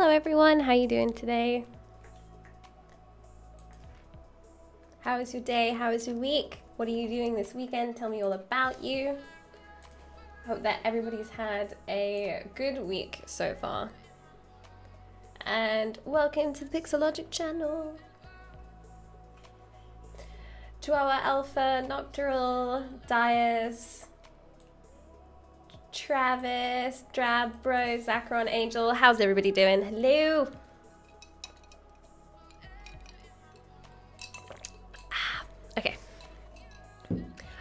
Hello everyone, how you doing today? How is your day? How is your week? What are you doing this weekend? Tell me all about you. Hope that everybody's had a good week so far. And welcome to the Pixelogic channel. Chihuahua Alpha, Noctural, Dias, Travis, Drab Bro, Zacron, Angel. How's everybody doing? Hello. Okay.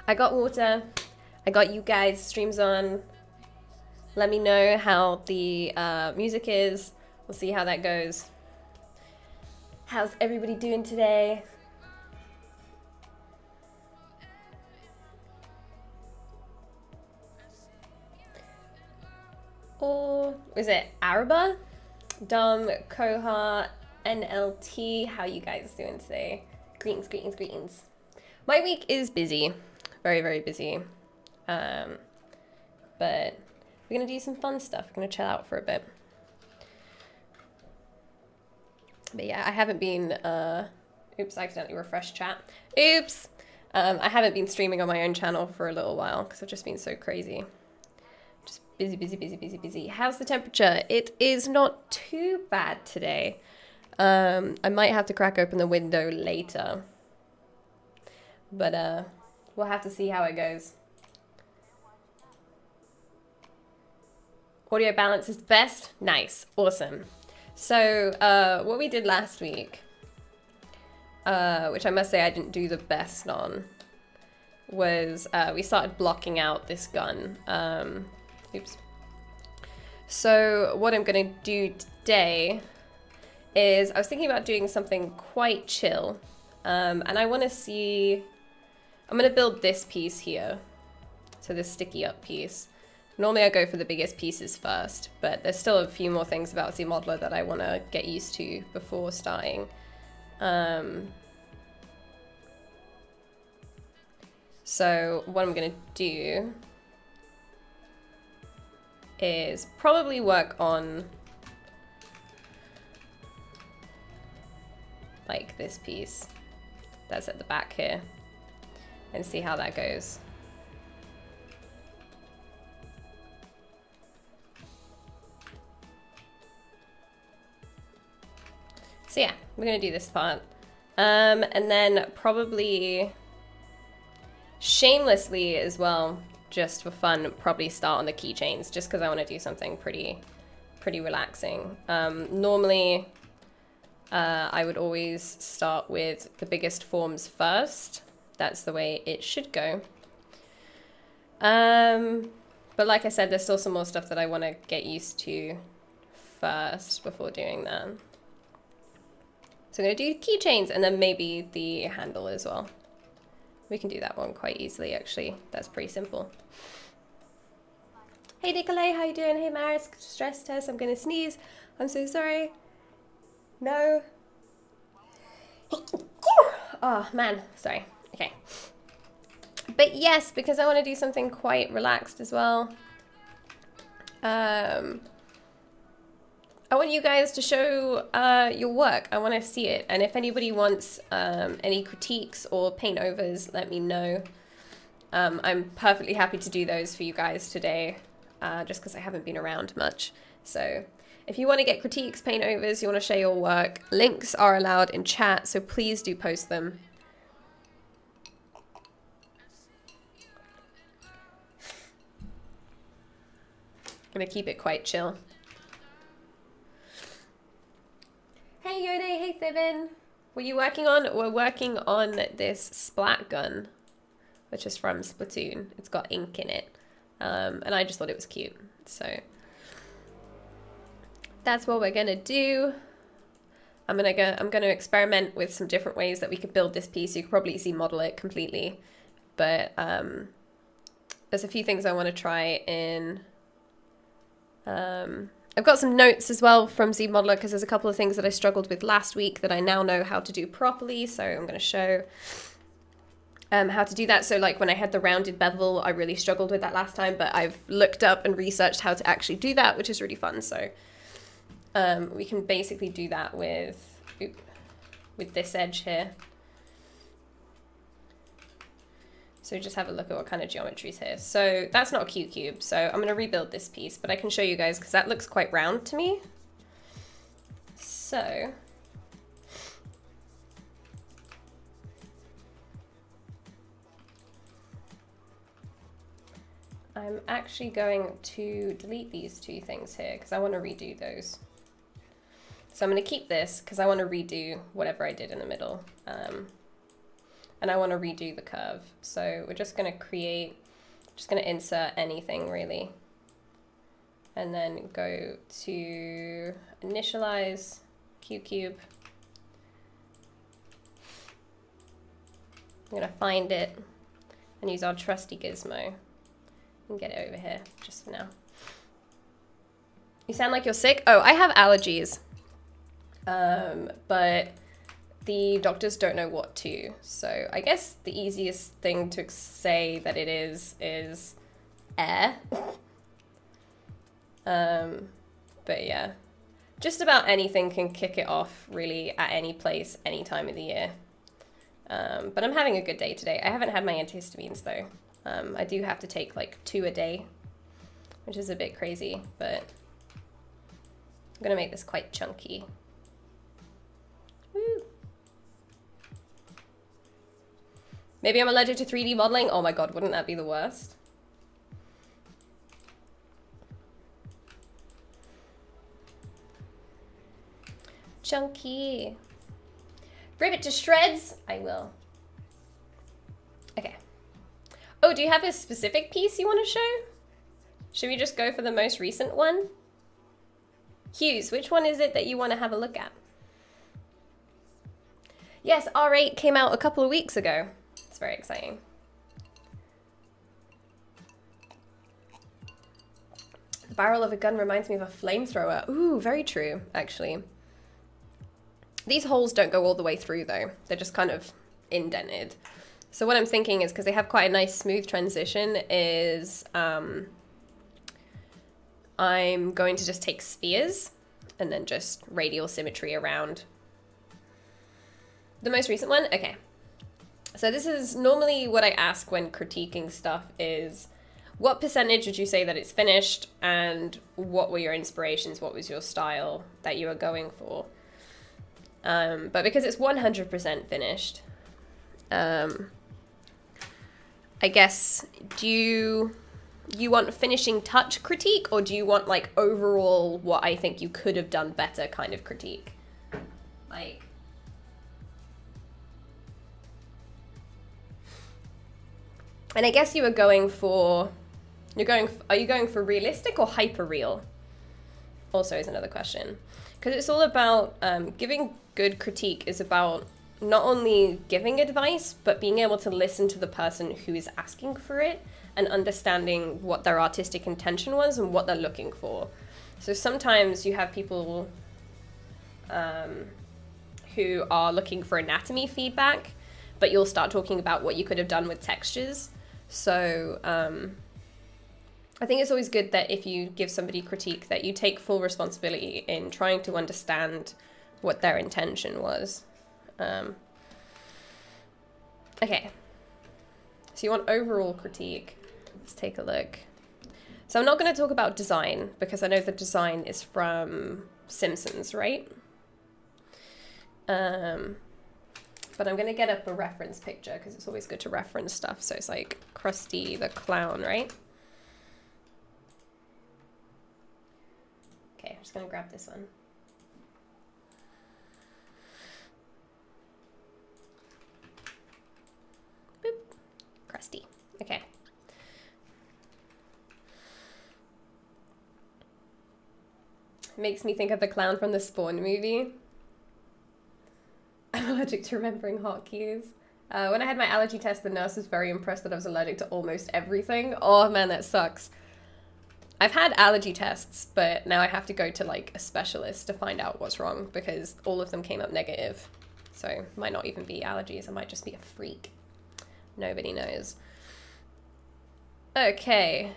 I got water. I got you guys streams on. Let me know how the music is. We'll see how that goes. How's everybody doing today? Or is it Araba? Dom, Koha, NLT. How you guys doing today? Greetings, greetings, greetings. My week is busy. Very, very busy. But we're gonna do some fun stuff. We're gonna chill out for a bit. But yeah, I haven't been, oops, I accidentally refreshed chat. Oops! I haven't been streaming on my own channel for a little while because I've just been so crazy. Just busy, busy, busy, busy, busy. How's the temperature? It is not too bad today. I might have to crack open the window later. But we'll have to see how it goes. Audio balance is the best? Nice. Awesome. So what we did last week, which I must say I didn't do the best on, was we started blocking out this gun. Oops. So what I'm going to do today is, I was thinking about doing something quite chill. And I want to see, I'm going to build this piece here. So this sticky up piece. Normally I go for the biggest pieces first, but there's still a few more things about ZModeler that I want to get used to before starting. So what I'm going to do is probably work on like this piece that's at the back here and see how that goes. So yeah, we're gonna do this part. And then probably shamelessly as well, just for fun, probably start on the keychains, just because I want to do something pretty relaxing. Normally, I would always start with the biggest forms first. That's the way it should go. But like I said, there's still some more stuff that I want to get used to first before doing that. So I'm going to do keychains and then maybe the handle as well. We can do that one quite easily, actually. That's pretty simple. Hey Nicolay, how you doing? Hey Maris, stress test. I'm going to sneeze. I'm so sorry. No. Oh man, sorry. Okay. But yes, because I want to do something quite relaxed as well. I want you guys to show your work. I want to see it. And if anybody wants any critiques or paint overs, let me know. I'm perfectly happy to do those for you guys today, just because I haven't been around much. So if you want to get critiques, paint overs, you want to share your work, links are allowed in chat, so please do post them. I'm going to keep it quite chill. Hey Yone, hey Thibin. What are you working on? We're working on this Splat Gun, which is from Splatoon. It's got ink in it. And I just thought it was cute. So that's what we're gonna do. I'm gonna experiment with some different ways that we could build this piece. You could probably model it completely. But there's a few things I want to try in. I've got some notes as well from ZBrush because there's a couple of things that I struggled with last week that I now know how to do properly. So I'm going to show how to do that. So like when I had the rounded bevel, I really struggled with that last time, but I've looked up and researched how to actually do that, which is really fun. So We can basically do that with this edge here. So just have a look at what kind of geometry's here. So that's not a Q-cube, so I'm going to rebuild this piece, but I can show you guys because that looks quite round to me. So I'm actually going to delete these two things here because I want to redo those. So I'm going to keep this because I want to redo whatever I did in the middle. And I want to redo the curve. So we're just going to create, just going to insert anything really. And then go to initialize, Q-cube. I'm going to find it and use our trusty gizmo and get it over here just for now. You sound like you're sick? Oh, I have allergies. But the doctors don't know what to. So I guess the easiest thing to say that it is air. But yeah, just about anything can kick it off really at any place, any time of the year. But I'm having a good day today. I haven't had my antihistamines though. I do have to take like 2 a day, which is a bit crazy, but I'm gonna make this quite chunky. Woo. Maybe I'm allergic to 3D modeling. Oh my God, wouldn't that be the worst? Chunky. Rip it to shreds. I will. Okay. Oh, do you have a specific piece you want to show? Should we just go for the most recent one? Hughes, which one is it that you want to have a look at? Yes, R8 came out a couple of weeks ago. It's very exciting. The barrel of a gun reminds me of a flamethrower. Ooh, very true, actually. These holes don't go all the way through though. They're just kind of indented. So what I'm thinking is, because they have quite a nice smooth transition, is I'm going to just take spheres and then just radial symmetry around. The most recent one? Okay. So this is normally what I ask when critiquing stuff is, what percentage would you say that it's finished, and what were your inspirations? What was your style that you were going for? But because it's 100% finished, I guess, do you want finishing touch critique, or do you want like overall what I think you could have done better kind of critique? Like, and I guess you were going for, are you going for realistic or hyper real? Also is another question. Because it's all about, giving good critique is about not only giving advice, but being able to listen to the person who is asking for it and understanding what their artistic intention was and what they're looking for. So sometimes you have people who are looking for anatomy feedback, but you'll start talking about what you could have done with textures. So I think it's always good that if you give somebody critique, that you take full responsibility in trying to understand what their intention was. Okay, so you want overall critique. Let's take a look. So I'm not going to talk about design because I know the design is from Simpsons, right? But I'm going to get up a reference picture because it's always good to reference stuff. So it's like Krusty the Clown, right? Okay, I'm just going to grab this one. Boop. Krusty. Okay. Makes me think of the clown from the Spawn movie. I'm allergic to remembering hotkeys. When I had my allergy test, the nurse was very impressed that I was allergic to almost everything. Oh man, that sucks. I've had allergy tests, but now I have to go to like a specialist to find out what's wrong because all of them came up negative. So it might not even be allergies, I might just be a freak. Nobody knows. Okay.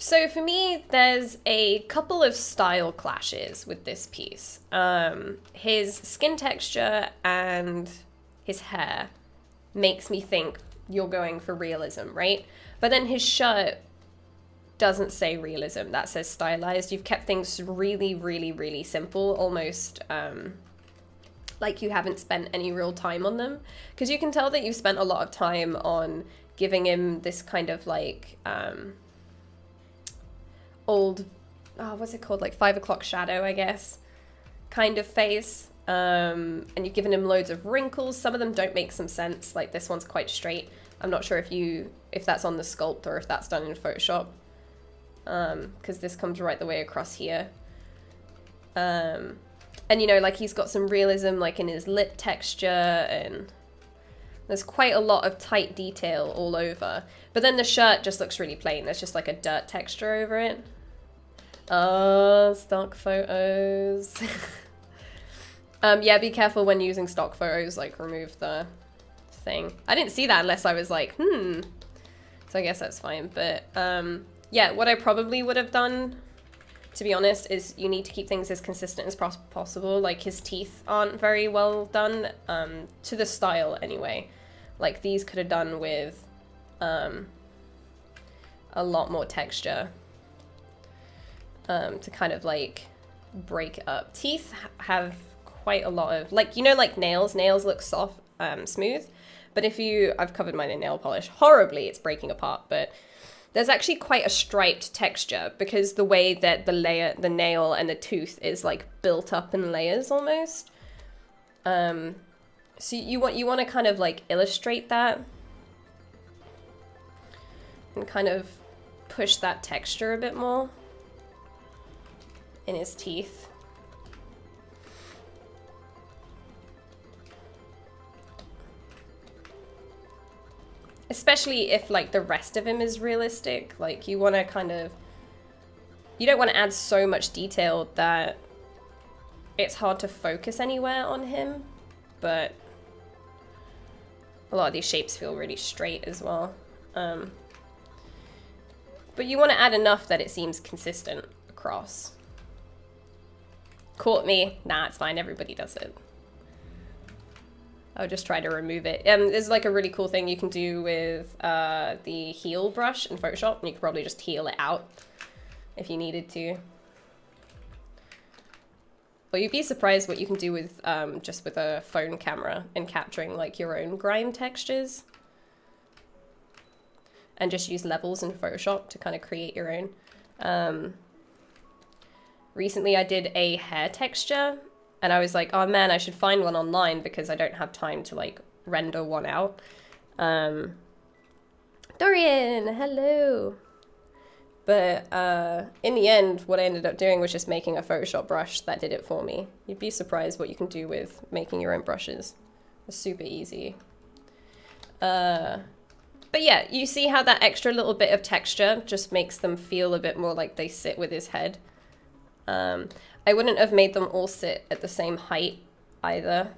So for me, there's a couple of style clashes with this piece. His skin texture and his hair makes me think you're going for realism, right? But then his shirt doesn't say realism, that says stylized. You've kept things really, really, really simple, almost like you haven't spent any real time on them. Because you can tell that you've spent a lot of time on giving him this kind of like old, what's it called? Like 5 o'clock shadow, I guess, kind of face. And you've given him loads of wrinkles. Some of them don't make some sense. Like this one's quite straight. I'm not sure if that's on the sculpt or if that's done in Photoshop. Because this comes right the way across here. And you know, like he's got some realism like in his lip texture, and there's quite a lot of tight detail all over. But then the shirt just looks really plain. There's just like a dirt texture over it. Oh, stock photos. Yeah, be careful when using stock photos, like remove the thing. I didn't see that unless I was like, So I guess that's fine. But yeah, what I probably would have done, to be honest, is you need to keep things as consistent as possible. Like his teeth aren't very well done, to the style anyway. Like these could have done with a lot more texture to kind of like break it up. Teeth have quite a lot of, like, you know, like nails look soft, smooth, but if I've covered mine in nail polish horribly, it's breaking apart. But there's actually quite a striped texture because the way that the nail and the tooth is like built up in layers almost. So you want to kind of like illustrate that and kind of push that texture a bit more in his teeth. Especially if like the rest of him is realistic. Like you want to kind of, you don't want to add so much detail that it's hard to focus anywhere on him, but a lot of these shapes feel really straight as well. But you want to add enough that it seems consistent across. Caught me. Nah, it's fine. Everybody does it. I'll just try to remove it. There's like a really cool thing you can do with the heal brush in Photoshop, and you could probably just heal it out if you needed to. Or you'd be surprised what you can do with just with a phone camera and capturing like your own grime textures. And just use levels in Photoshop to kind of create your own. Recently I did a hair texture, and I was like, oh man, I should find one online because I don't have time to like render one out. Dorian, hello. But in the end, what I ended up doing was just making a Photoshop brush that did it for me. You'd be surprised what you can do with making your own brushes. It's super easy. But yeah, you see how that extra little bit of texture just makes them feel a bit more like they sit with his head. I wouldn't have made them all sit at the same height either,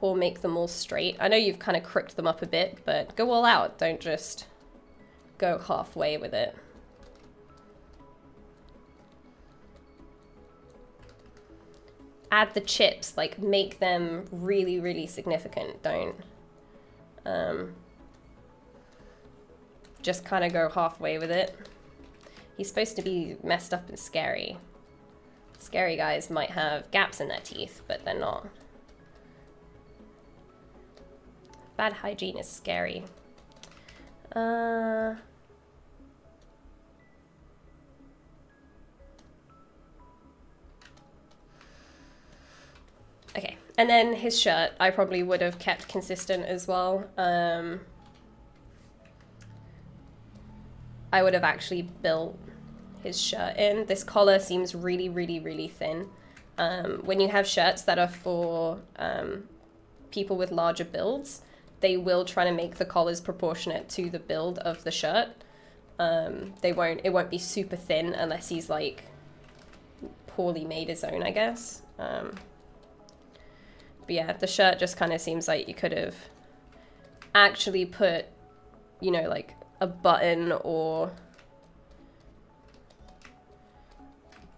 or make them all straight. I know you've kind of crooked them up a bit, but go all out. Don't just go halfway with it. Add the chips, like make them really, really significant. Don't just kind of go halfway with it. He's supposed to be messed up and scary. Scary guys might have gaps in their teeth, but they're not. Bad hygiene is scary. Okay, and then his shirt, I probably would have kept consistent as well. I would have actually built his shirt in. This collar seems really, really, really thin. When you have shirts that are for people with larger builds, they will try to make the collars proportionate to the build of the shirt. It won't be super thin unless he's like poorly made his own, I guess. But yeah, the shirt just kind of seems like you could have actually put, you know, like a button or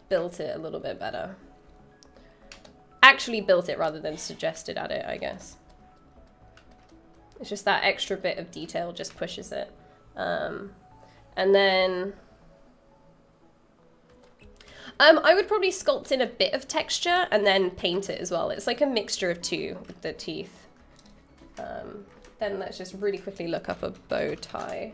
built it a little bit better. Actually built it rather than suggested at it, I guess. It's just that extra bit of detail just pushes it. And then I would probably sculpt in a bit of texture and then paint it as well. It's like a mixture of two with the teeth. Then let's just really quickly look up a bow tie.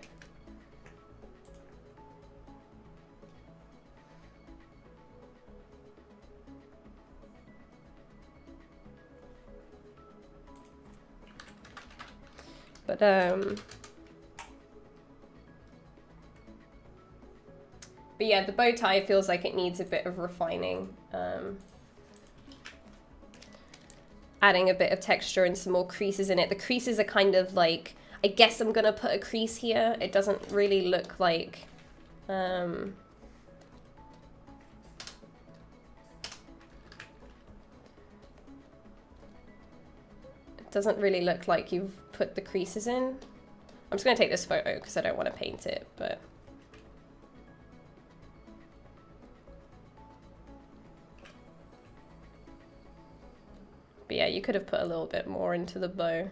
But yeah, the bow tie feels like it needs a bit of refining. Adding a bit of texture and some more creases in it. The creases are kind of like, I guess I'm gonna put a crease here. It doesn't really look like, it doesn't really look like you've put the creases in. I'm just gonna take this photo because I don't want to paint it, but. But yeah, you could have put a little bit more into the bow.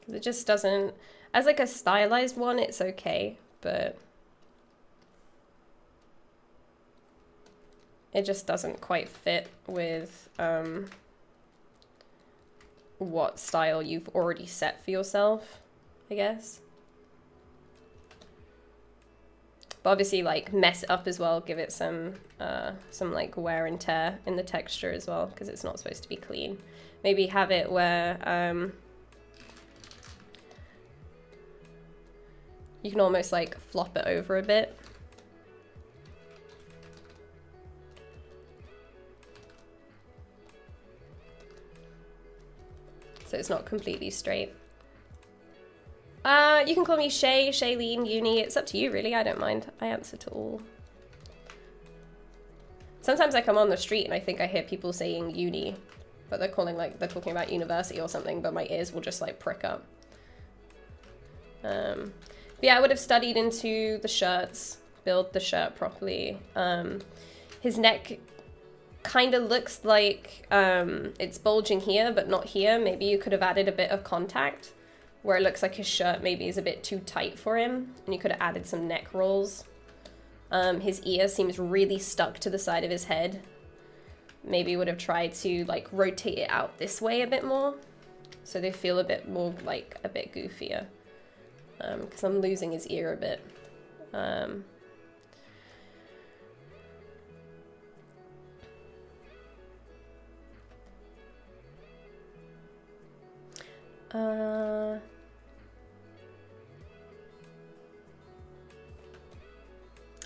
Because it just doesn't, as like a stylized one, it's okay, but it just doesn't quite fit with what style you've already set for yourself, I guess. But obviously, like, mess it up as well, give it some like wear and tear in the texture as well, because it's not supposed to be clean. Maybe have it where you can almost like flop it over a bit. So it's not completely straight. You can call me Shay, Shayleen, Uni. It's up to you, really. I don't mind. I answer to all. Sometimes I come on the street and I think I hear people saying uni, but they're calling like they're talking about university or something. But my ears will just like prick up. But yeah, I would have studied into the shirts, build the shirt properly. His neck kind of looks like it's bulging here, but not here. Maybe you could have added a bit of contact where it looks like his shirt maybe is a bit too tight for him, and you could have added some neck rolls. His ear seems really stuck to the side of his head. Maybe would have tried to like rotate it out this way a bit more, so they feel a bit more like a bit goofier. Because I'm losing his ear a bit.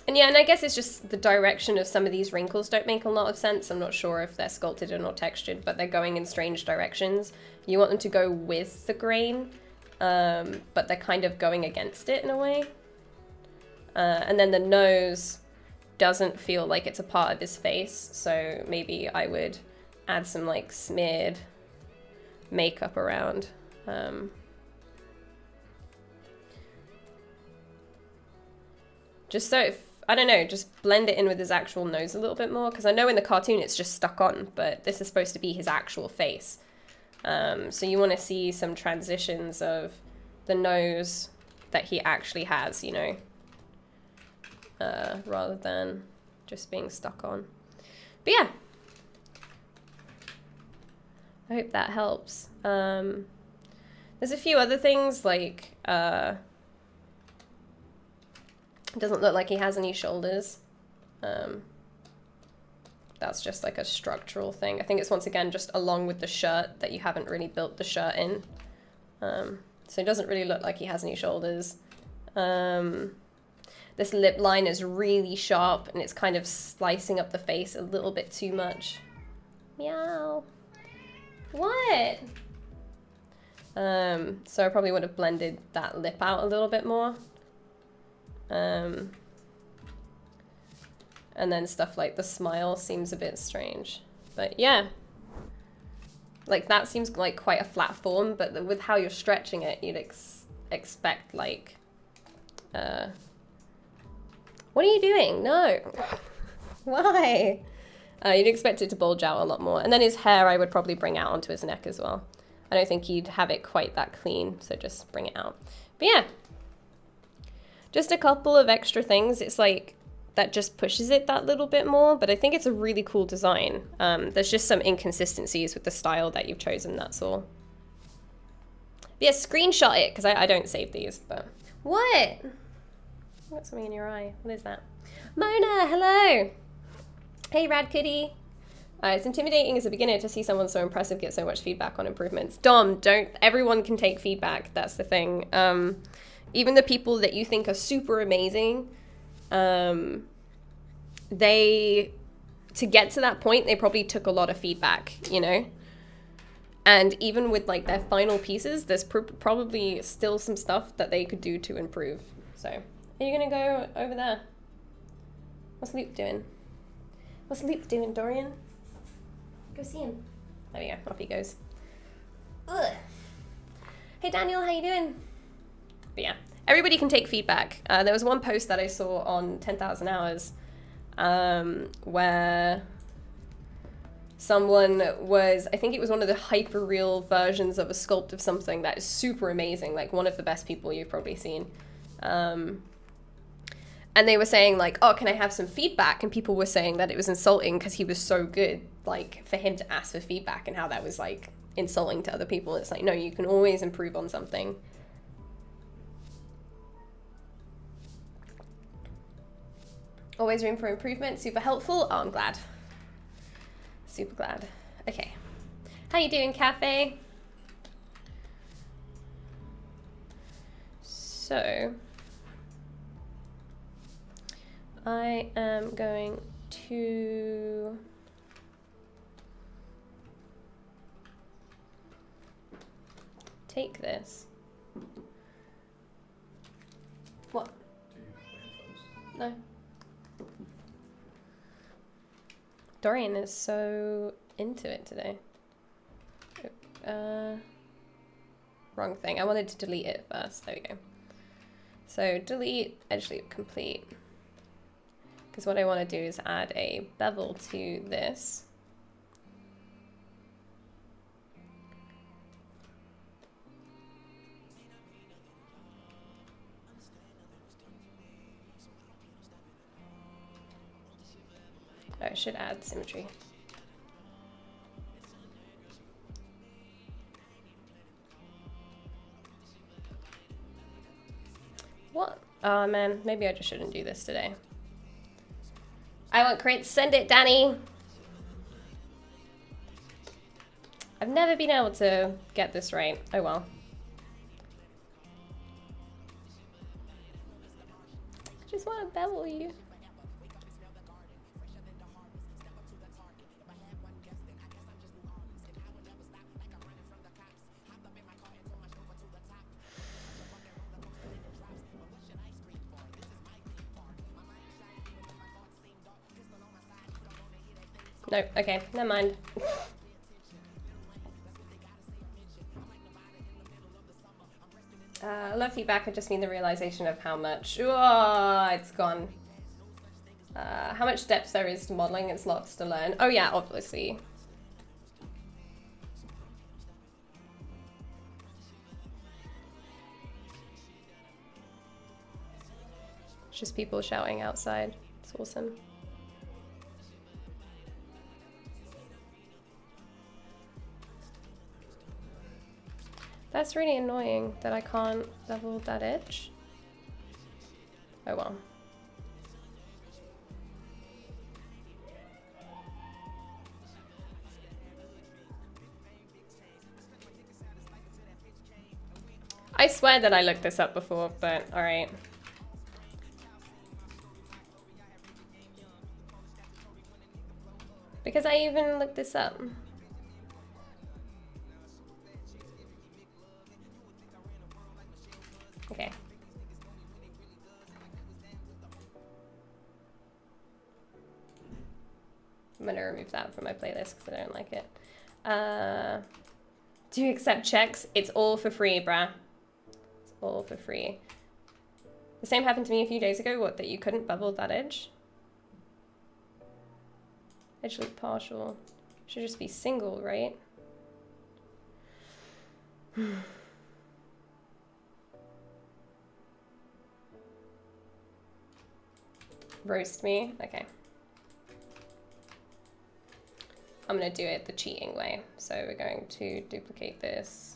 And yeah, and I guess it's just the direction of some of these wrinkles don't make a lot of sense. I'm not sure if they're sculpted or not textured, but they're going in strange directions. You want them to go with the grain, but they're kind of going against it in a way. And then the nose doesn't feel like it's a part of his face, so maybe I would add some like smeared makeup around. Just so, I don't know, just blend it in with his actual nose a little bit more, because I know in the cartoon it's just stuck on, but this is supposed to be his actual face. So you want to see some transitions of the nose that he actually has, you know, rather than just being stuck on. But yeah, I hope that helps. There's a few other things, like, it doesn't look like he has any shoulders. That's just like a structural thing. I think it's once again just along with the shirt that you haven't really built the shirt in. So it doesn't really look like he has any shoulders. This lip line is really sharp and it's kind of slicing up the face a little bit too much. Meow. What? So I probably would have blended that lip out a little bit more. And then stuff like the smile seems a bit strange. But yeah. Like that seems like quite a flat form, but with how you're stretching it, you'd expect like... What are you doing? No. Why? You'd expect it to bulge out a lot more. And then his hair I would probably bring out onto his neck as well. I don't think you'd have it quite that clean, so just bring it out. But yeah. Just a couple of extra things. It's like, that just pushes it that little bit more, but I think it's a really cool design. There's just some inconsistencies with the style that you've chosen, that's all. But yeah, screenshot it, because I don't save these, but... What? You got something in your eye. What is that? Mona, hello! Hey, Rad Kitty. It's intimidating as a beginner to see someone so impressive get so much feedback on improvements. Dom, don't... Everyone can take feedback, that's the thing. Even the people that you think are super amazing, they... To get to that point, they probably took a lot of feedback, you know? And even with, like, their final pieces, there's probably still some stuff that they could do to improve. So, are you gonna go over there? What's Luke doing? What's Luke doing, Dorian? Go see him. There we go, off he goes. Ugh. Hey Daniel, how you doing? But yeah, everybody can take feedback. There was one post that I saw on 10,000 Hours where someone was, I think it was one of the hyper-real versions of a sculpt of something that is super amazing, like one of the best people you've probably seen. And they were saying like, oh, can I have some feedback? And people were saying that it was insulting because he was so good, like for him to ask for feedback and how that was like insulting to other people. It's like, no, you can always improve on something. Always room for improvement, super helpful. Oh, I'm glad. Super glad. Okay. How you doing, Cafe? So, I am going to take this. What? No. Dorian is so into it today. Wrong thing. I wanted to delete it first. There we go. So delete, edge loop complete. Because what I want to do is add a bevel to this. Oh, I should add symmetry. What? Oh man, maybe I just shouldn't do this today. I want crits, send it, Danny! I've never been able to get this right. Oh well. I just want to bevel you. No, okay, never mind. I love feedback, I just mean the realization of how much... Oh, it's gone. How much depth there is to modeling, it's lots to learn. Oh yeah, obviously. It's just people shouting outside. It's awesome. That's really annoying that I can't bevel that edge. Oh well. I swear that I looked this up before, but alright. Because I even looked this up. Okay. I'm gonna remove that from my playlist because I don't like it. Do you accept checks? It's all for free, bruh. It's all for free. The same happened to me a few days ago. What, that you couldn't bevel that edge? Edge loop partial. Should just be single, right? Roast me? Okay. I'm gonna do it the cheating way. So we're going to duplicate this.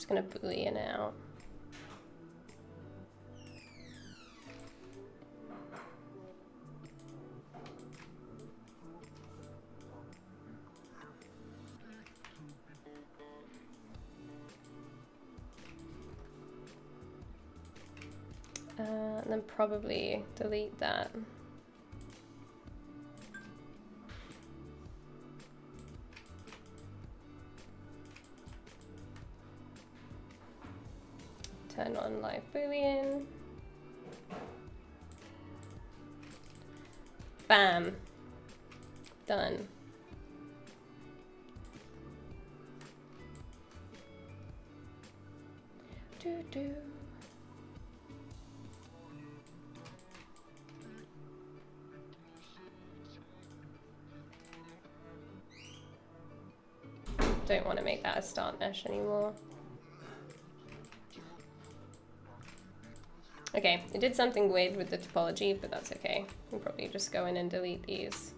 Gonna boolean it out. And then probably delete that. Turn on live boolean. Bam. Done. Do. Don't want to make that a start mesh anymore. Okay, it did something weird with the topology, but that's okay. We'll probably just go in and delete these.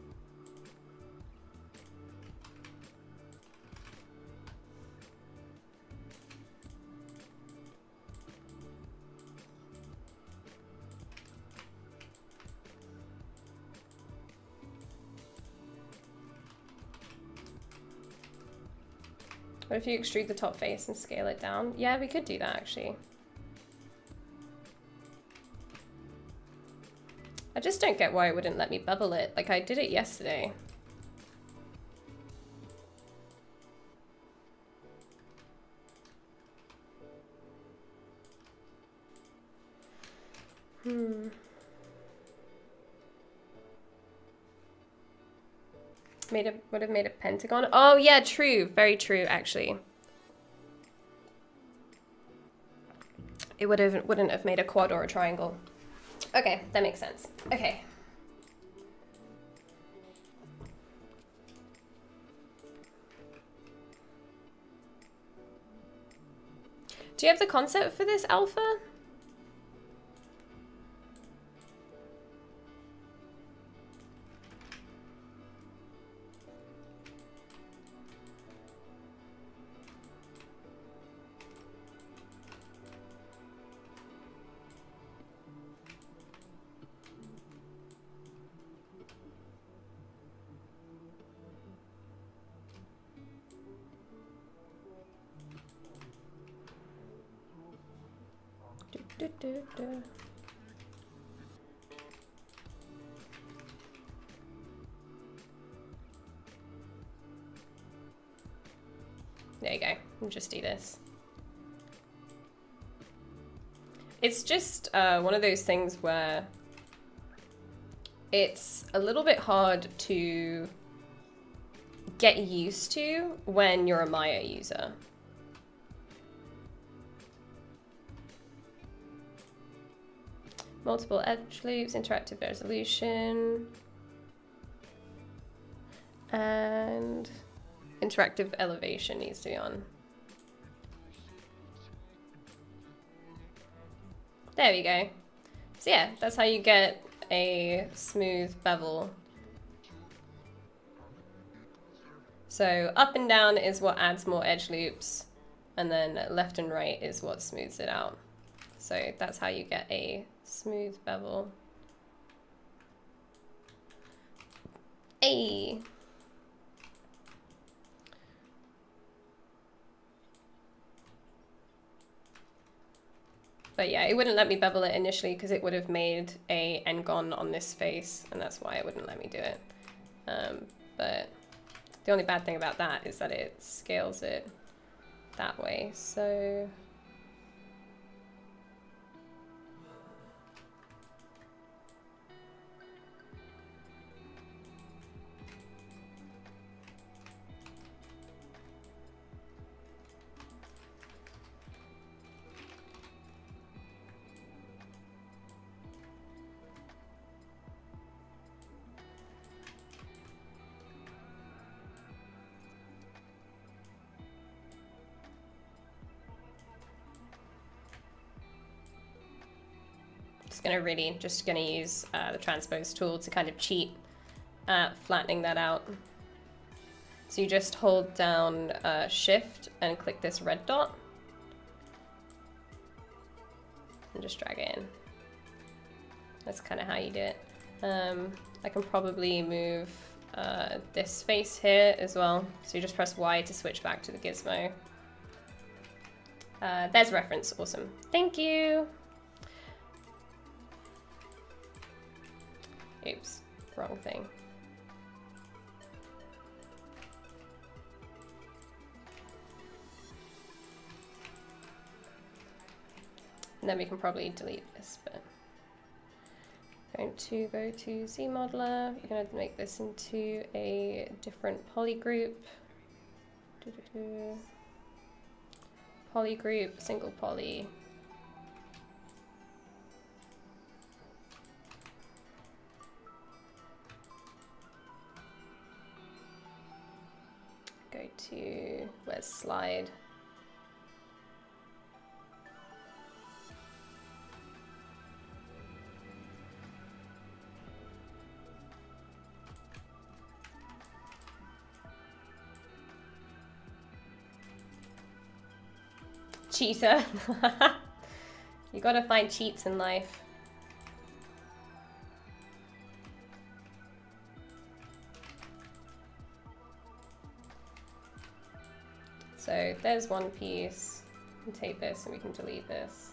What if you extrude the top face and scale it down? Yeah, we could do that actually. I just don't get why it wouldn't let me bevel it. Like, I did it yesterday. Would have made a pentagon. Oh yeah, true. Very true, actually. It wouldn't have made a quad or a triangle. Okay, that makes sense. Okay. Do you have the concept for this, Alpha? There you go. We'll just do this. It's just one of those things where it's a little bit hard to get used to when you're a Maya user. Multiple edge loops, interactive resolution, and interactive elevation needs to be on. There we go. So yeah, that's how you get a smooth bevel. So up and down is what adds more edge loops, and then left and right is what smooths it out. So that's how you get a smooth bevel. Hey. But yeah, it wouldn't let me bevel it initially because it would have made a n-gon on this face, and that's why it wouldn't let me do it. But the only bad thing about that is that it scales it that way, so... just gonna use the Transpose tool to kind of cheat at flattening that out. So you just hold down Shift and click this red dot and just drag it in. That's kind of how you do it. I can probably move this face here as well. So you just press Y to switch back to the gizmo. There's a reference, awesome. Thank you. Oops, wrong thing. And then we can probably delete this bit. Going to go to Z modeler. You're going to make this into a different poly group. Poly group, single poly. Go to, where's slide? Cheater. You gotta find cheats in life. So there's one piece. We can take this and we can delete this.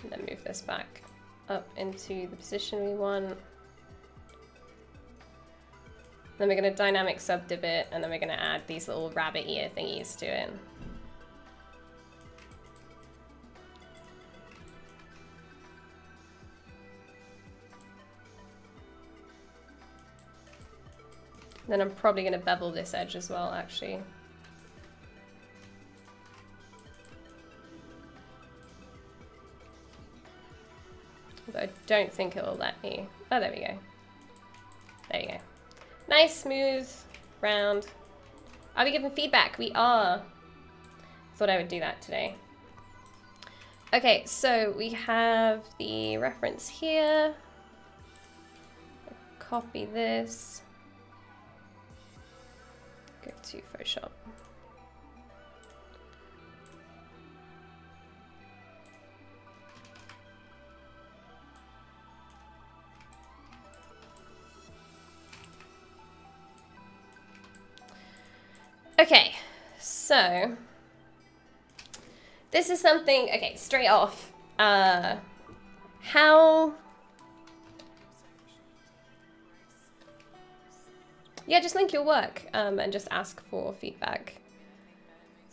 And then move this back up into the position we want. Then we're going to dynamic subdivot, and then we're going to add these little rabbit ear thingies to it. Then I'm probably going to bevel this edge as well, actually. But I don't think it will let me. Oh, there we go. There you go. Nice, smooth, round. Are we giving feedback? We are. Thought I would do that today. Okay, so we have the reference here. Copy this. Go to Photoshop. Okay, so this is something, okay, straight off, yeah, just link your work and just ask for feedback.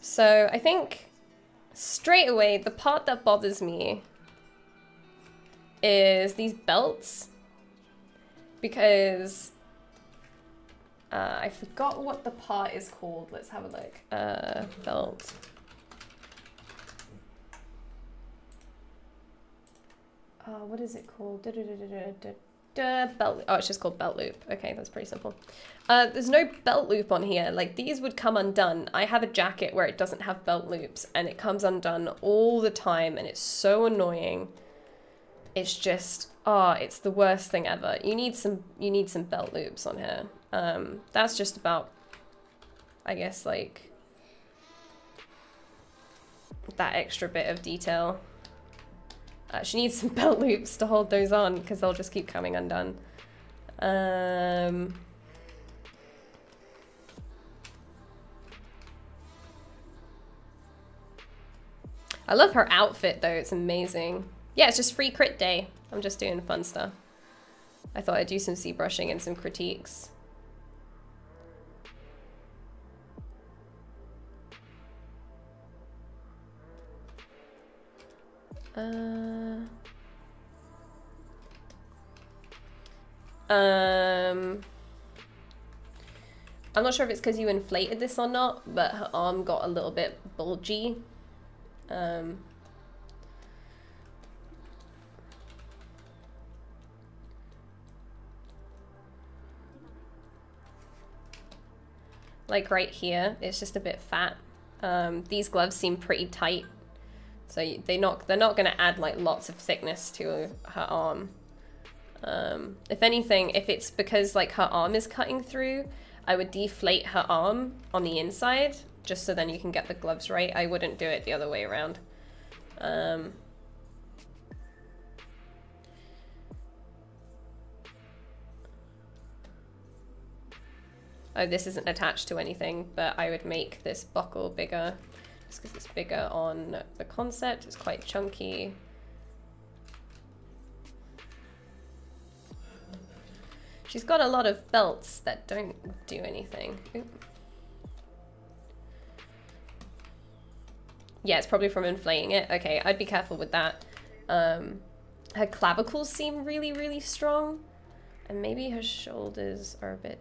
So I think straight away, the part that bothers me is these belts, because I forgot what the part is called. Let's have a look. Belt. What is it called? Belt. Oh, it's just called belt loop. Okay, that's pretty simple. There's no belt loop on here. Like, these would come undone. I have a jacket where it doesn't have belt loops, and it comes undone all the time, and it's so annoying. It's just, it's the worst thing ever. You need some belt loops on here. That's just about, I guess, like, that extra bit of detail. She needs some belt loops to hold those on because they'll just keep coming undone. I love her outfit though, it's amazing. Yeah, it's just free crit day. I'm just doing fun stuff. I thought I'd do some ZBrushing and some critiques. I'm not sure if it's because you inflated this or not, but her arm got a little bit bulgy. Like right here, it's just a bit fat. These gloves seem pretty tight, so they're not going to add like lots of thickness to her arm. If anything, if it's because like her arm is cutting through, I would deflate her arm on the inside just so then you can get the gloves right. I wouldn't do it the other way around. Oh, this isn't attached to anything, but I would make this buckle bigger just because it's bigger on the concept. It's quite chunky. She's got a lot of belts that don't do anything. Oop. Yeah, it's probably from inflating it. Okay, I'd be careful with that. Her clavicles seem really, really strong. And maybe her shoulders are a bit...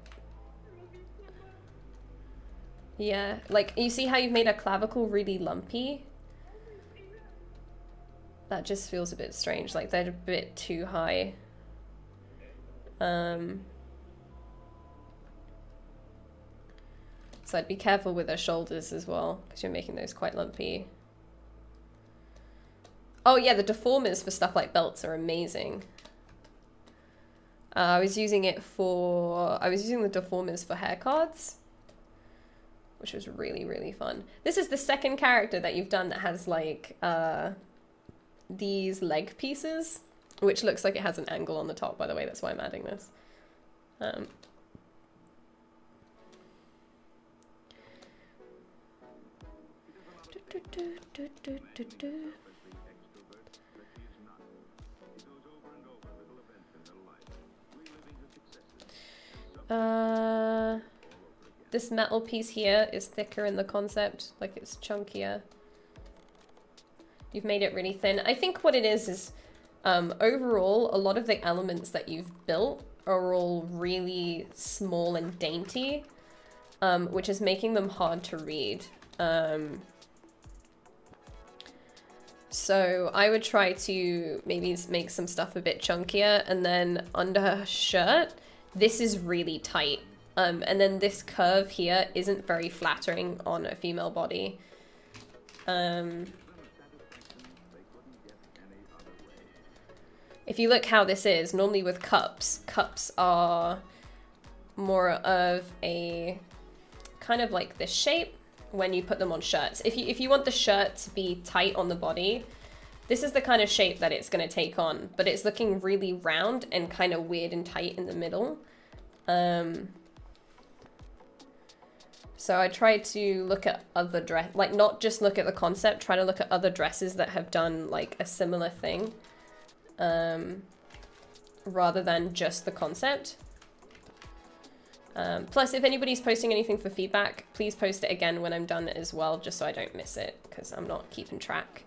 Yeah, like, you see how you've made her clavicle really lumpy? That just feels a bit strange, like they're a bit too high. So I'd be careful with her shoulders as well, because you're making those quite lumpy. Oh yeah, the deformers for stuff like belts are amazing. I was using the deformers for hair cards, which was really, really fun. This is the second character that you've done that has like these leg pieces, which looks like it has an angle on the top, by the way. That's why I'm adding this. This metal piece here is thicker in the concept, like it's chunkier. You've made it really thin. I think what it is overall, a lot of the elements that you've built are all really small and dainty, which is making them hard to read. So I would try to maybe make some stuff a bit chunkier, and then under her shirt, this is really tight. And then this curve here isn't very flattering on a female body. If you look how this is, normally with cups are more of a kind of like this shape when you put them on shirts. If you want the shirt to be tight on the body, this is the kind of shape that it's going to take on, but it's looking really round and kind of weird and tight in the middle. So I try to look at other dress, like not just look at the concept, try to look at other dresses that have done like a similar thing, rather than just the concept. Plus, if anybody's posting anything for feedback, please post it again when I'm done as well, just so I don't miss it, because I'm not keeping track.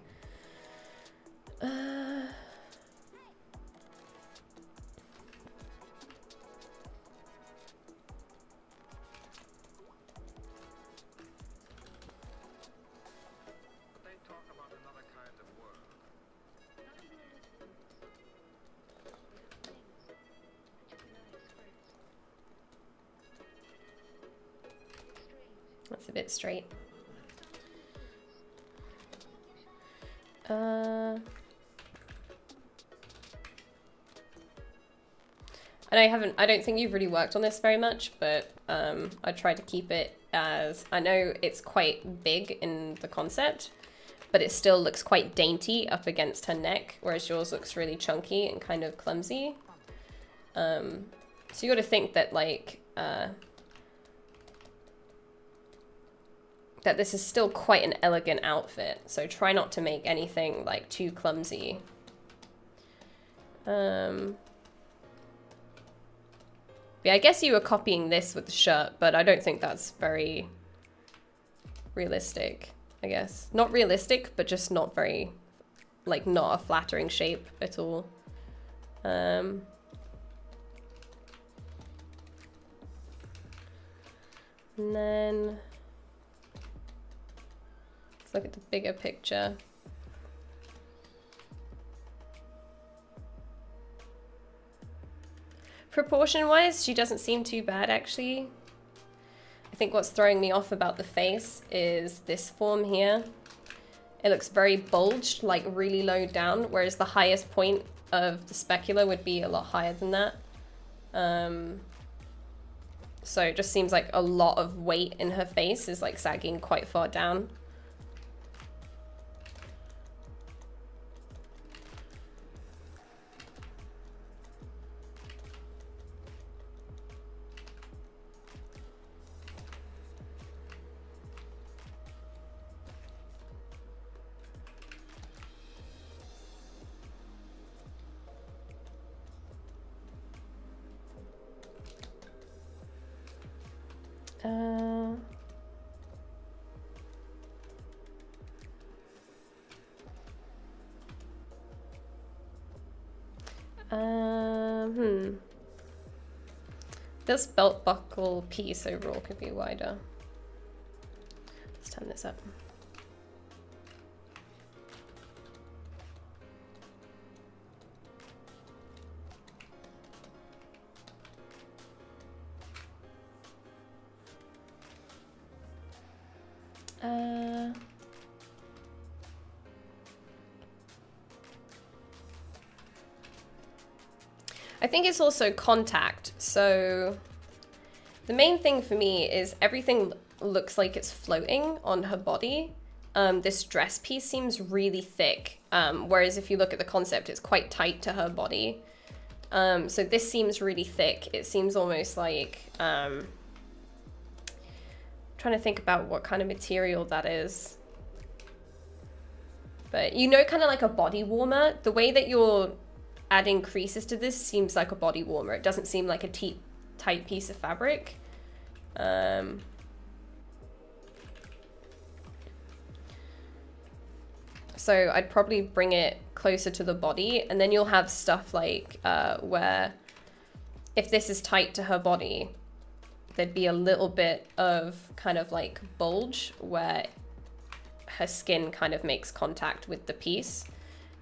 That's a bit straight. And I don't think you've really worked on this very much, but I try to keep it as, I know it's quite big in the concept, but it still looks quite dainty up against her neck, whereas yours looks really chunky and kind of clumsy. So you got to think that like that this is still quite an elegant outfit, so try not to make anything like too clumsy. Yeah, I guess you were copying this with the shirt, but I don't think that's very realistic, I guess. Not realistic, but just not very, like, not a flattering shape at all. And then let's look at the bigger picture. Proportion-wise, she doesn't seem too bad, actually. I think what's throwing me off about the face is this form here. It looks very bulged, like really low down, whereas the highest point of the specular would be a lot higher than that. So it just seems like a lot of weight in her face is like sagging quite far down. This belt buckle piece overall could be wider. Let's turn this up. I think it's also contact. So the main thing for me is everything looks like it's floating on her body. This dress piece seems really thick, whereas if you look at the concept, it's quite tight to her body. So this seems really thick. It seems almost like, trying to think about what kind of material that is. But you know, kind of like a body warmer, the way that you're adding creases to this seems like a body warmer. It doesn't seem like a tight piece of fabric. So I'd probably bring it closer to the body, and then you'll have stuff like where if this is tight to her body, there'd be a little bit of kind of like bulge where her skin kind of makes contact with the piece.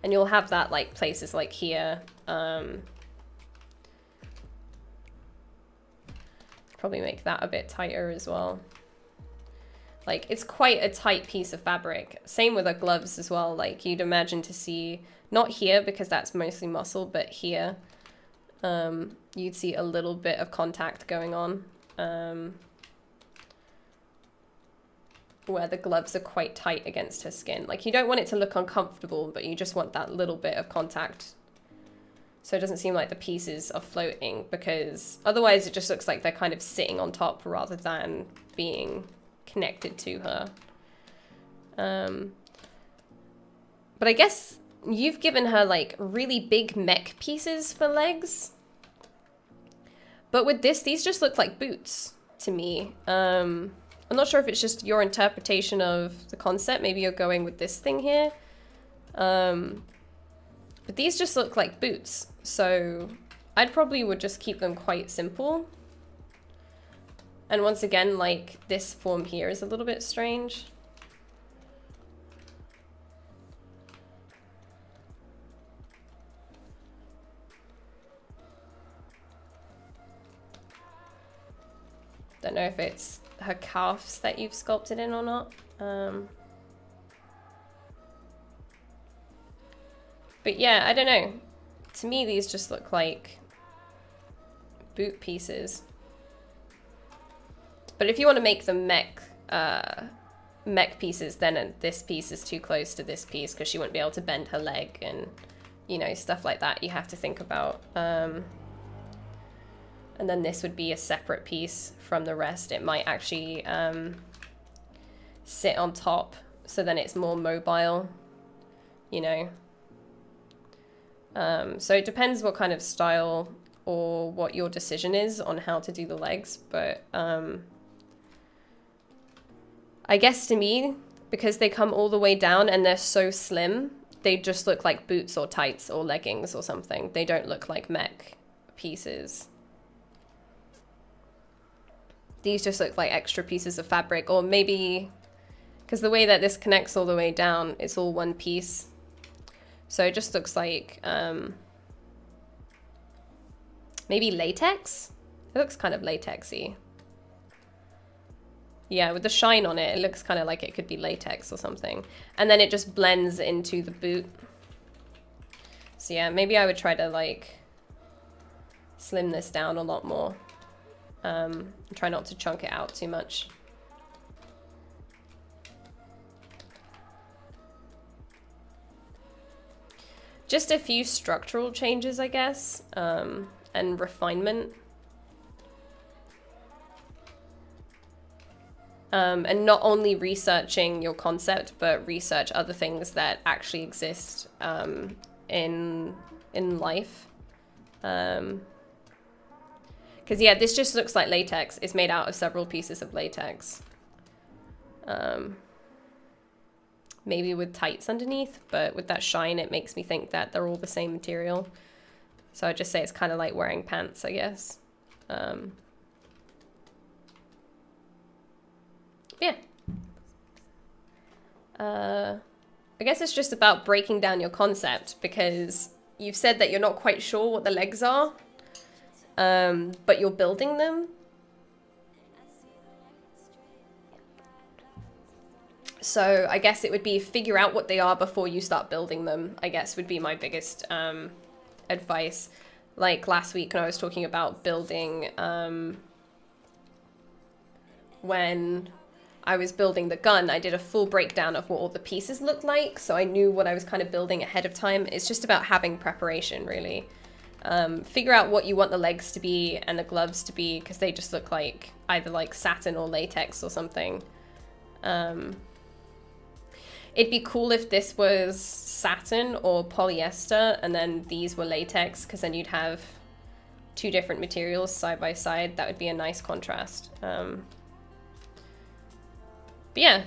And you'll have that like places like here. Probably make that a bit tighter as well. Like it's quite a tight piece of fabric. Same with her gloves as well. Like you'd imagine to see, not here because that's mostly muscle, but here you'd see a little bit of contact going on. Where the gloves are quite tight against her skin. Like you don't want it to look uncomfortable, but you just want that little bit of contact. So it doesn't seem like the pieces are floating, because otherwise it just looks like they're kind of sitting on top rather than being connected to her. But I guess you've given her like really big mech pieces for legs. But with this, these just look like boots to me. I'm not sure if it's just your interpretation of the concept. Maybe you're going with this thing here. But these just look like boots. So I'd probably would just keep them quite simple. And once again, like this form here is a little bit strange. Don't know if it's her calves that you've sculpted in or not. But yeah, I don't know. To me, these just look like boot pieces. But if you want to make them mech mech pieces, then this piece is too close to this piece because she wouldn't be able to bend her leg and, you know, stuff like that you have to think about. And then this would be a separate piece from the rest. It might actually sit on top, so then it's more mobile, you know. So it depends what kind of style or what your decision is on how to do the legs, but I guess to me, because they come all the way down and they're so slim, they just look like boots or tights or leggings or something. They don't look like mech pieces. These just look like extra pieces of fabric, or maybe, because the way that this connects all the way down, it's all one piece. So it just looks like, maybe latex? It looks kind of latexy. Yeah, with the shine on it, it looks kind of like it could be latex or something. And then it just blends into the boot. So yeah, maybe I would try to like slim this down a lot more. Try not to chunk it out too much. Just a few structural changes, I guess, and refinement. And not only researching your concept, but research other things that actually exist in life. Because yeah, this just looks like latex. It's made out of several pieces of latex. Maybe with tights underneath, but with that shine, it makes me think that they're all the same material. So I'd just say it's kind of like wearing pants, I guess. Yeah. I guess it's just about breaking down your concept, because you've said that you're not quite sure what the legs are, but you're building them. So I guess it would be figure out what they are before you start building them, I guess would be my biggest advice. Like last week when I was talking about building, when I was building the gun, I did a full breakdown of what all the pieces looked like, so I knew what I was kind of building ahead of time. It's just about having preparation, really. Figure out what you want the legs to be and the gloves to be, because they just look like either like satin or latex or something. It'd be cool if this was satin or polyester and then these were latex, because then you'd have two different materials side by side. That would be a nice contrast. But yeah,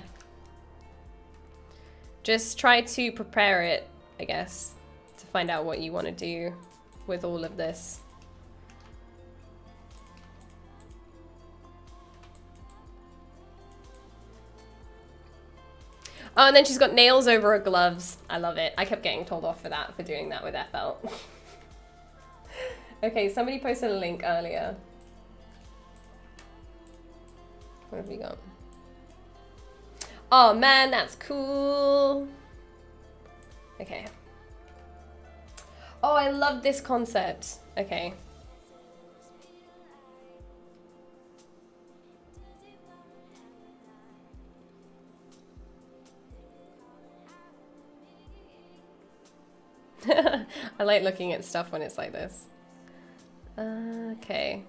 just try to prepare it, I guess, to find out what you want to do with all of this. Oh, and then she's got nails over her gloves. I love it. I kept getting told off for that, for doing that with FL. Okay, somebody posted a link earlier. What have we got? Oh man, that's cool. Okay. Oh, I love this concept. Okay. I like looking at stuff when it's like this. Okay.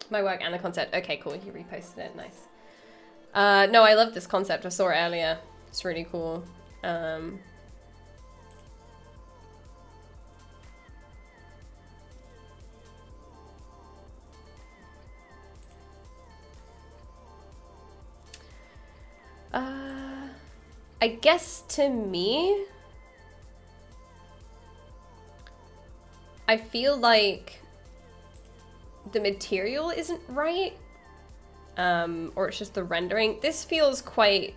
My work and the concept. Okay, cool. You reposted it. Nice. No, I love this concept. I saw it earlier. It's really cool. I guess to me, I feel like the material isn't right, or it's just the rendering. This feels quite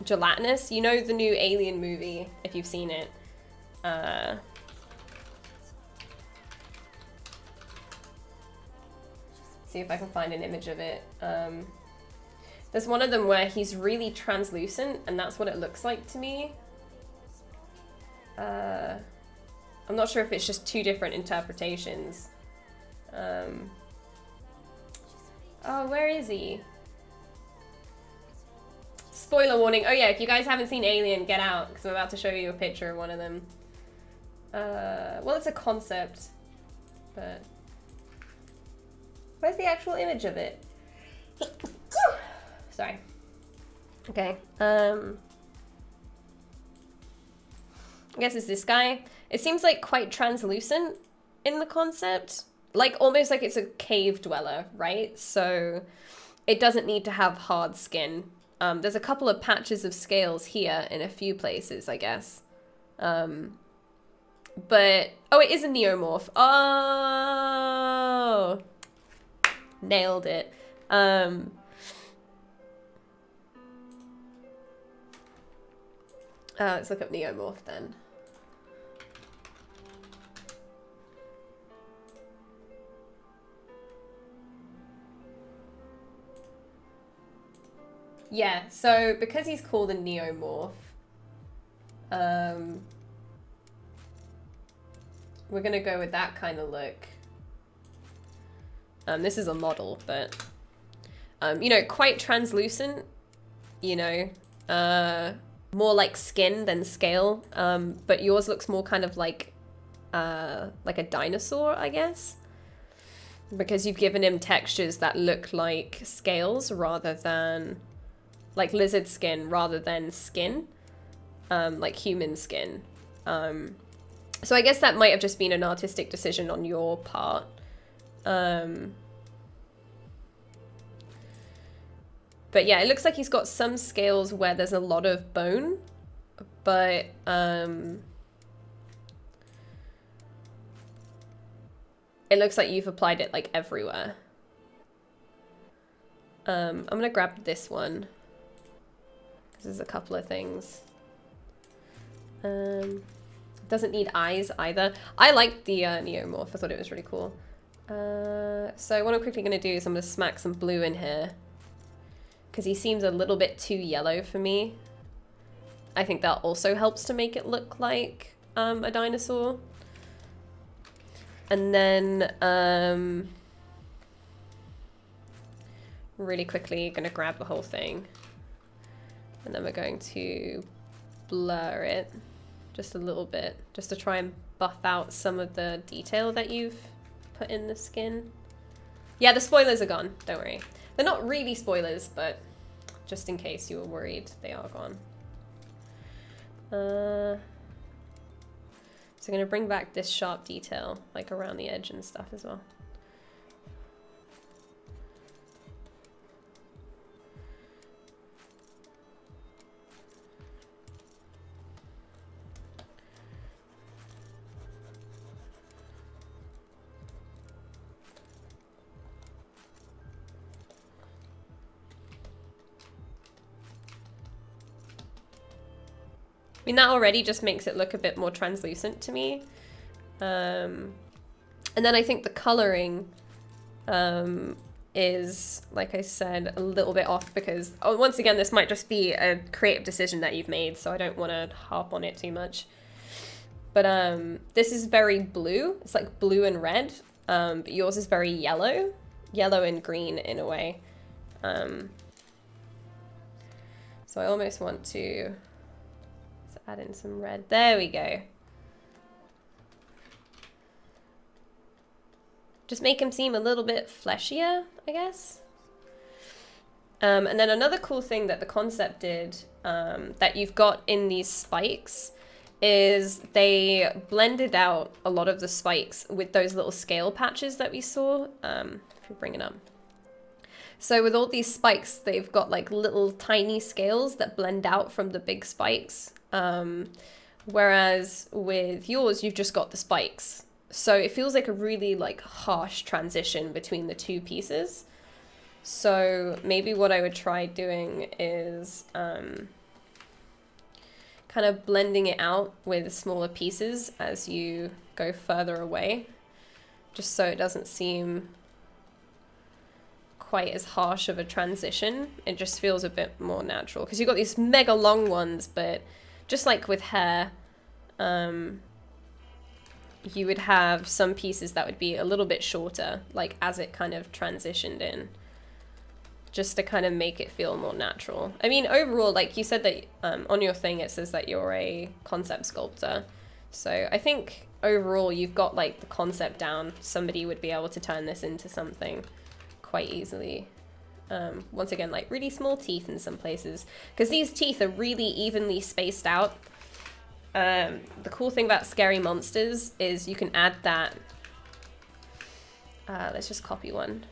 gelatinous. You know the new Alien movie, if you've seen it. See if I can find an image of it. There's one of them where he's really translucent, and that's what it looks like to me. I'm not sure if it's just two different interpretations. Oh, where is he? Spoiler warning. Oh yeah, if you guys haven't seen Alien, get out, because I'm about to show you a picture of one of them. Well, it's a concept, but where's the actual image of it? Sorry. Okay. I guess it's this guy. It seems like quite translucent in the concept, like almost like it's a cave dweller, right? So it doesn't need to have hard skin. There's a couple of patches of scales here in a few places, I guess. But, oh, it is a neomorph. Oh, nailed it. Let's look up neomorph then. Yeah, so because he's called a neomorph, we're gonna go with that kind of look. This is a model, but you know, quite translucent, you know, more like skin than scale, but yours looks more kind of like a dinosaur, I guess, because you've given him textures that look like scales rather than like lizard skin rather than skin, like human skin. So I guess that might have just been an artistic decision on your part. But yeah, it looks like he's got some scales where there's a lot of bone, but it looks like you've applied it like everywhere. I'm gonna grab this one, because there's a couple of things. Doesn't need eyes either. I liked the neomorph, I thought it was really cool. So what I'm quickly gonna do is I'm gonna smack some blue in here, because he seems a little bit too yellow for me. I think that also helps to make it look like a dinosaur. And then really quickly gonna grab the whole thing, and then we're going to blur it just a little bit, just to try and buff out some of the detail that you've put in the skin. Yeah, the spoilers are gone, don't worry. They're not really spoilers, but just in case you were worried, they are gone. So I'm gonna bring back this sharp detail, like around the edge and stuff as well. I mean, that already just makes it look a bit more translucent to me. And then I think the coloring is, like I said, a little bit off because, oh, once again, this might just be a creative decision that you've made, so I don't want to harp on it too much. But this is very blue. It's like blue and red, but yours is very yellow. Yellow and green in a way. So I almost want to add in some red. There we go. Just make him seem a little bit fleshier, I guess. And then another cool thing that the concept did, that you've got in these spikes, is they blended out a lot of the spikes with those little scale patches that we saw, if you bring it up. So with all these spikes, they've got like little tiny scales that blend out from the big spikes. Whereas with yours, you've just got the spikes. So it feels like a really like harsh transition between the two pieces. So maybe what I would try doing is kind of blending it out with smaller pieces as you go further away, just so it doesn't seem quite as harsh of a transition. It just feels a bit more natural because you've got these mega long ones, but just like with hair, you would have some pieces that would be a little bit shorter, like as it kind of transitioned in, just to kind of make it feel more natural. I mean, overall, like you said that on your thing, it says that you're a concept sculptor. So I think overall you've got like the concept down. Somebody would be able to turn this into something quite easily. Once again, like really small teeth in some places, because these teeth are really evenly spaced out. The cool thing about scary monsters is you can add that. Let's just copy one.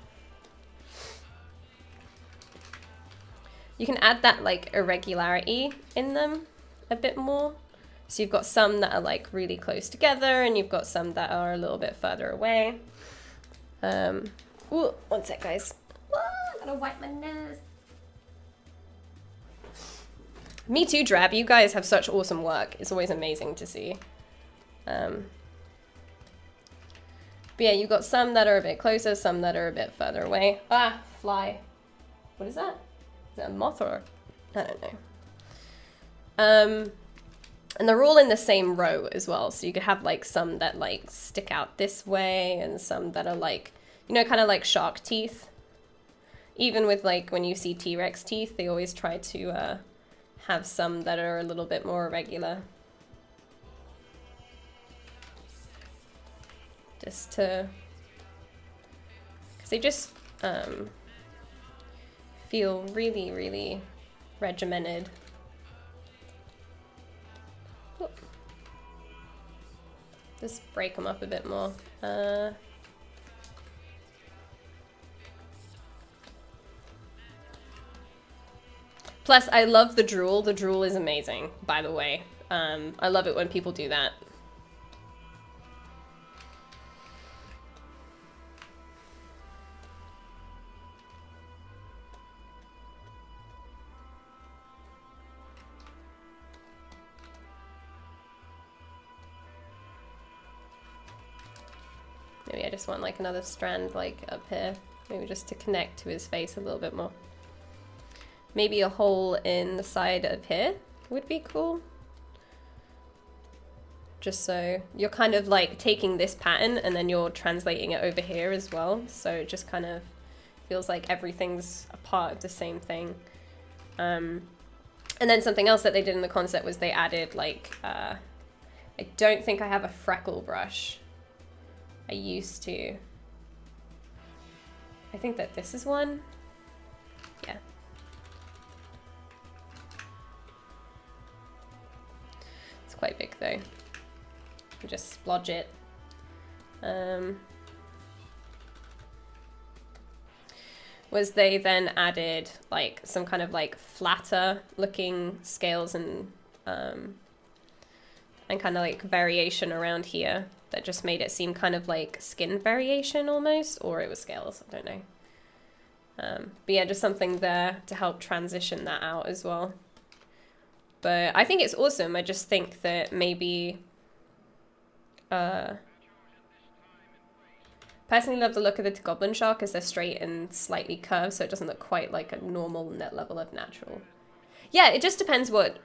You can add that like irregularity in them a bit more. So you've got some that are like really close together, and you've got some that are a little bit further away. Ooh, one sec, guys. I gotta wipe my nose. Me too, Drab. You guys have such awesome work. It's always amazing to see. But yeah, you've got some that are a bit closer, some that are a bit further away. Ah, fly. What is that? Is that a moth or? I don't know. And they're all in the same row as well. So you could have like some that like stick out this way and some that are like, you know, kind of like shark teeth. Even with like when you see T-Rex teeth, they always try to have some that are a little bit more irregular. Just to, because they just feel really, really regimented. Ooh. Just break them up a bit more. Plus, I love the drool. The drool is amazing, by the way. I love it when people do that. Maybe I just want like another strand like up here. Maybe just to connect to his face a little bit more. Maybe a hole in the side of here would be cool. Just so you're kind of like taking this pattern and then you're translating it over here as well. So it just kind of feels like everything's a part of the same thing. And then something else that they did in the concept was they added like, I don't think I have a freckle brush. I used to. I think that this is one. Yeah. It's quite big though. You just splodge it. Was they then added like some kind of like flatter looking scales and kind of like variation around here that just made it seem kind of like skin variation almost, or it was scales, I don't know. But yeah, just something there to help transition that out as well. But I think it's awesome. I just think that maybe, personally love the look of the goblin shark as they're straight and slightly curved, so it doesn't look quite like a normal net level of natural. Yeah, it just depends what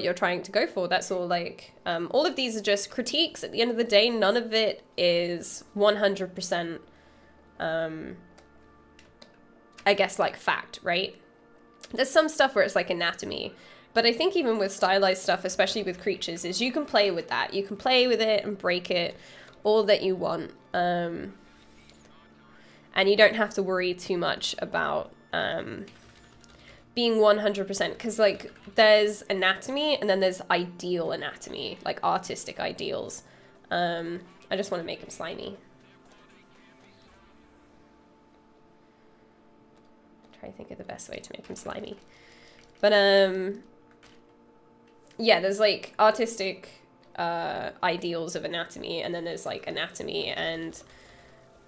you're trying to go for. That's all. Like, all of these are just critiques. At the end of the day, none of it is 100%, I guess, like fact, right? There's some stuff where it's like anatomy, but I think even with stylized stuff, especially with creatures, is you can play with that. You can play with it and break it all that you want, and you don't have to worry too much about being 100%, because like there's anatomy and then there's ideal anatomy, like artistic ideals. I just want to make him slimy. Try to think of the best way to make him slimy. But yeah, there's like artistic ideals of anatomy, and then there's like anatomy, and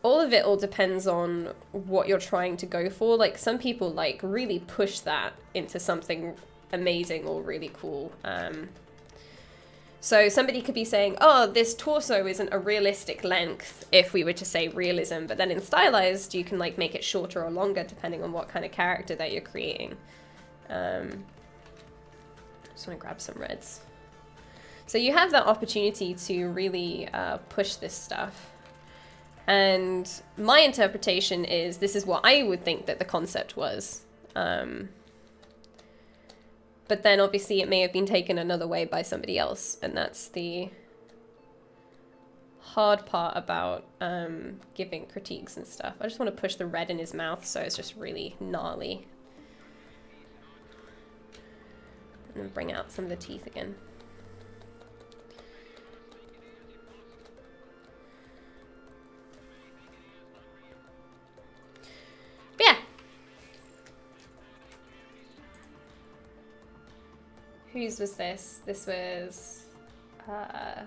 all of it all depends on what you're trying to go for. Like some people like really push that into something amazing or really cool. So somebody could be saying, oh, this torso isn't a realistic length if we were to say realism, but then in stylized, you can like make it shorter or longer depending on what kind of character that you're creating. Just want to grab some reds. So you have that opportunity to really push this stuff. And my interpretation is this is what I would think that the concept was. But then obviously it may have been taken another way by somebody else. And that's the hard part about giving critiques and stuff. I just want to push the red in his mouth so it's just really gnarly. And then bring out some of the teeth again. But yeah. Whose was this? This was... I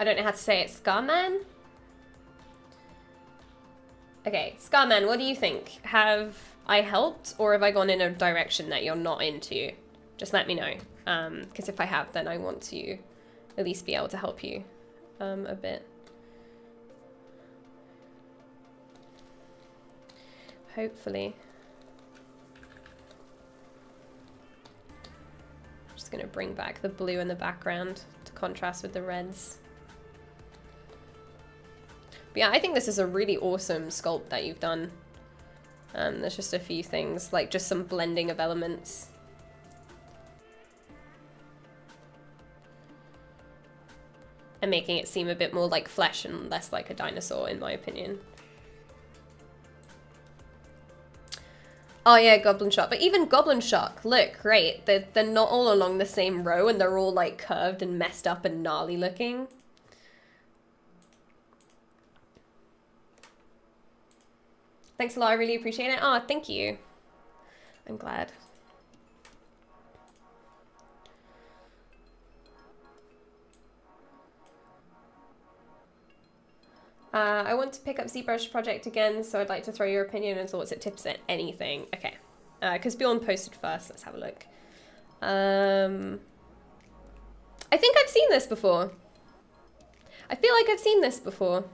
don't know how to say it. Scarman? Okay, Scarman, what do you think? Have I helped, or have I gone in a direction that you're not into? Just let me know. Because if I have, then I want to at least be able to help you a bit. Hopefully. I'm just going to bring back the blue in the background to contrast with the reds. But yeah, I think this is a really awesome sculpt that you've done. There's just a few things, like just some blending of elements. And making it seem a bit more like flesh and less like a dinosaur, in my opinion. Oh yeah, Goblin Shark. But even Goblin Shark, look, great. They're not all along the same row and they're all like curved and messed up and gnarly looking. Thanks a lot, I really appreciate it. Oh, thank you. I'm glad. I want to pick up ZBrush project again, so I'd like to throw your opinion and thoughts at tips at anything. Okay, because Bjorn posted first. Let's have a look. I think I've seen this before. I feel like I've seen this before.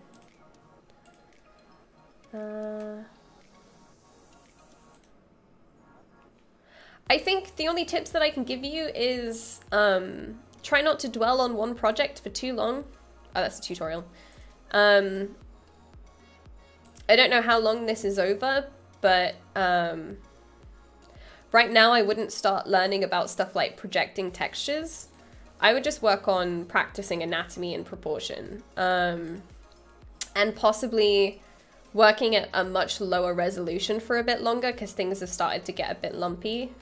I think the only tips that I can give you is try not to dwell on one project for too long. Oh, that's a tutorial. I don't know how long this is over, but right now I wouldn't start learning about stuff like projecting textures. I would just work on practicing anatomy and proportion, and possibly working at a much lower resolution for a bit longer because things have started to get a bit lumpy.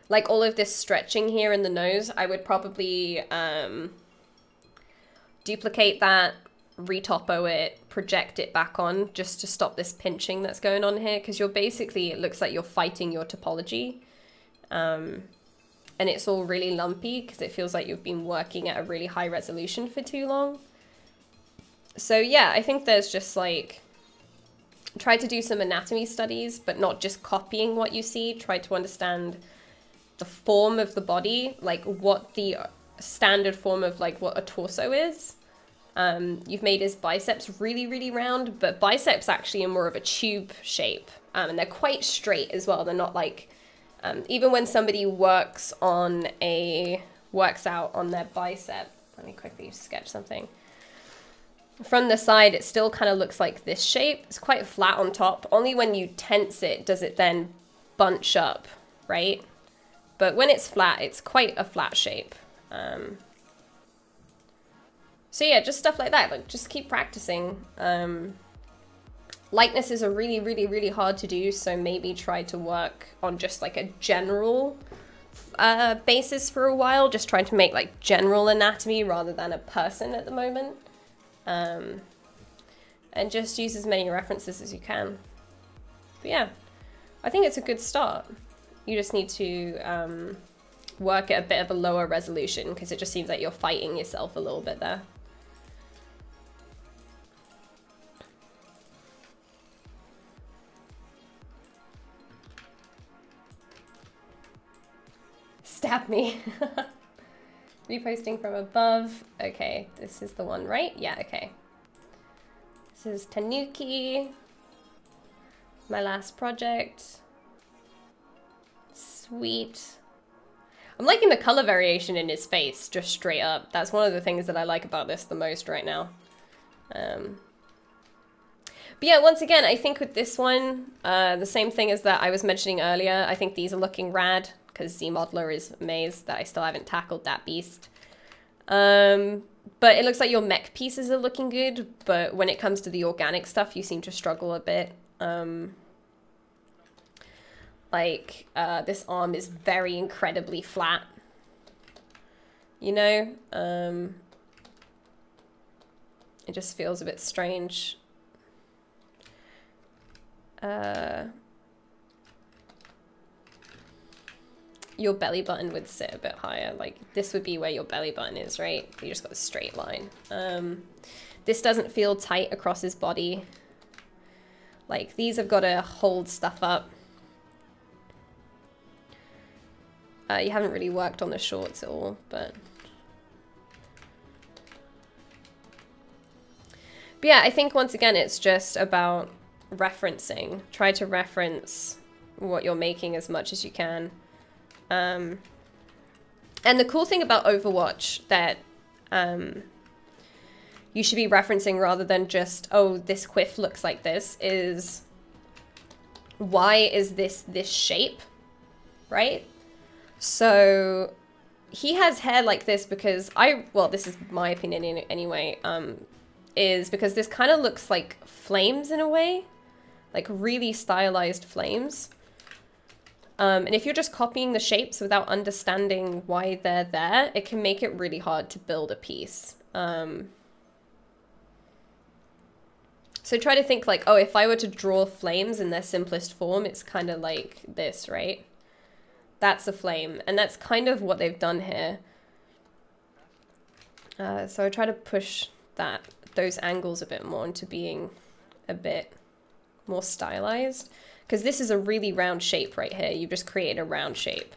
Like all of this stretching here in the nose, I would probably duplicate that, retopo it, project it back on just to stop this pinching that's going on here, because you're basically, it looks like you're fighting your topology. And it's all really lumpy because it feels like you've been working at a really high resolution for too long. So yeah, I think there's just like, try to do some anatomy studies, but not just copying what you see. Try to understand the form of the body, like what the standard form of like what a torso is. You've made his biceps really, really round, but biceps actually are more of a tube shape, and they're quite straight as well. They're not like, even when somebody works out on their bicep, let me quickly sketch something. From the side, it still kind of looks like this shape. It's quite flat on top. Only when you tense it does it then bunch up, right? But when it's flat, it's quite a flat shape. So yeah, just stuff like that. Like, just keep practicing. Likenesses are really, really, really hard to do, so maybe try to work on just like a general basis for a while. Just trying to make like general anatomy rather than a person at the moment. And just use as many references as you can. But yeah, I think it's a good start. You just need to work at a bit of a lower resolution because it just seems like you're fighting yourself a little bit there. Stab me. Reposting from above. Okay, this is the one, right? Yeah, okay. This is Tanuki. My last project. sweet. I'm liking the color variation in his face, just straight up. That's one of the things that I like about this the most right now. But yeah, once again, I think with this one, the same thing as that I was mentioning earlier, I think these are looking rad, because ZModeler is amazed that I still haven't tackled that beast. But it looks like your mech pieces are looking good, but when it comes to the organic stuff, you seem to struggle a bit. This arm is very incredibly flat, you know? It just feels a bit strange. Your belly button would sit a bit higher. Like, this would be where your belly button is, right? You just got a straight line. This doesn't feel tight across his body. Like, these have got to hold stuff up. You haven't really worked on the shorts at all, but yeah, I think once again, it's just about referencing. Try to reference what you're making as much as you can. And the cool thing about Overwatch that you should be referencing rather than just, oh, this quiff looks like this, is why is this shape, right? So he has hair like this because well, this is my opinion anyway, is because this kind of looks like flames in a way, like really stylized flames. And if you're just copying the shapes without understanding why they're there, it can make it really hard to build a piece. So try to think like, oh, if I were to draw flames in their simplest form, it's kind of like this, right? That's a flame, and that's kind of what they've done here. So I try to push those angles a bit more into being a bit more stylized, because this is a really round shape right here. You've just created a round shape.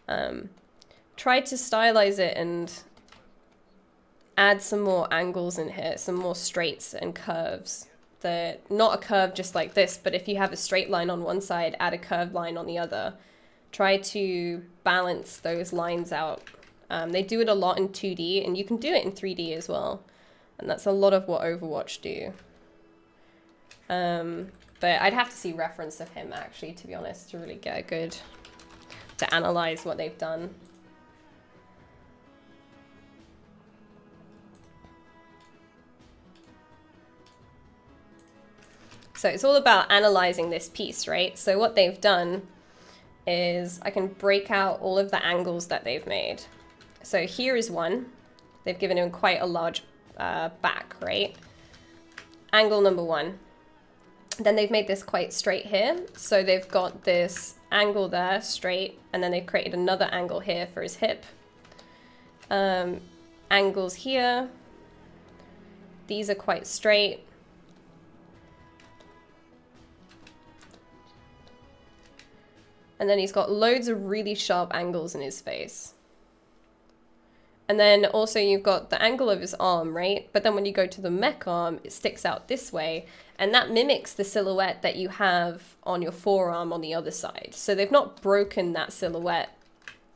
Try to stylize it and add some more angles in here, some more straights and curves. Not a curve just like this, but if you have a straight line on one side, add a curved line on the other. Try to balance those lines out. They do it a lot in 2D, and you can do it in 3D as well. And that's a lot of what Overwatch do. But I'd have to see reference of him, actually, to be honest, to really get a good... to analyze what they've done. So it's all about analyzing this piece, right? So what they've done is I can break out all of the angles that they've made. So here is one. They've given him quite a large back, right? Angle number one. Then they've made this quite straight here. So they've got this angle there, straight, and then they've created another angle here for his hip. Angles here. These are quite straight. And then he's got loads of really sharp angles in his face. And then also you've got the angle of his arm, right? But then when you go to the mech arm, it sticks out this way. And that mimics the silhouette that you have on your forearm on the other side. So they've not broken that silhouette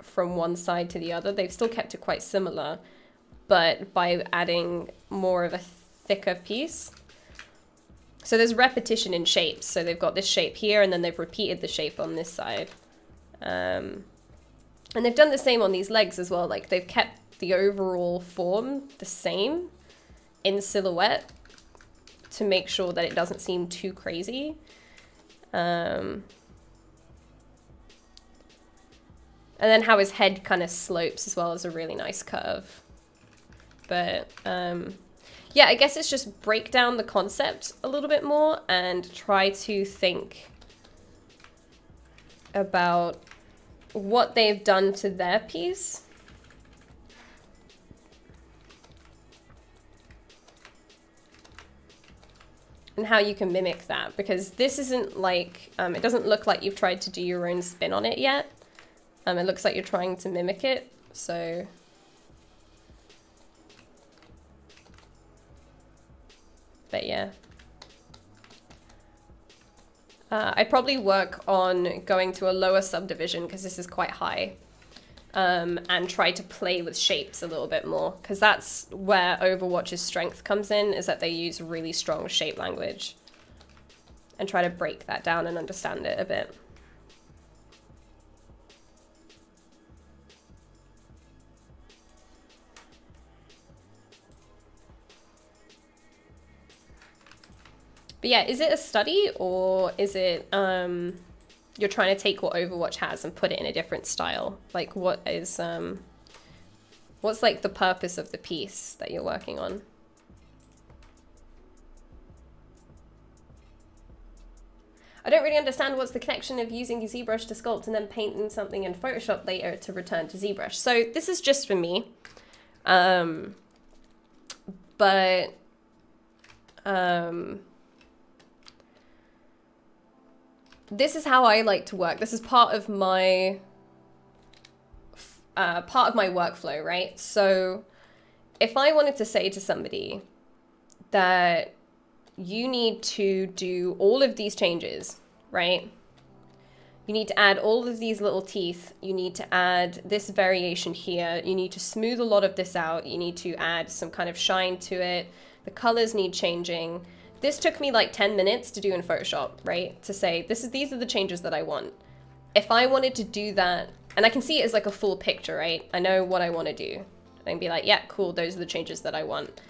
from one side to the other. They've still kept it quite similar, but by adding more of a thicker piece. So there's repetition in shapes. So they've got this shape here, and then they've repeated the shape on this side. And they've done the same on these legs as well. Like, they've kept the overall form the same in silhouette to make sure that it doesn't seem too crazy. And then how his head kind of slopes as well is a really nice curve. But yeah, I guess it's just break down the concept a little bit more and try to think about what they've done to their piece. And how you can mimic that, because this isn't like, it doesn't look like you've tried to do your own spin on it yet. It looks like you're trying to mimic it, so... But yeah. I'd probably work on going to a lower subdivision because this is quite high, and try to play with shapes a little bit more, because that's where Overwatch's strength comes in, is that they use really strong shape language, and try to break that down and understand it a bit. But yeah, is it a study, or is it you're trying to take what Overwatch has and put it in a different style? Like, what is what's like the purpose of the piece that you're working on? I don't really understand what's the connection of using ZBrush to sculpt and then painting something in Photoshop later to return to ZBrush. So this is just for me, but this is how I like to work. This is part of my workflow, right? So if I wanted to say to somebody that you need to do all of these changes, right? You need to add all of these little teeth. You need to add this variation here. You need to smooth a lot of this out. You need to add some kind of shine to it. The colors need changing. This took me like 10 minutes to do in Photoshop, right? To say, these are the changes that I want. If I wanted to do that, and I can see it as like a full picture, right? I know what I want to do. I can be like, yeah, cool, those are the changes that I want.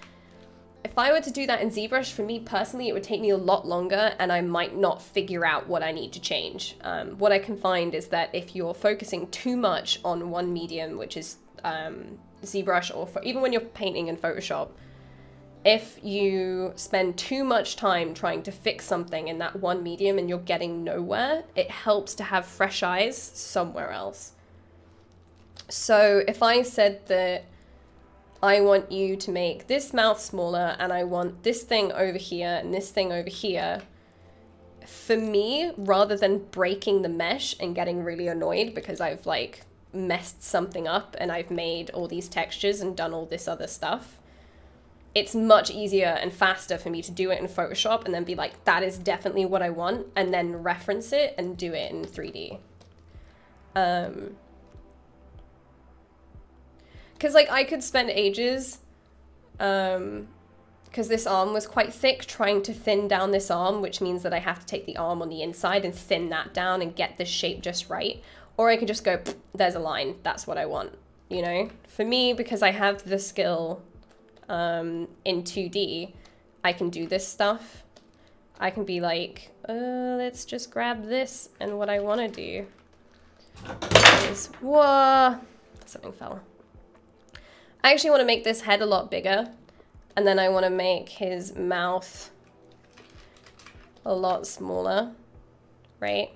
If I were to do that in ZBrush, for me personally, it would take me a lot longer and I might not figure out what I need to change. What I can find is that if you're focusing too much on one medium, which is ZBrush, or even when you're painting in Photoshop, if you spend too much time trying to fix something in that one medium and you're getting nowhere, it helps to have fresh eyes somewhere else. So if I said that I want you to make this mouth smaller and I want this thing over here and this thing over here, for me, rather than breaking the mesh and getting really annoyed because I've like messed something up and I've made all these textures and done all this other stuff, it's much easier and faster for me to do it in Photoshop and then be like, that is definitely what I want, and then reference it and do it in 3D. Because like I could spend ages, because this arm was quite thick, trying to thin down this arm, which means that I have to take the arm on the inside and thin that down and get the shape just right. Or I could just go, there's a line, that's what I want, you know? For me, because I have the skill in 2D, I can do this stuff. I can be like, let's just grab this, and what I want to do is, whoa, something fell. I actually want to make this head a lot bigger, and then I want to make his mouth a lot smaller, right?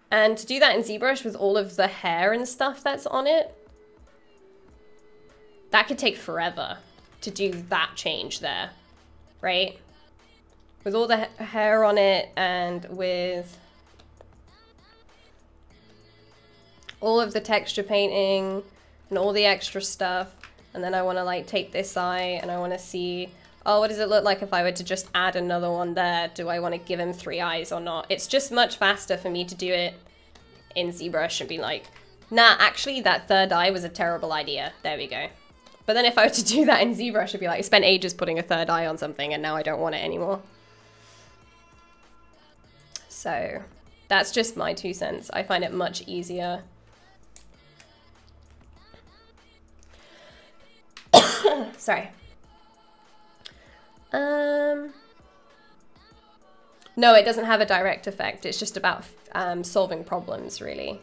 And to do that in ZBrush with all of the hair and stuff that's on it, that could take forever to do that change there, right? With all the hair on it and with all of the texture painting and all the extra stuff. And then I want to like take this eye and I want to see, oh, what does it look like if I were to just add another one there? Do I want to give him 3 eyes or not? It's just much faster for me to do it in ZBrush and be like, nah, actually that third eye was a terrible idea. There we go. But then if I were to do that in ZBrush, I'd be like, I spent ages putting a third eye on something and now I don't want it anymore. So that's just my 2 cents. I find it much easier. Sorry. No, it doesn't have a direct effect. It's just about solving problems, really.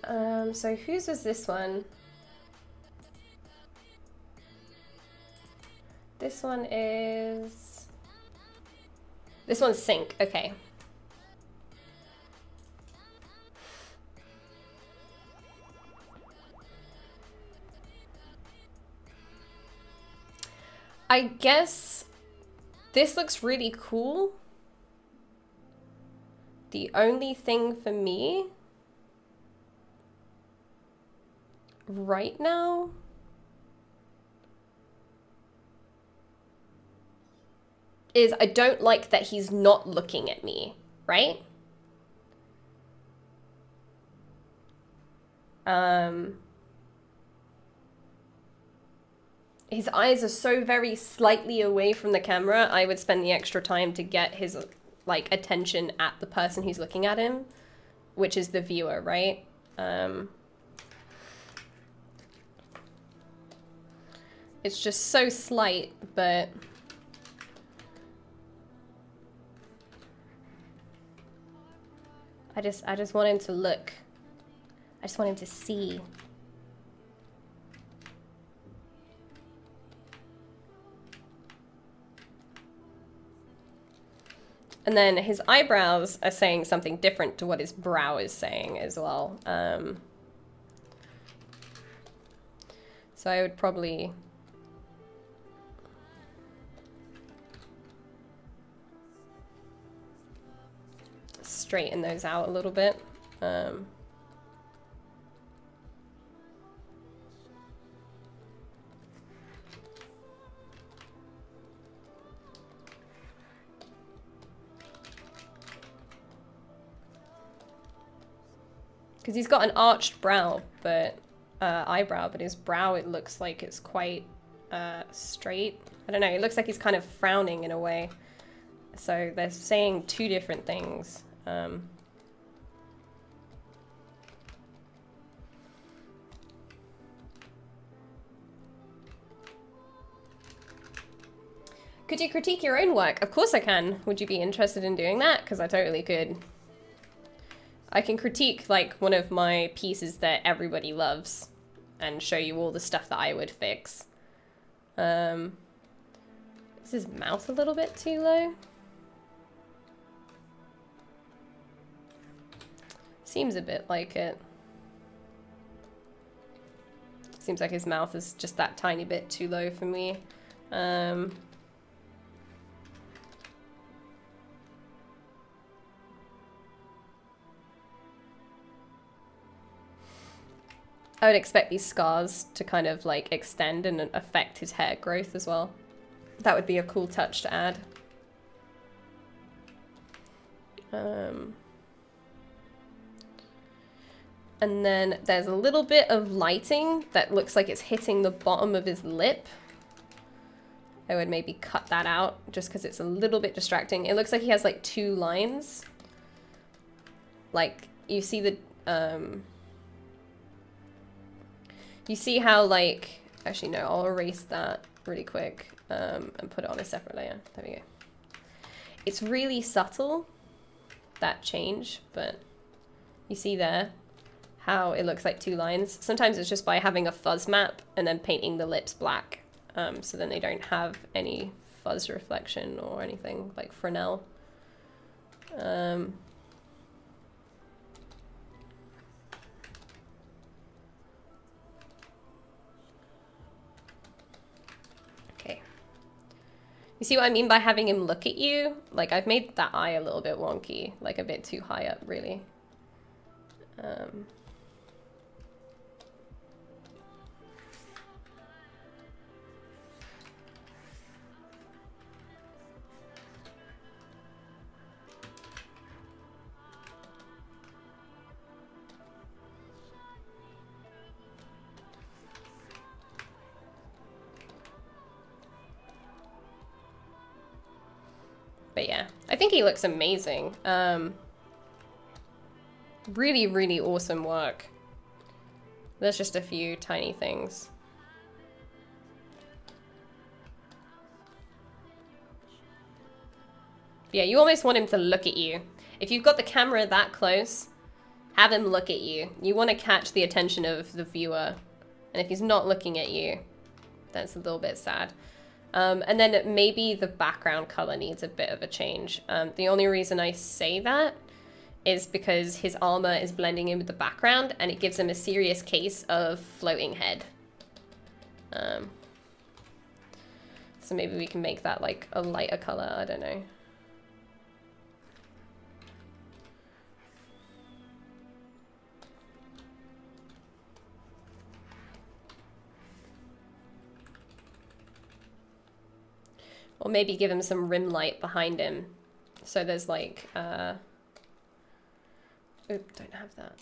So whose was this one? This one is... This one's Sync, okay. I guess this looks really cool. The only thing for me right now is I don't like that he's not looking at me, right? His eyes are so very slightly away from the camera. I would spend the extra time to get his like attention at the person who's looking at him, which is the viewer, right? It's just so slight, but I just want him to look. I just want him to see. And then his eyebrows are saying something different to what his brow is saying as well. So I would probably straighten those out a little bit. Because he's got an arched brow, but eyebrow, but his brow, it looks like it's quite straight. I don't know, it looks like he's kind of frowning in a way. So they're saying two different things. Could you critique your own work? Of course I can. Would you be interested in doing that? Because I totally could. I can critique like one of my pieces that everybody loves and show you all the stuff that I would fix. Is his mouth a little bit too low? Seems a bit like it. Seems like his mouth is just that tiny bit too low for me. I would expect these scars to kind of like extend and affect his hair growth as well. That would be a cool touch to add. And then there's a little bit of lighting that looks like it's hitting the bottom of his lip. I would maybe cut that out just because it's a little bit distracting. It looks like he has like two lines. Like you see the, you see how like, actually no, I'll erase that really quick and put it on a separate layer. There we go. It's really subtle, that change, but you see there how it looks like two lines. Sometimes it's just by having a fuzz map and then painting the lips black. So then they don't have any fuzz reflection or anything like Fresnel. Okay. You see what I mean by having him look at you? Like I've made that eye a little bit wonky, like a bit too high up really. But yeah, I think he looks amazing. Really, really awesome work. There's just a few tiny things. Yeah, you almost want him to look at you. If you've got the camera that close, have him look at you. You want to catch the attention of the viewer. And if he's not looking at you, that's a little bit sad. And then maybe the background color needs a bit of a change. The only reason I say that is because his armor is blending in with the background and it gives him a serious case of floating head. So maybe we can make that like a lighter color, I don't know. Or maybe give him some rim light behind him. So there's like, oop, don't have that.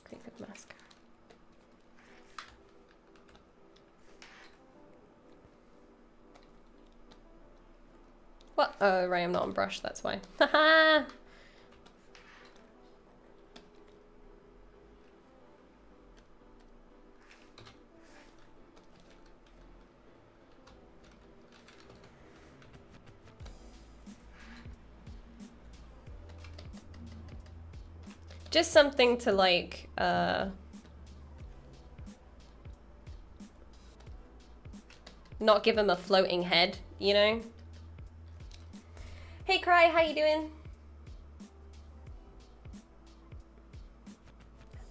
Quick with mascara. What? Oh, right, I'm not on brush, that's why. Haha! Just something to like, not give him a floating head, you know? Hey Cry, how you doing?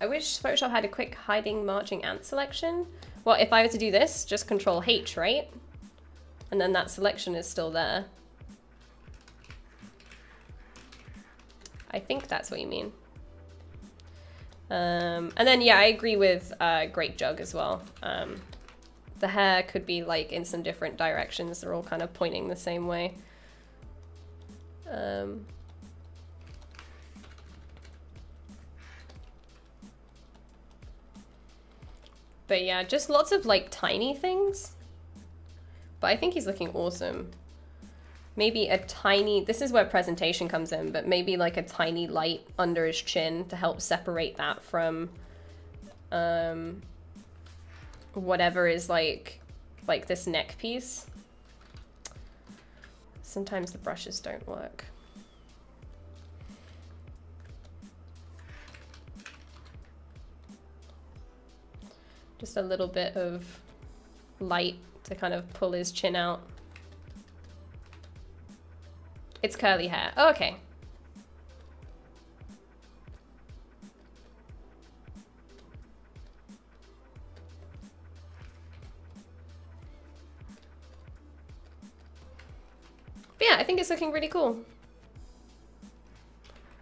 I wish Photoshop had a quick hiding marching ant selection. Well, if I were to do this, just Control H, right? And then that selection is still there. I think that's what you mean. And then, yeah, I agree with Grape Jug as well. The hair could be like in some different directions. They're all kind of pointing the same way. But yeah, just lots of like tiny things. But I think he's looking awesome. Maybe a tiny, this is where presentation comes in, but maybe like a tiny light under his chin to help separate that from whatever is like this neck piece. Sometimes the brushes don't work. Just a little bit of light to kind of pull his chin out. It's curly hair. Oh, okay. But yeah, I think it's looking really cool.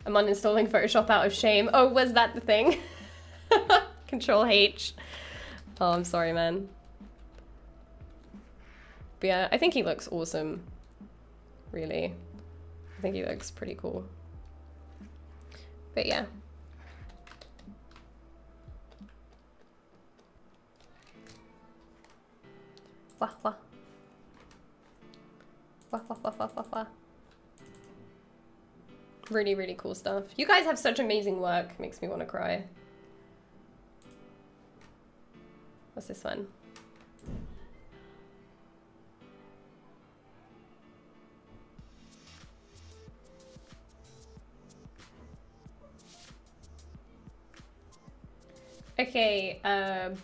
I'm uninstalling Photoshop out of shame. Oh, was that the thing? Control H. Oh, I'm sorry, man. But yeah, I think he looks awesome. Really. I think he looks pretty cool. But yeah. Wah, wah. Wah, wah, wah, wah, wah, wah. Really, really cool stuff. You guys have such amazing work. Makes me want to cry. What's this one? Okay,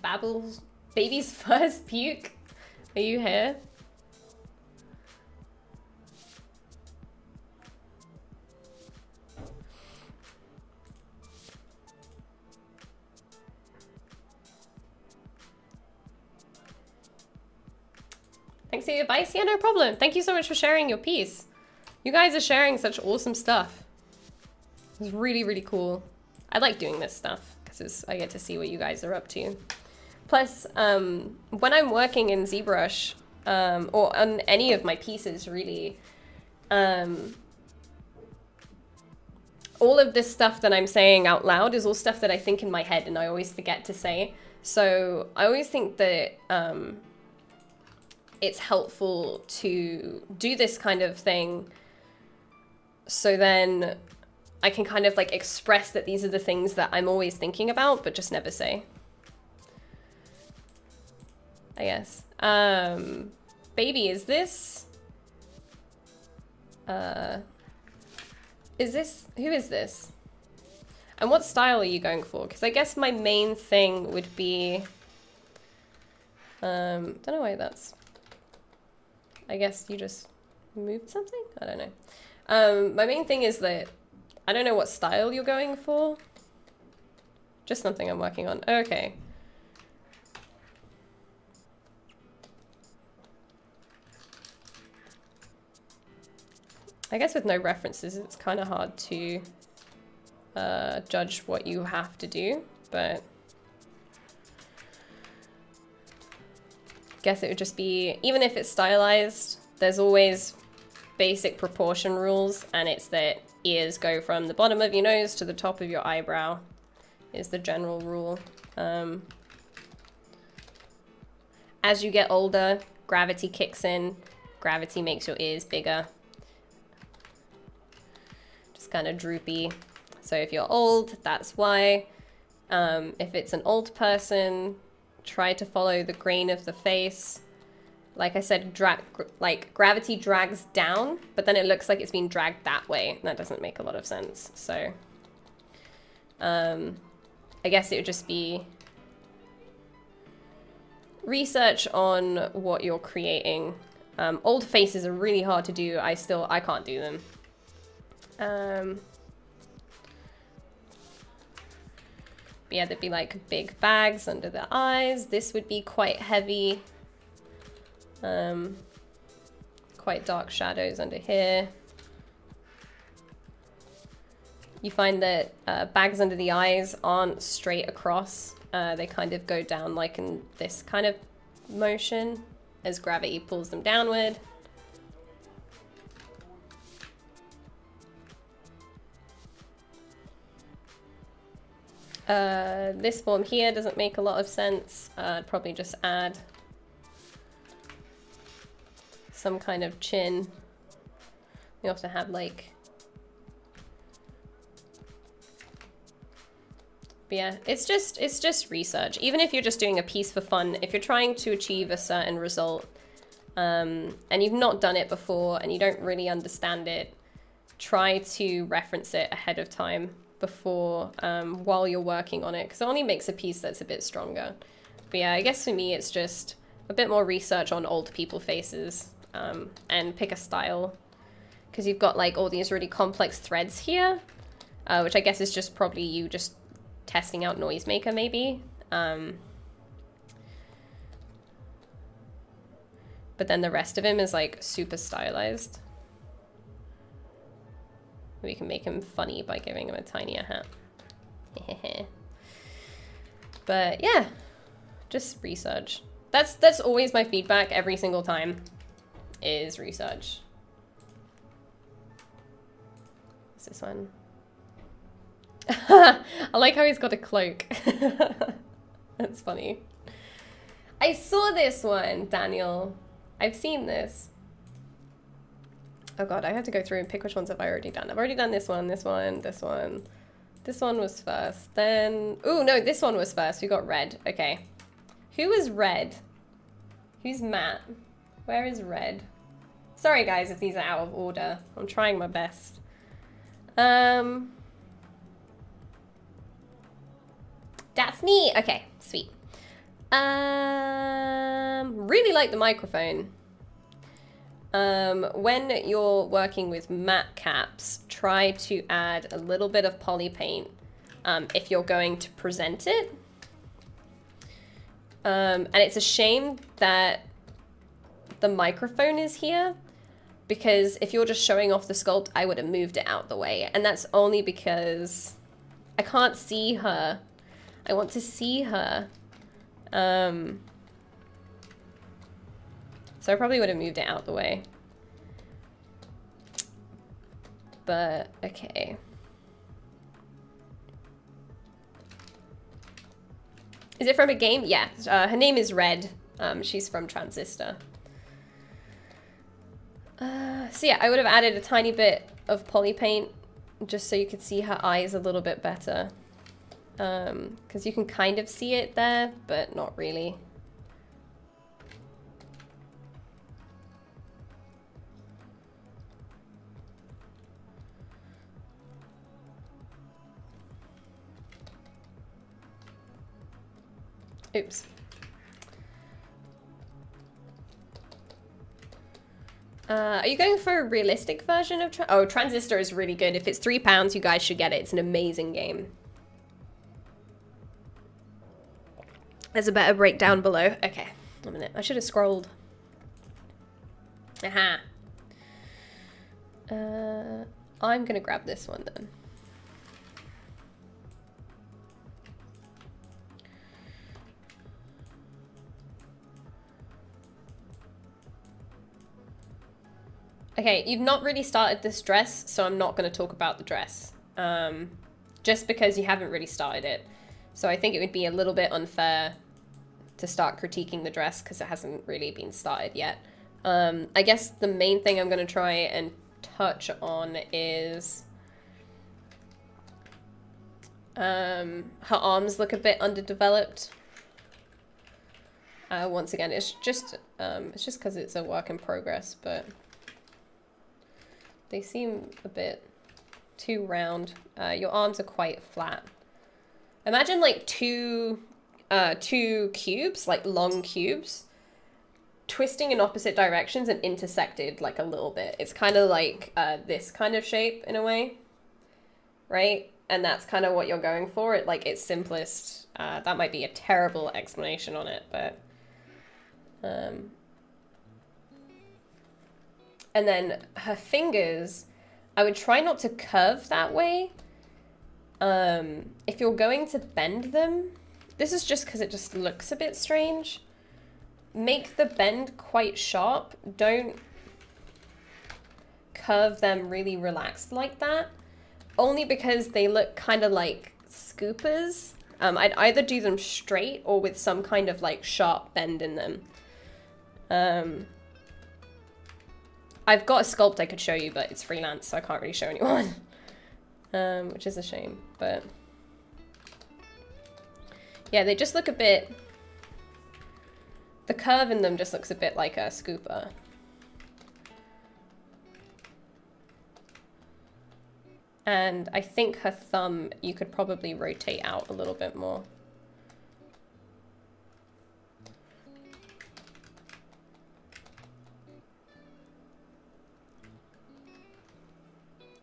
Babel's baby's first puke. Are you here? Thanks for your advice. Yeah, no problem. Thank you so much for sharing your piece. You guys are sharing such awesome stuff. It's really, really cool. I like doing this stuff because I get to see what you guys are up to. Plus, when I'm working in ZBrush, or on any of my pieces, really, all of this stuff that I'm saying out loud is all stuff that I think in my head and I always forget to say. So I always think that it's helpful to do this kind of thing so then I can kind of like express that these are the things that I'm always thinking about, but just never say. I guess. Baby, is this? Who is this? And what style are you going for? Because I guess my main thing would be, don't know why that's, I guess you just moved something? I don't know. My main thing is that I don't know what style you're going for. Just something I'm working on. Okay. I guess with no references, it's kind of hard to judge what you have to do, but guess it would just be, even if it's stylized, there's always basic proportion rules, and it's that ears go from the bottom of your nose to the top of your eyebrow is the general rule. As you get older, gravity kicks in. Gravity makes your ears bigger. Just kind of droopy. So if you're old, that's why. If it's an old person, try to follow the grain of the face. Like I said, like gravity drags down, but then it looks like it's being dragged that way. That doesn't make a lot of sense. So I guess it would just be research on what you're creating. Old faces are really hard to do. I can't do them. But yeah, there'd be like big bags under the eyes. This would be quite heavy. Quite dark shadows under here. You find that bags under the eyes aren't straight across. They kind of go down like in this kind of motion as gravity pulls them downward. This form here doesn't make a lot of sense. I'd probably just add some kind of chin. You have to have like, but yeah, it's just research. Even if you're just doing a piece for fun, if you're trying to achieve a certain result, and you've not done it before and you don't really understand it, try to reference it ahead of time before, while you're working on it, because it only makes a piece that's a bit stronger. But yeah, I guess for me, it's just a bit more research on old people faces, and pick a style, because you've got like all these really complex threads here, which I guess is just probably you just testing out Noisemaker maybe. But then the rest of him is like super stylized. We can make him funny by giving him a tinier hat. But yeah, just research. That's always my feedback every single time, is research. What's this one? I like how he's got a cloak. That's funny. I saw this one, Daniel. I've seen this. Oh god, I have to go through and pick which ones have I already done. I've already done this one, this one, this one. This one was first. Then, ooh, no, this one was first. We got red. Okay. Who is red? Who's Matt? Where is red? Sorry guys if these are out of order. I'm trying my best. That's me. Okay, sweet. Really like the microphone. When you're working with matte caps, try to add a little bit of poly paint if you're going to present it. And it's a shame that the microphone is here, because if you're just showing off the sculpt, I would have moved it out the way. And that's only because I can't see her. I want to see her. So I probably would have moved it out the way. But, okay. Is it from a game? Yeah, her name is Red. She's from Transistor. So yeah, I would have added a tiny bit of poly paint just so you could see her eyes a little bit better. Because you can kind of see it there, but not really. Oops. Are you going for a realistic version of Transistor is really good. If it's £3, you guys should get it. It's an amazing game. There's a better breakdown below. Okay, a minute. I should have scrolled. Aha. I'm gonna grab this one then. Okay, you've not really started this dress, so I'm not going to talk about the dress. Just because you haven't really started it. So I think it would be a little bit unfair to start critiquing the dress because it hasn't really been started yet. I guess the main thing I'm going to try and touch on is her arms look a bit underdeveloped. Once again, it's just because it's a work in progress, but they seem a bit too round. Your arms are quite flat. Imagine like two cubes, like long cubes, twisting in opposite directions and intersected like a little bit. It's kind of like this kind of shape in a way, right? And that's kind of what you're going for. It's simplest. That might be a terrible explanation on it, but and then her fingers, I would try not to curve that way. If you're going to bend them, this is just because it just looks a bit strange. Make the bend quite sharp. Don't curve them really relaxed like that. Only because they look kind of like scoopers. I'd either do them straight or with some kind of like sharp bend in them. I've got a sculpt I could show you, but it's freelance, so I can't really show anyone. Which is a shame, but yeah, they just look a bit, the curve in them just looks a bit like a scooper. And I think her thumb, you could probably rotate out a little bit more.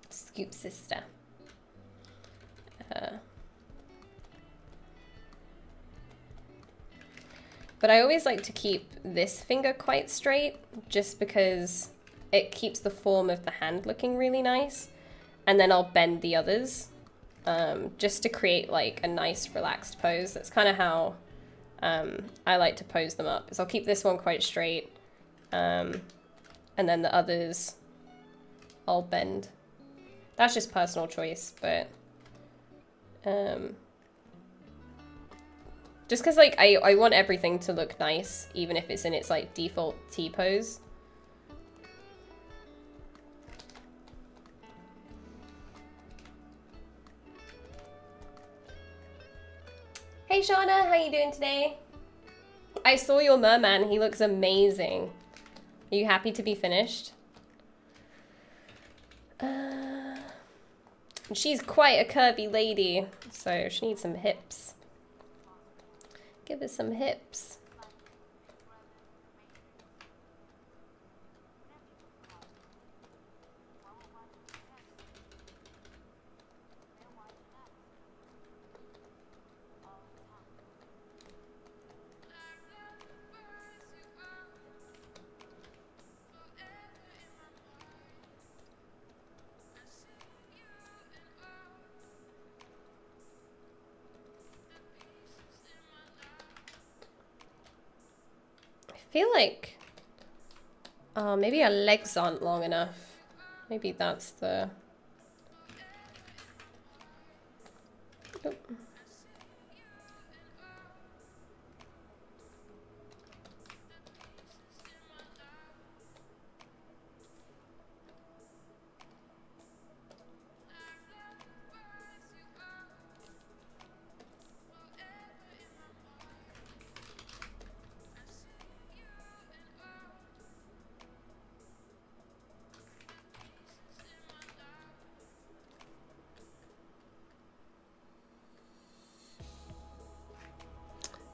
Scoop sister. But I always like to keep this finger quite straight, just because it keeps the form of the hand looking really nice. And then I'll bend the others, just to create like a nice relaxed pose. That's kind of how I like to pose them up. Is I'll keep this one quite straight, and then the others I'll bend. That's just personal choice, but just because like I want everything to look nice, even if it's in its like default T pose. Hey Shauna, how you doing today? I saw your merman, he looks amazing. Are you happy to be finished? She's quite a curvy lady, so she needs some hips. Give her some hips. I feel like maybe her legs aren't long enough. Maybe that's the... Oh.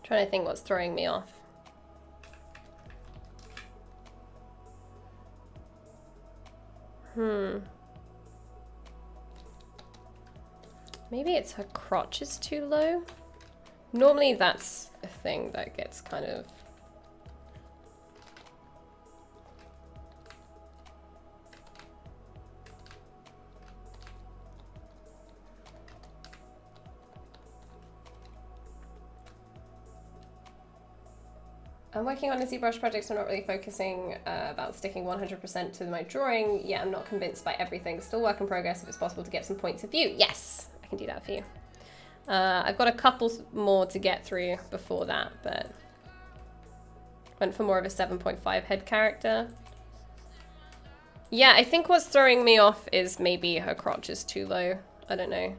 Trying to think what's throwing me off. Maybe it's her crotch is too low. Normally that's a thing that gets kind of... I'm working on a ZBrush project, so I'm not really focusing about sticking 100% to my drawing. Yeah, I'm not convinced by everything. Still work in progress if it's possible to get some points of view. Yes, I can do that for you. I've got a couple more to get through before that, but went for more of a 7.5 head character. Yeah, I think what's throwing me off is maybe her crotch is too low. I don't know.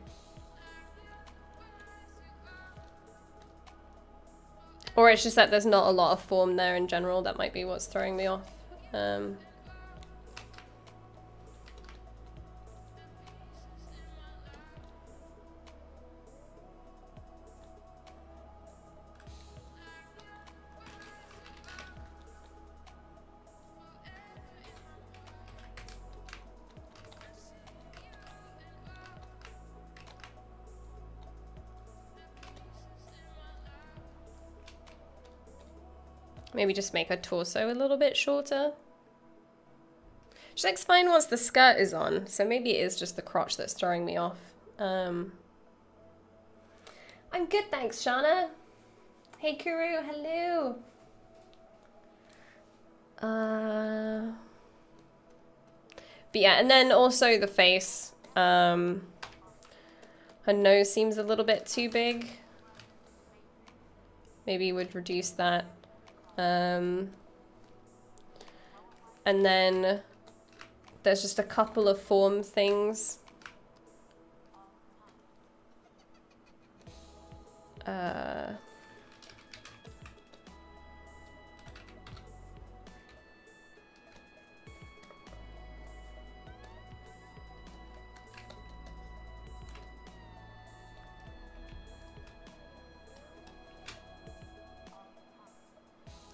Or it's just that there's not a lot of form there in general. That might be what's throwing me off. Maybe just make her torso a little bit shorter. She looks fine once the skirt is on, so maybe it is just the crotch that's throwing me off. I'm good, thanks, Shauna. Hey, Kuru, hello. But yeah, and then also the face. Her nose seems a little bit too big. Maybe would reduce that. And then there's just a couple of form things.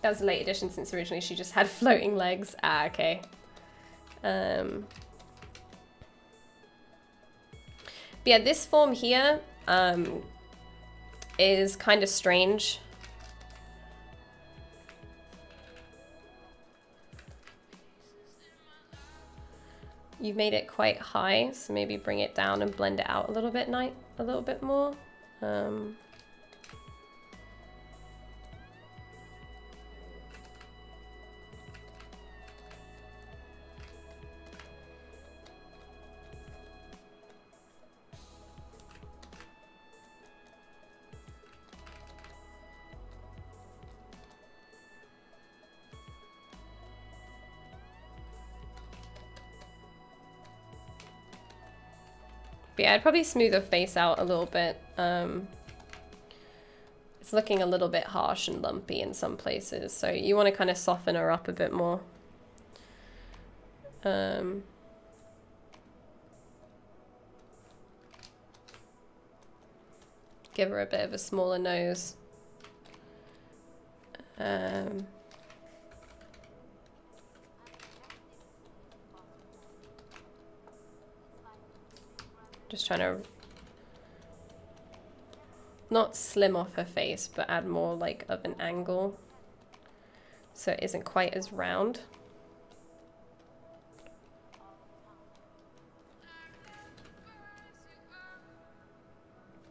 That was a late addition since originally she just had floating legs. Ah, okay. But yeah, this form here is kind of strange. You've made it quite high, so maybe bring it down and blend it out a little bit more. But yeah, I'd probably smooth her face out a little bit. It's looking a little bit harsh and lumpy in some places, so you want to kind of soften her up a bit more. Give her a bit of a smaller nose. Just trying to not slim off her face, but add more like of an angle so it isn't quite as round.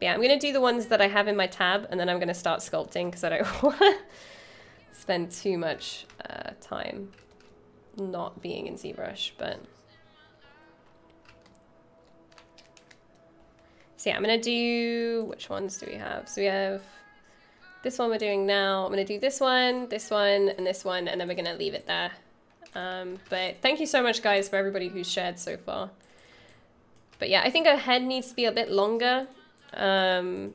But yeah, I'm gonna do the ones that I have in my tab, and then I'm gonna start sculpting because I don't want to spend too much time not being in ZBrush, but. So yeah, I'm gonna do, which ones do we have? So we have this one we're doing now. I'm gonna do this one, and this one, and then we're gonna leave it there. But thank you so much, guys, for everybody who's shared so far. But yeah, I think her head needs to be a bit longer. And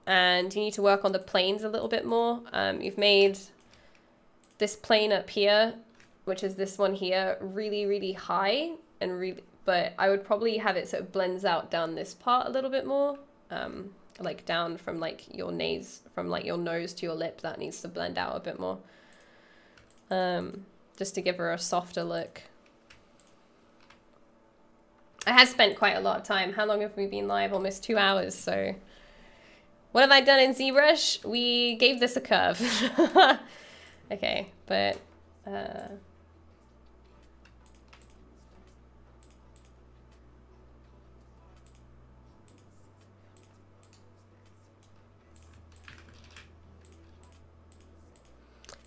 you need to work on the planes a little bit more. You've made this plane up here, which is this one here, really, really high and really. But I would probably have it so it blends out down this part a little bit more. Like down from like your nose, from like your nose to your lip, that needs to blend out a bit more. Just to give her a softer look. I have spent quite a lot of time. How long have we been live? Almost 2 hours, so. What have I done in ZBrush? We gave this a curve. Okay, but,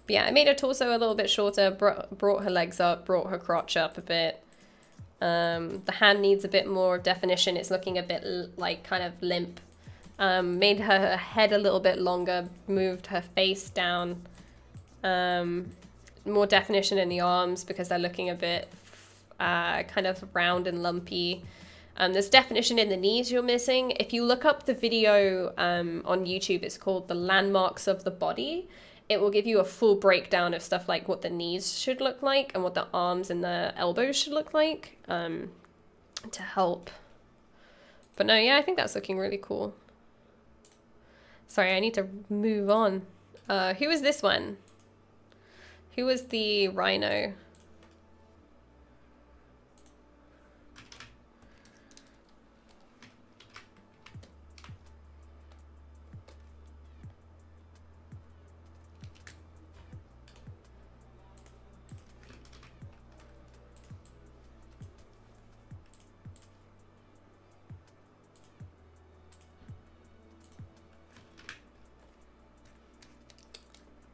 But yeah, I made her torso a little bit shorter, brought her legs up, brought her crotch up a bit. The hand needs a bit more definition. It's looking a bit like kind of limp. Made her head a little bit longer, moved her face down. More definition in the arms because they're looking a bit kind of round and lumpy. There's definition in the knees you're missing. If you look up the video on YouTube, it's called The Landmarks of the Body. It will give you a full breakdown of stuff like what the knees should look like and what the arms and the elbows should look like to help. But no, yeah, I think that's looking really cool. Sorry, I need to move on. Who was this one? Who was the rhino?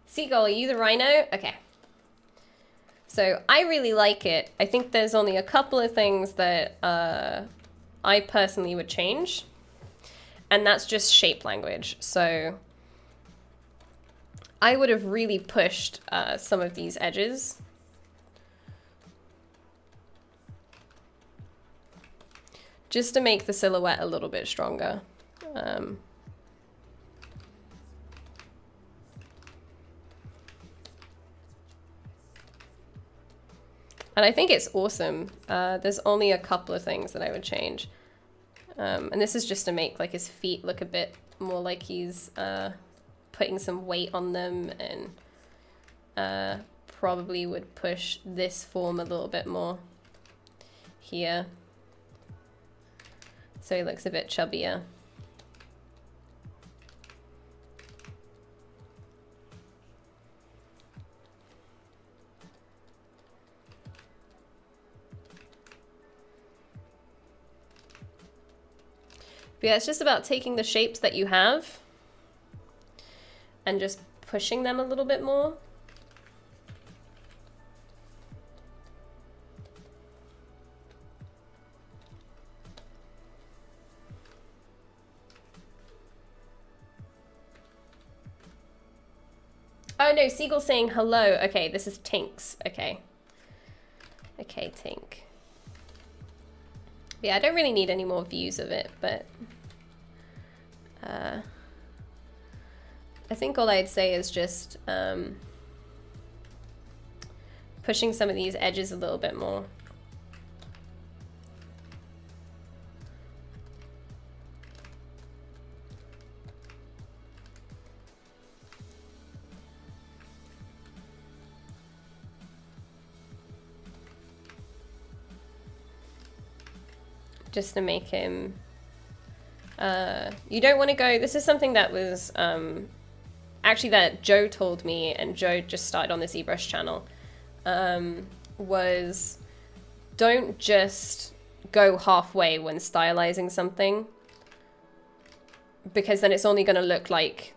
Seagull, are you the rhino? Okay. So I really like it. I think there's only a couple of things that I personally would change. And that's just shape language. So I would have really pushed some of these edges. Just to make the silhouette a little bit stronger. And I think it's awesome. There's only a couple of things that I would change. And this is just to make like his feet look a bit more like he's putting some weight on them, and probably would push this form a little bit more here. So he looks a bit chubbier. But yeah, it's just about taking the shapes that you have and just pushing them a little bit more. Oh no, Seagull saying hello. Okay, this is Tinks. Okay. Okay, Tink. Yeah, I don't really need any more views of it, but I think all I'd say is just pushing some of these edges a little bit more. Just to make him, you don't want to go, this is something that was, actually that Joe told me, and Joe just started on the ZBrush channel, was don't just go halfway when stylizing something, because then it's only going to look like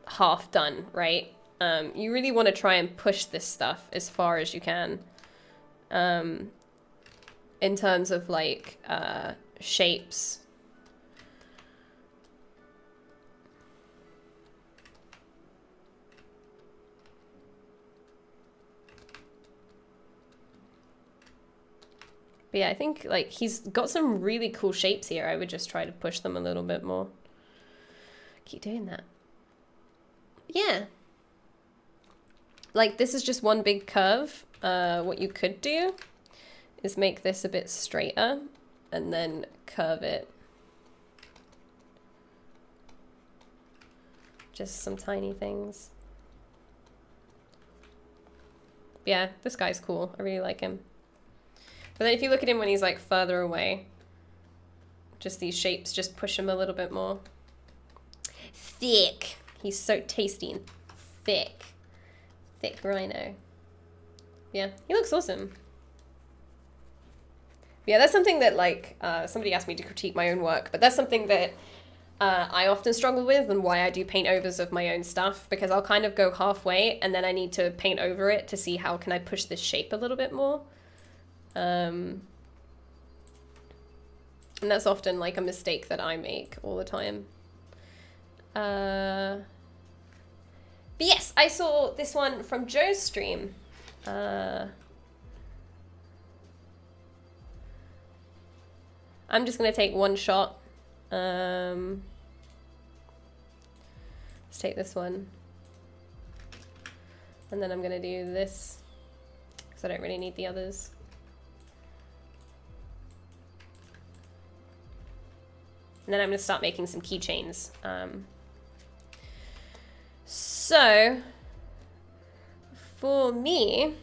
half done, right? You really want to try and push this stuff as far as you can. In terms of like shapes. But yeah, I think like he's got some really cool shapes here. I would just try to push them a little bit more. Keep doing that. Yeah. Like this is just one big curve. What you could do is make this a bit straighter and then curve it. Just some tiny things. Yeah, this guy's cool. I really like him. But then if you look at him when he's like further away, just these shapes just push him a little bit more. Thick. He's so tasty and thick. Thick rhino. Yeah, he looks awesome. Yeah, that's something that like, somebody asked me to critique my own work, but that's something that I often struggle with, and why I do paint overs of my own stuff, because I'll kind of go halfway and then I need to paint over it to see how can I push this shape a little bit more. And that's often like a mistake that I make all the time. But yes, I saw this one from Joe's stream. I'm just gonna take one shot. Let's take this one. And then I'm gonna do this, because I don't really need the others. And then I'm gonna start making some keychains. So, for me,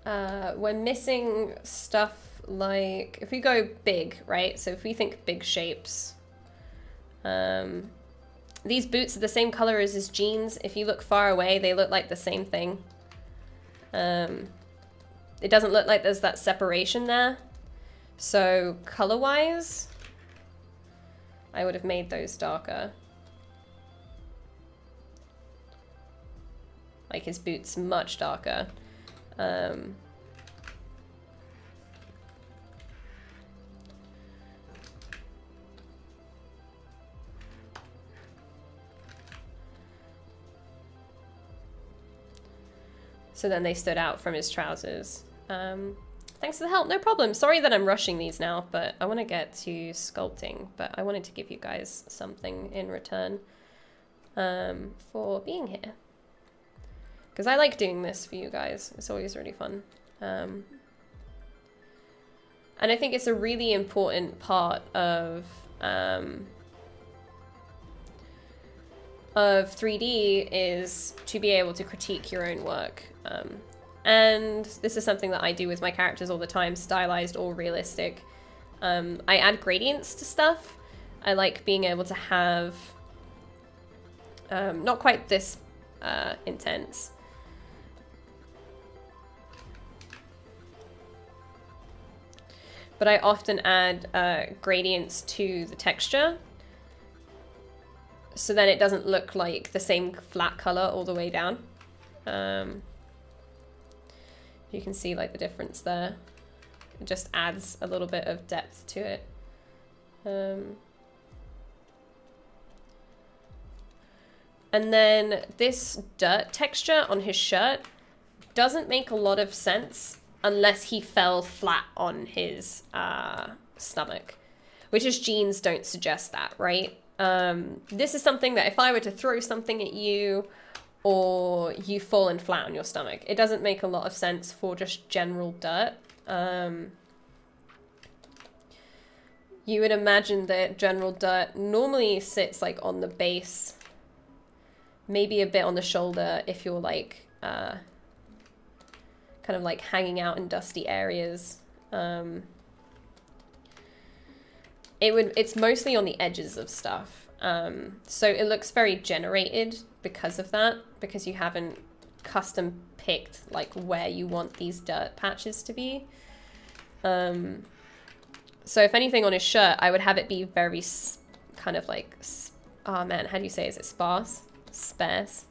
we're missing stuff like, if we go big, right? So if we think big shapes, these boots are the same color as his jeans. If you look far away, they look like the same thing. It doesn't look like there's that separation there. So color-wise, I would have made those darker. Like his boots much darker. So then they stood out from his trousers. Thanks for the help, no problem. Sorry that I'm rushing these now, but I want to get to sculpting, but I wanted to give you guys something in return for being here. Because I like doing this for you guys. It's always really fun. And I think it's a really important part of 3D is to be able to critique your own work. And this is something that I do with my characters all the time, stylized or realistic. I add gradients to stuff. I like being able to have, not quite this intense. But I often add gradients to the texture. So then it doesn't look like the same flat color all the way down. You can see like the difference there. It just adds a little bit of depth to it. And then this dirt texture on his shirt doesn't make a lot of sense unless he fell flat on his stomach, which his jeans don't suggest that, right? This is something that if I were to throw something at you or you fallen flat on your stomach, it doesn't make a lot of sense for just general dirt. You would imagine that general dirt normally sits like on the base, maybe a bit on the shoulder if you're like kind of like hanging out in dusty areas. It's mostly on the edges of stuff. So it looks very generated because of that, because you haven't custom picked like where you want these dirt patches to be. So if anything on his shirt, I would have it be very kind of like, oh man, how do you say, is it sparse? Sparse.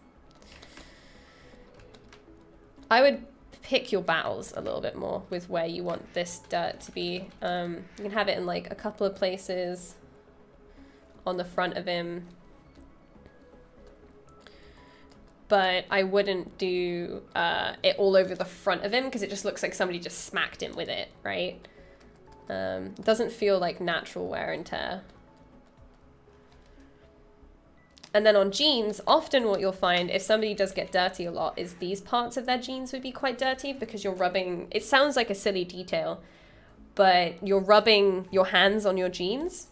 I would pick your battles a little bit more with where you want this dirt to be. You can have it in like a couple of places on the front of him, but I wouldn't do it all over the front of him because it just looks like somebody just smacked him with it, right? It doesn't feel like natural wear and tear. And then on jeans, often what you'll find if somebody does get dirty a lot is these parts of their jeans would be quite dirty because you're rubbing, it sounds like a silly detail, but you're rubbing your hands on your jeans.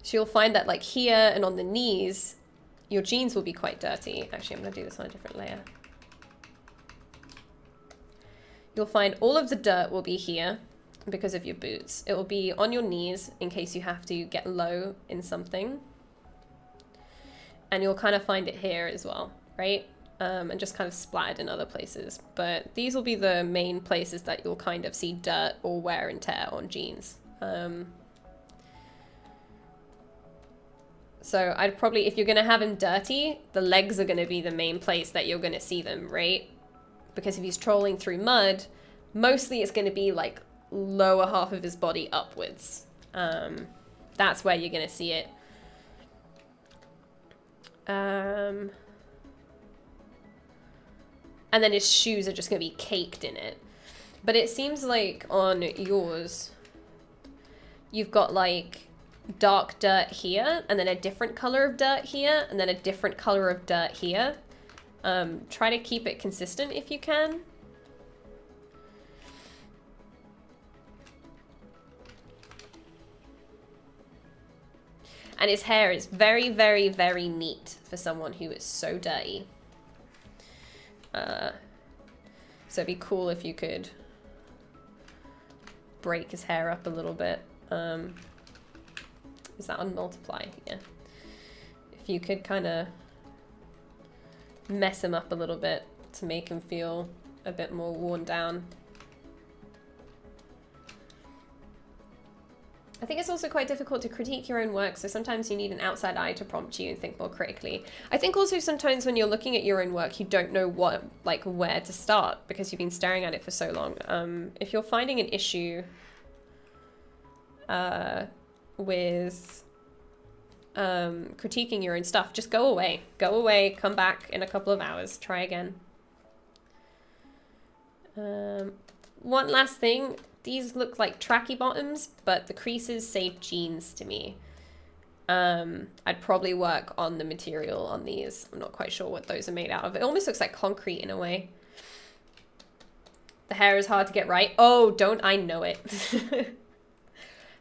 So you'll find that like here and on the knees, your jeans will be quite dirty. Actually, I'm gonna do this on a different layer. You'll find all of the dirt will be here because of your boots. It will be on your knees in case you have to get low in something. And you'll kind of find it here as well, right? and just kind of splattered in other places. But these will be the main places that you'll kind of see dirt or wear and tear on jeans. So I'd probably, if you're going to have him dirty, the legs are going to be the main place that you're going to see them, right? Because if he's trolling through mud, mostly it's going to be like lower half of his body upwards. That's where you're going to see it. And then his shoes are just going to be caked in it. But it seems like on yours, you've got like dark dirt here, and then a different color of dirt here, and then a different color of dirt here. Try to keep it consistent if you can. And his hair is very, very, very neat for someone who is so dirty. So it'd be cool if you could break his hair up a little bit. Is that on multiply? Yeah. If you could kind of mess him up a little bit to make him feel a bit more worn down. I think it's also quite difficult to critique your own work, so sometimes you need an outside eye to prompt you and think more critically. I think also sometimes when you're looking at your own work, you don't know what, like, where to start because you've been staring at it for so long. If you're finding an issue with critiquing your own stuff, just go away. Go away, come back in a couple of hours, try again. One last thing. These look like tracky bottoms, but the creases say jeans to me. I'd probably work on the material on these. I'm not quite sure what those are made out of. It almost looks like concrete in a way. The hair is hard to get right. Oh, don't I know it.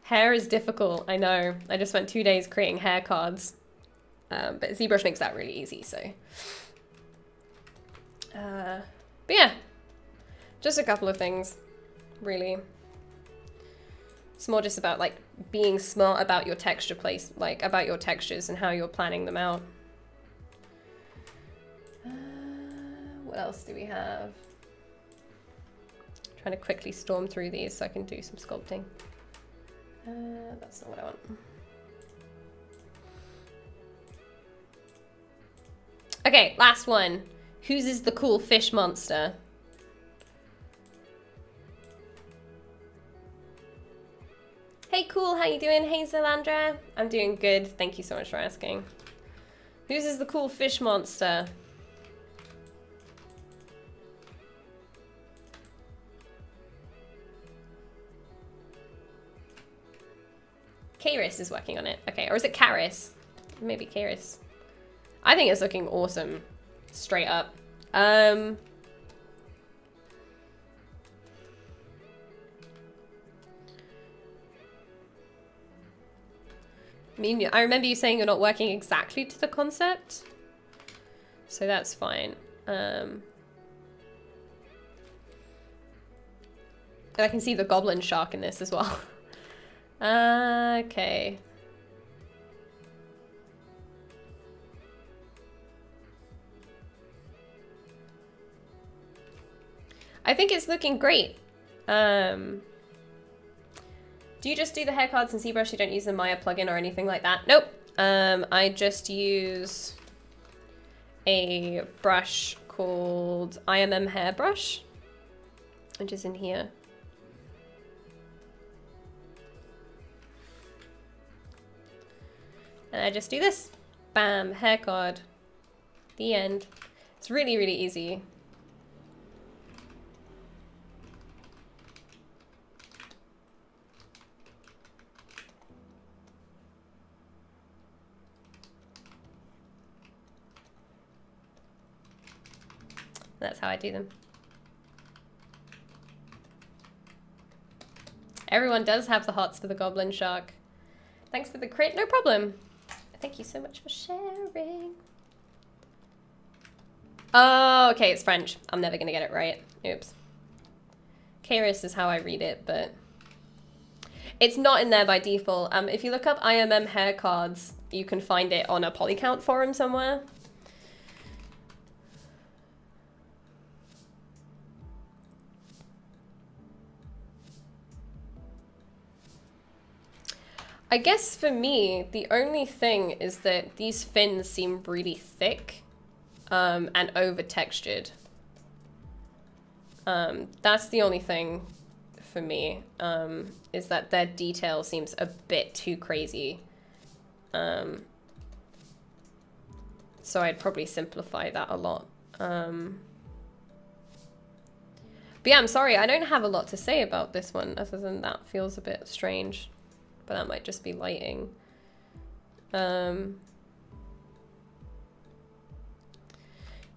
Hair is difficult, I know. I just spent 2 days creating hair cards. But ZBrush makes that really easy, so. But yeah, just a couple of things. Really. It's more just about like being smart about your texture place, like about your textures and how you're planning them out. What else do we have? Trying to quickly storm through these so I can do some sculpting. That's not what I want. Okay, last one. Whose is the cool fish monster? Hey, cool, how you doing? Hey, Zelandra. I'm doing good. Thank you so much for asking. Whose is the cool fish monster? Karis is working on it. Okay, or is it Karis? Maybe Karis. I think it's looking awesome. Straight up. I mean, I remember you saying you're not working exactly to the concept, so that's fine. And I can see the goblin shark in this as well. Okay. I think it's looking great. Do you just do the hair cards in ZBrush? You don't use the Maya plugin or anything like that? Nope. I just use a brush called IMM Hairbrush, which is in here. And I just do this. Bam, hair card. The end. It's really, really easy. That's how I do them. Everyone does have the hots for the goblin shark. Thanks for the crit, no problem. Thank you so much for sharing. Oh, okay, it's French. I'm never gonna get it right. Oops. Karis is how I read it, but it's not in there by default. If you look up IMM hair cards, you can find it on a polycount forum somewhere. I guess for me, the only thing is that these fins seem really thick and over-textured. That's the only thing for me, is that their detail seems a bit too crazy. So I'd probably simplify that a lot. But yeah, I'm sorry, I don't have a lot to say about this one, other than that feels a bit strange. But that might just be lighting.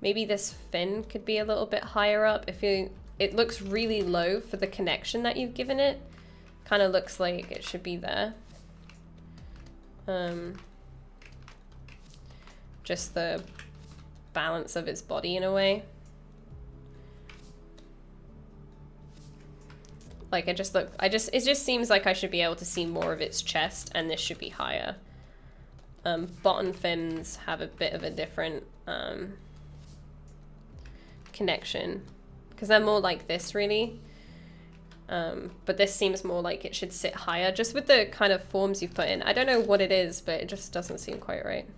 Maybe this fin could be a little bit higher up. It looks really low for the connection that you've given it. Kind of looks like it should be there. Just the balance of its body in a way. Like it just seems like I should be able to see more of its chest, and this should be higher. Bottom fins have a bit of a different connection, because they're more like this really. But this seems more like it should sit higher, just with the kind of forms you've put in. I don't know what it is, but it just doesn't seem quite right.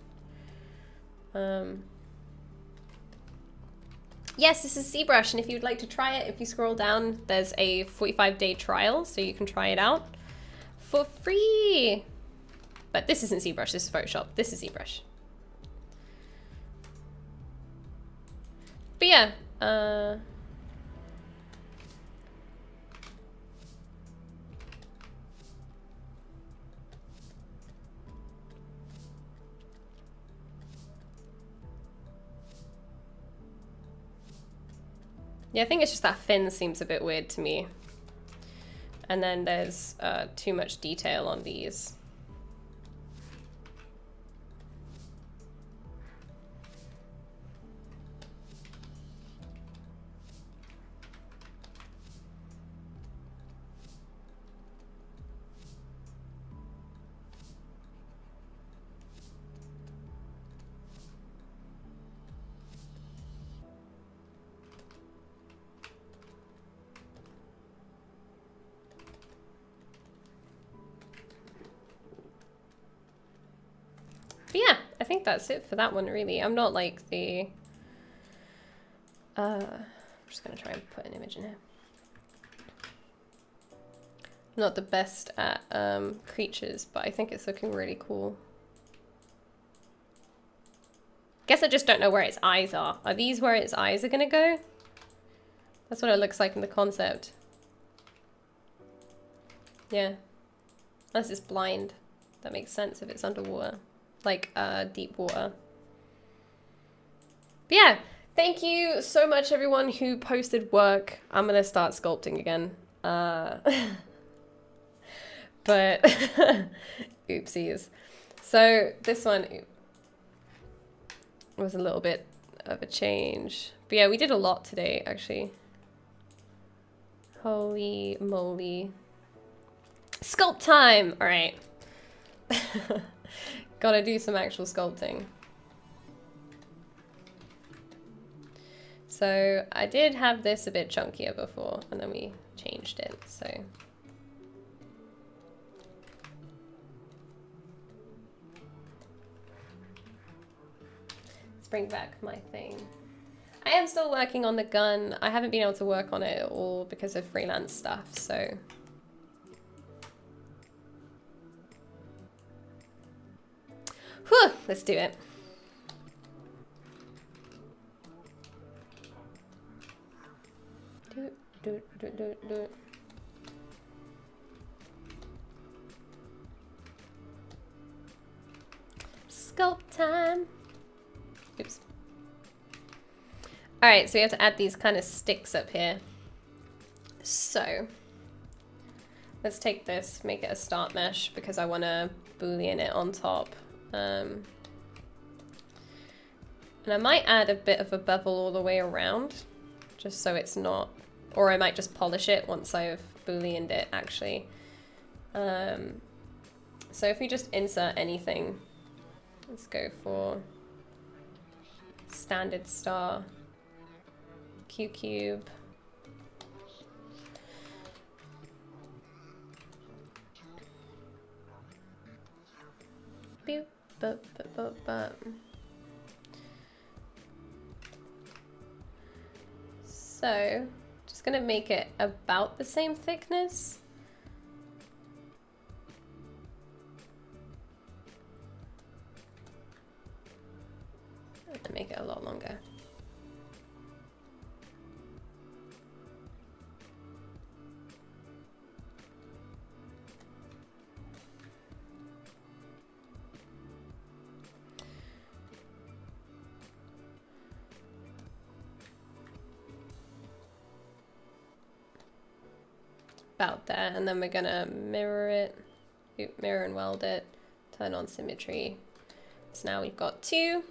Yes, this is ZBrush, and if you'd like to try it, if you scroll down, there's a 45-day trial, so you can try it out for free. But this isn't ZBrush, this is Photoshop. This is ZBrush. But yeah, yeah, I think it's just that fin seems a bit weird to me. And then there's too much detail on these. But yeah, I think that's it for that one, really. I'm not like the... I'm just going to try and put an image in here. I'm not the best at creatures, but I think it's looking really cool. Guess I just don't know where its eyes are. Are these where its eyes are going to go? That's what it looks like in the concept. Yeah. Unless it's blind. That makes sense if it's underwater. Like deep water. But yeah, thank you so much everyone who posted work. I'm gonna start sculpting again. But oopsies. So this one was a little bit of a change. But yeah, we did a lot today actually. Holy moly. Sculpt time! Alright. Gotta do some actual sculpting. So I did have this a bit chunkier before, and then we changed it, so. Let's bring back my thing. I am still working on the gun. I haven't been able to work on it at all because of freelance stuff, so. Whew, let's do it. Do it. Sculpt time. Oops. All right, so we have to add these kind of sticks up here. So let's take this, make it a start mesh because I want to boolean it on top. And I might add a bit of a bevel all the way around, just so it's not, or I might just polish it once I've booleaned it actually. So if we just insert anything, let's go for standard star, Q cube. So, just gonna make it about the same thickness. And make it a lot longer. About there, and then we're gonna mirror it, mirror and weld it, turn on symmetry. So now we've got two.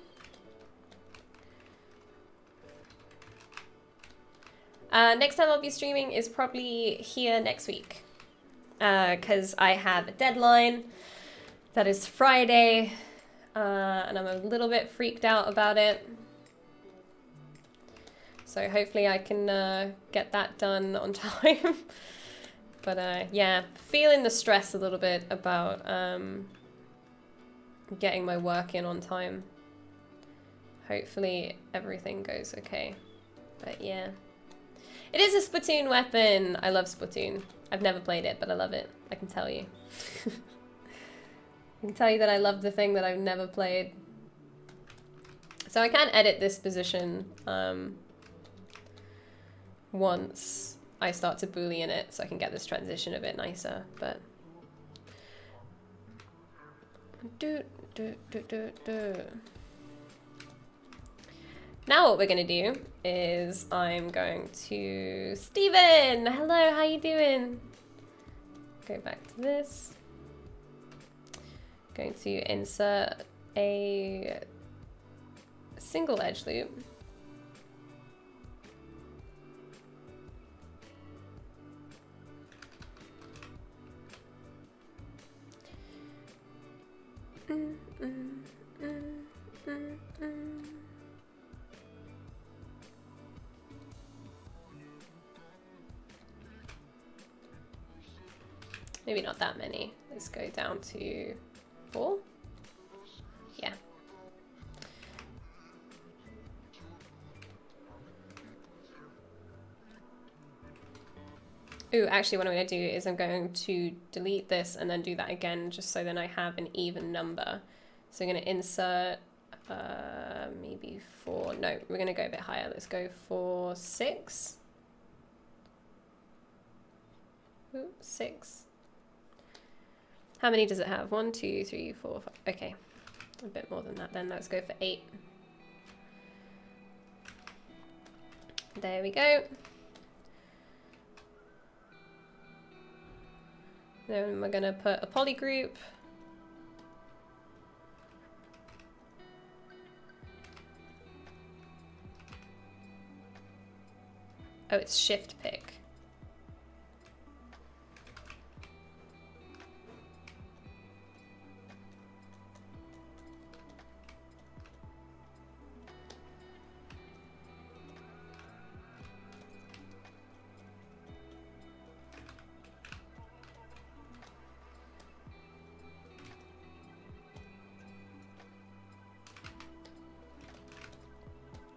Next time I'll be streaming is probably here next week, because I have a deadline that is Friday, and I'm a little bit freaked out about it. So hopefully I can get that done on time. But yeah, feeling the stress a little bit about getting my work in on time. Hopefully everything goes okay. But yeah. It is a Splatoon weapon! I love Splatoon. I've never played it, but I love it. I can tell you. I can tell you that I love the thing that I've never played. So I can edit this position once I start to boolean it, so I can get this transition a bit nicer, but... Now what we're gonna do is I'm going to... Steven! Hello, how you doing? Go back to this. Going to insert a single edge loop. Maybe not that many. Let's go down to 4. Yeah. Ooh, actually what I'm going to do is I'm going to delete this and then do that again, just so then I have an even number. So I'm going to insert maybe 4. No, we're going to go a bit higher. Let's go for 6. Ooh, 6. How many does it have? 1, 2, 3, 4, 5. Okay, a bit more than that then. Let's go for 8. There we go. Then we're going to put a poly group. Oh, it's shift pick.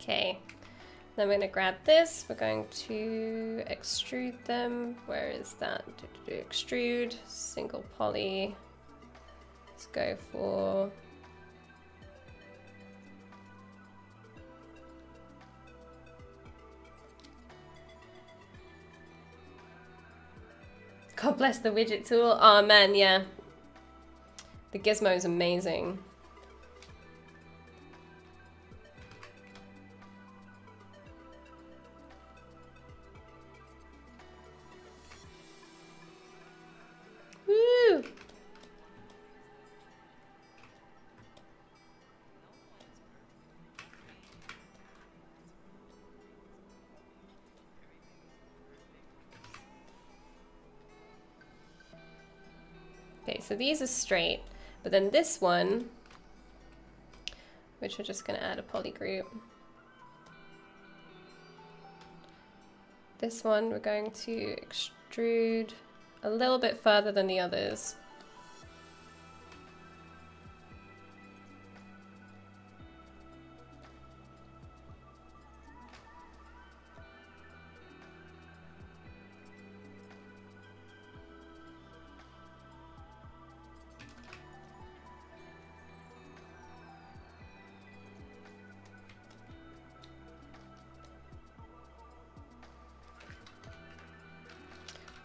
Okay, then we're going to grab this, we're going to extrude them. Where is that? Extrude, single poly. Let's go for... God bless the widget tool. Oh man, yeah. The gizmo is amazing. Woo! Okay, so these are straight, but then this one, which we're just going to add a poly group. This one we're going to extrude a little bit further than the others.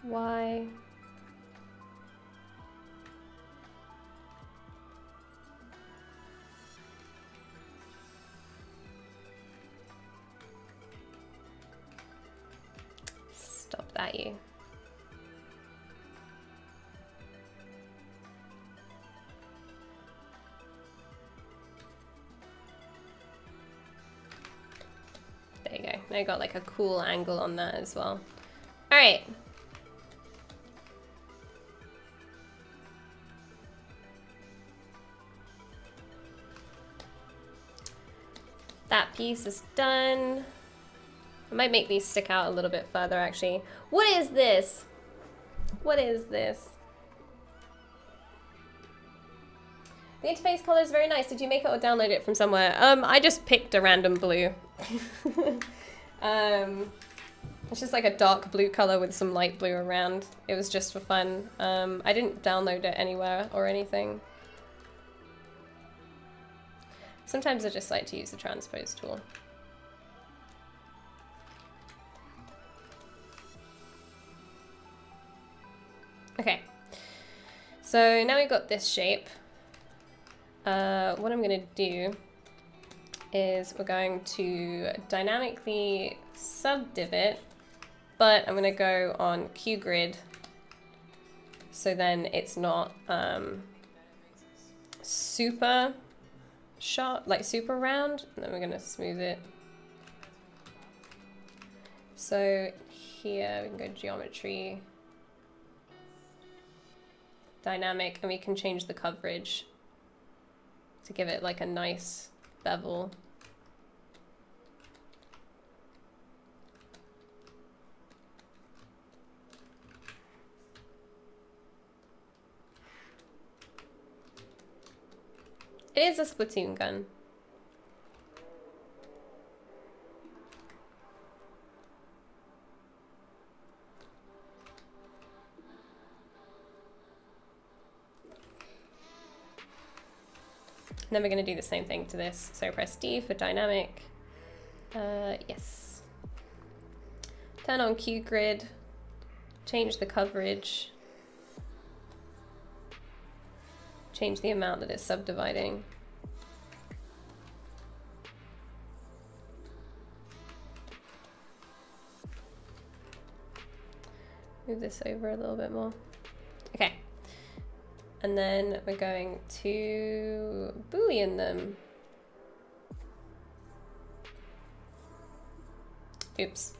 Why? Stop that, you. There you go. Now you got like a cool angle on that as well. All right. That piece is done. I might make these stick out a little bit further actually. What is this? What is this? The interface color is very nice. Did you make it or download it from somewhere? I just picked a random blue. It's just like a dark blue color with some light blue around. It was just for fun. I didn't download it anywhere or anything. Sometimes I just like to use the Transpose Tool. Okay, so now we've got this shape. What I'm gonna do is we're going to dynamically subdiv it, but I'm gonna go on Q grid so then it's not super sharp, like super round, and then we're gonna smooth it. So here we can go geometry, dynamic, and we can change the coverage to give it like a nice bevel. It is a Splatoon gun. And then we're going to do the same thing to this. So press D for dynamic. Yes. Turn on Q grid. Change the coverage. Change the amount that it's subdividing. Move this over a little bit more. Okay. And then we're going to Boolean them. Oops.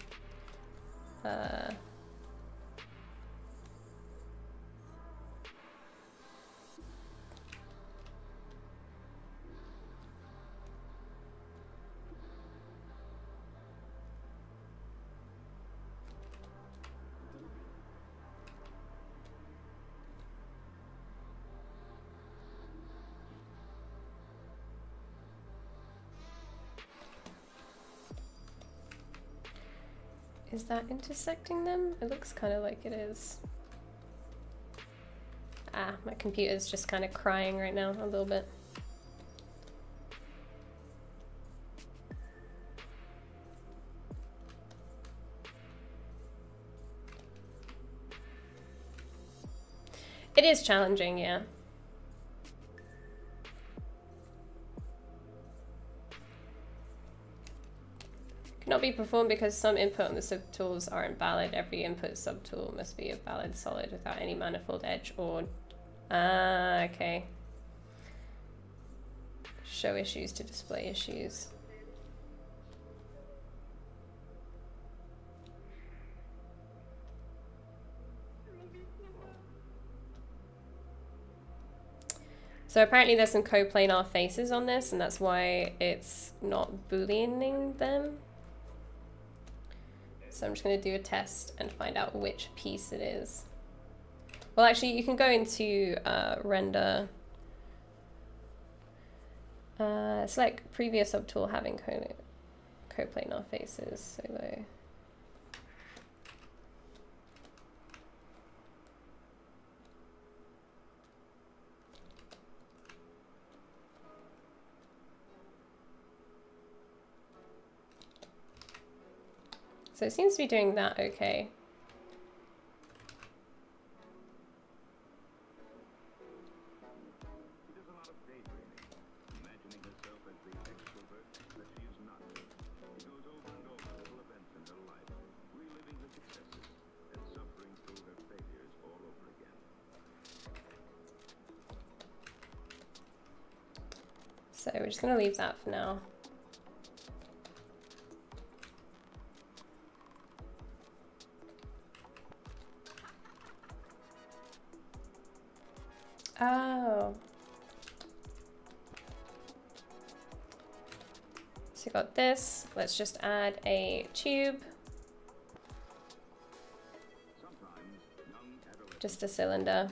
Is that intersecting them? It looks kind of like it is. Ah, my computer's just kind of crying right now a little bit. It is challenging, yeah. Cannot be performed because some input on the subtools aren't valid. Every input subtool must be a valid solid without any manifold edge or... Ah, okay. Show issues to display issues. So apparently there's some coplanar faces on this, and that's why it's not booleaning them. So I'm just going to do a test and find out which piece it is. Well, actually, you can go into render, select previous subtool having coplanar faces. So it seems to be doing that okay. So we're just gonna leave that for now. Oh. So got this. Let's just add a tube. Just a cylinder.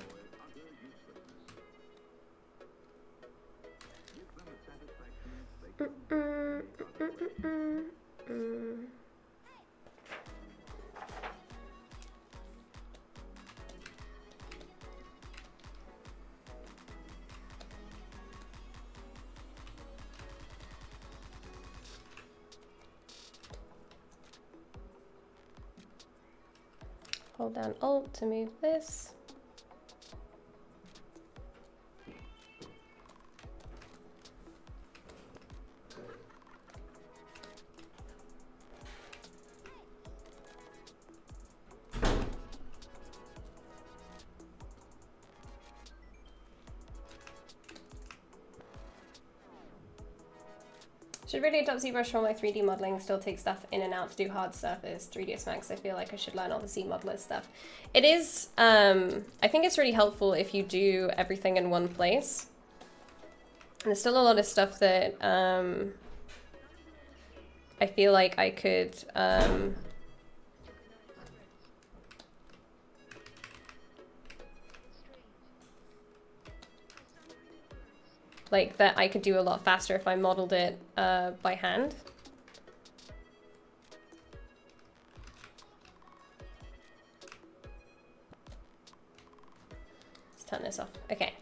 Hold down Alt to move this. Should really adopt ZBrush for all my 3D modeling, still take stuff in and out to do hard surface, 3ds Max. I feel like I should learn all the Z modeler stuff. It is, I think it's really helpful if you do everything in one place. And there's still a lot of stuff that I feel like I could like that I could do a lot faster if I modeled it by hand. Let's turn this off. Okay.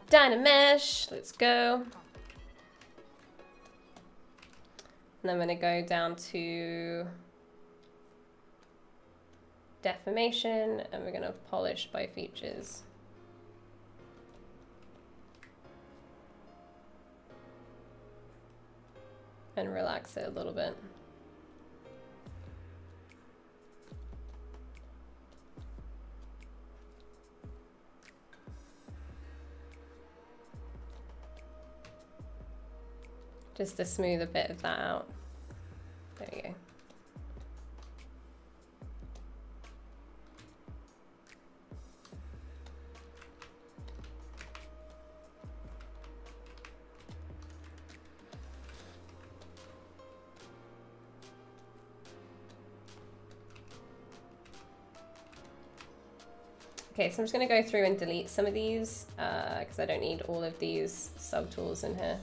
Dynamesh, let's go. And I'm gonna go down to deformation, and we're going to polish by features. And relax it a little bit. Just to smooth a bit of that out. There you go. Okay, so I'm just going to go through and delete some of these because I don't need all of these subtools in here.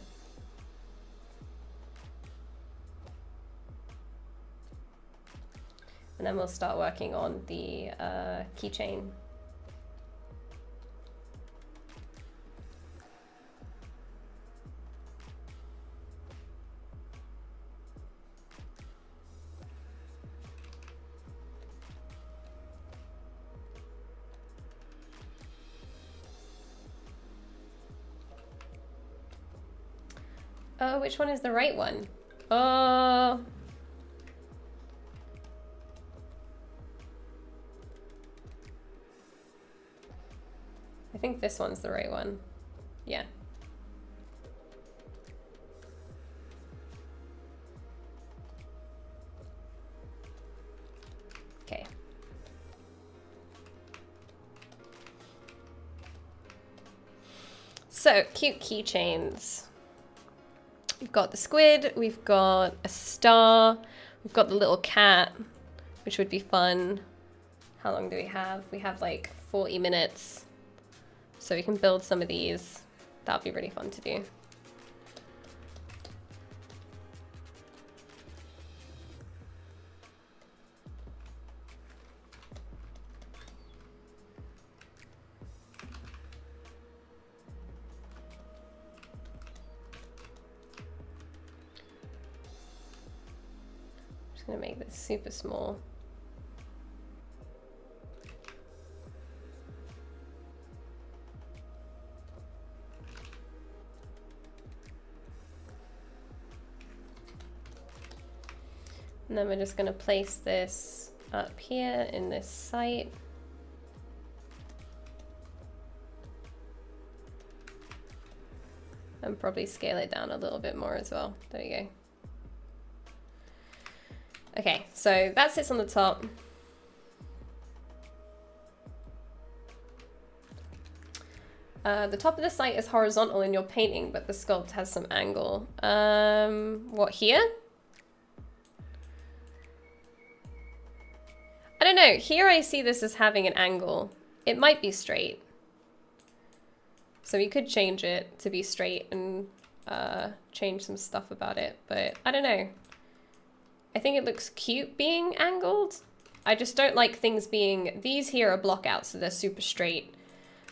And then we'll start working on the keychain. Oh, which one is the right one? Oh. I think this one's the right one. Yeah. Okay. So, cute keychains. We've got the squid, we've got a star, we've got the little cat, which would be fun. How long do we have? We have like 40 minutes. So we can build some of these. That'll be really fun to do. I'm just gonna make this super small. And then we're just going to place this up here in this site. And probably scale it down a little bit more as well. There you go. Okay, so that sits on the top. The top of the site is horizontal in your painting, but the sculpt has some angle. What, here? I don't know. Here I see this as having an angle. It might be straight. So we could change it to be straight and change some stuff about it, but I don't know. I think it looks cute being angled. I just don't like things being, these here are block outs, so they're super straight.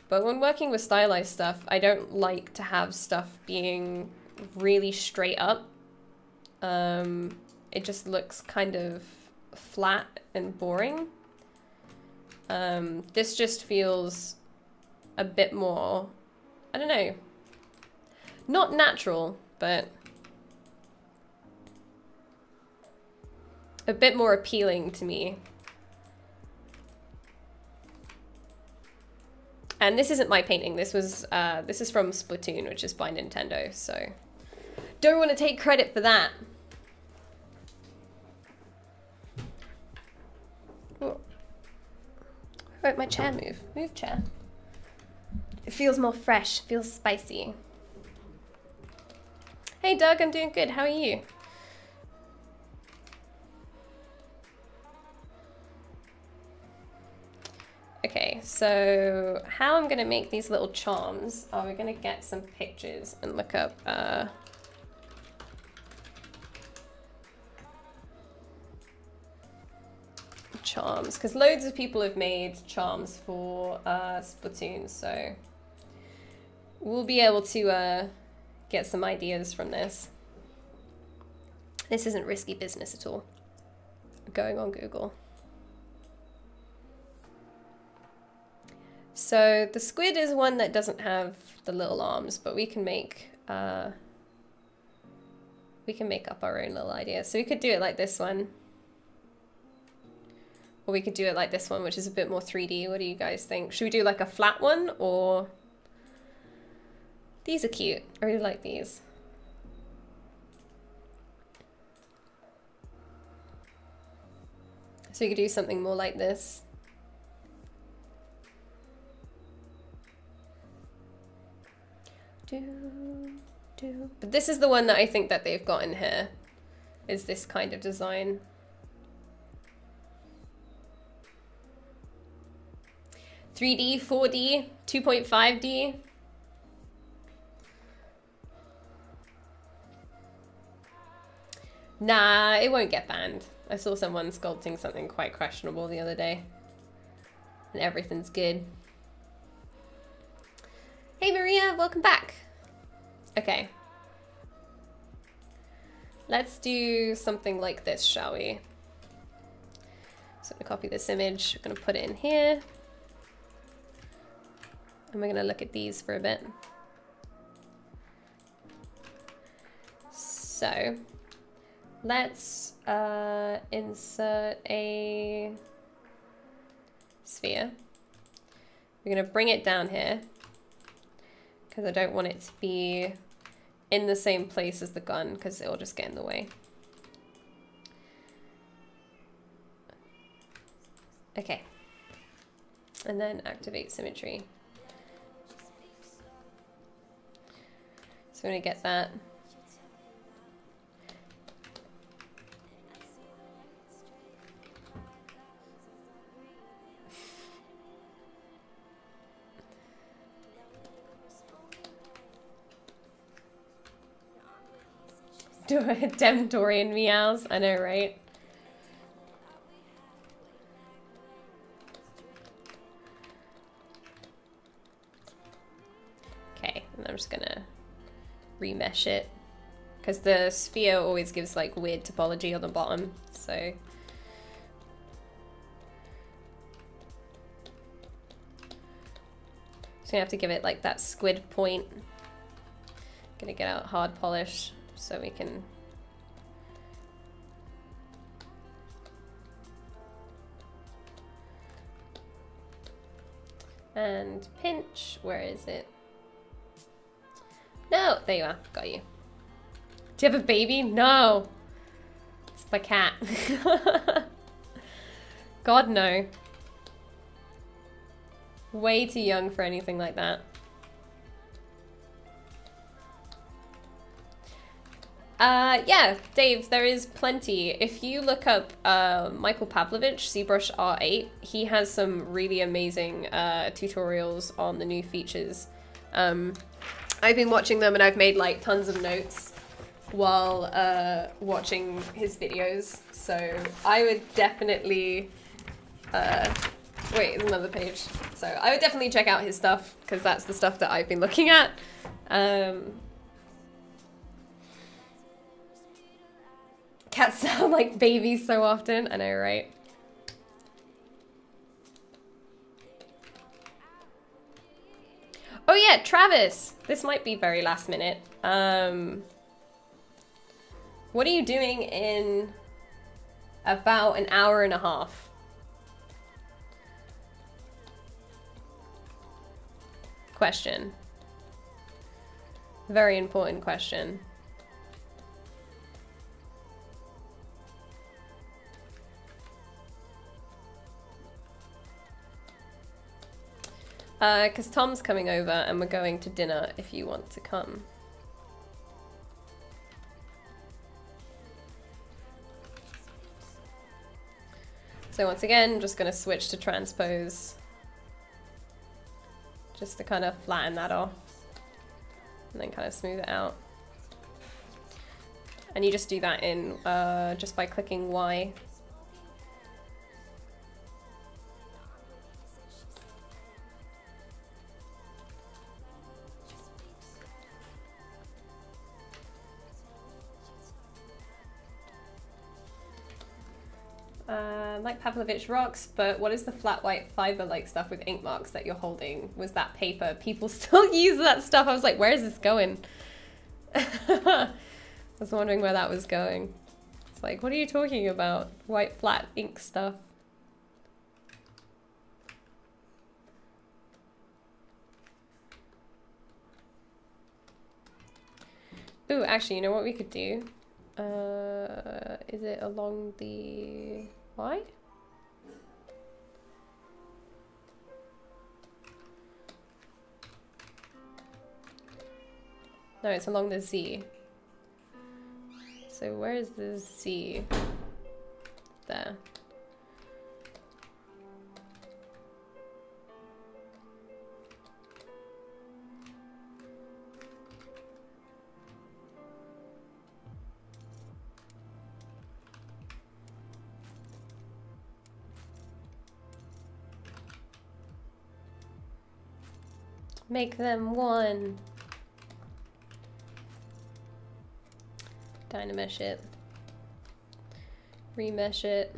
But when working with stylized stuff, I don't like to have stuff being really straight up. It just looks kind of flat and boring. This just feels a bit more, I don't know, not natural, but a bit more appealing to me. And this isn't my painting. This was this is from Splatoon, which is by Nintendo, so don't want to take credit for that. Oh. Won't my chair move? Move, chair. It feels more fresh, feels spicy. Hey Doug, I'm doing good. How are you? Okay, so how I'm gonna make these little charms, we're gonna get some pictures and look up charms, because loads of people have made charms for Splatoon, so we'll be able to get some ideas from this. This isn't risky business at all. Going on Google. So the squid is one that doesn't have the little arms, but we can make up our own little ideas. So we could do it like this one. Or we could do it like this one, which is a bit more 3D. What do you guys think? Should we do like a flat one, or... These are cute. I really like these. So we could do something more like this. But this is the one that I think that they've got in here, is this kind of design. $3D, 4D, 2.5D. Nah, it won't get banned. I saw someone sculpting something quite questionable the other day. And everything's good. Hey Maria, welcome back. Okay. Let's do something like this, shall we? So I'm gonna copy this image, I'm gonna put it in here. And we're gonna look at these for a bit. So let's insert a sphere. We're gonna bring it down here because I don't want it to be in the same place as the gun because it'll just get in the way. Okay. And then activate symmetry. So I'm gonna get that. Dem Dorian meows, I know, right? Okay, and I'm just gonna remesh it because the sphere always gives like weird topology on the bottom, so just gonna have to give it like that squid point. Gonna get out hard polish so we can and pinch. Where is it? No, there you are. Got you. Do you have a baby? No. It's my cat. God, no. Way too young for anything like that. Yeah, Dave, there is plenty. If you look up Michael Pavlovich, ZBrush R8, he has some really amazing tutorials on the new features. I've been watching them and I've made like tons of notes while watching his videos. So I would definitely, wait, there's another page. So I would definitely check out his stuff because that's the stuff that I've been looking at. Cats sound like babies so often. I know, right? Oh yeah, Travis. This might be very last minute. What are you doing in about an hour and a half? Question. Very important question. Because Tom's coming over and we're going to dinner if you want to come. So once again, just going to switch to transpose. Just to kind of flatten that off. And then kind of smooth it out. And you just do that in just by clicking Y. Like Pavlovich rocks, but what is the flat white fiber-like stuff with ink marks that you're holding? Was that paper? People still use that stuff. I was like, where is this going? I was wondering where that was going. It's like, what are you talking about? White flat ink stuff. Ooh, actually, you know what we could do? Is it along the Y? No, it's along the Z. So where is the Z? There. Make them one. Dynamesh it. Remesh it.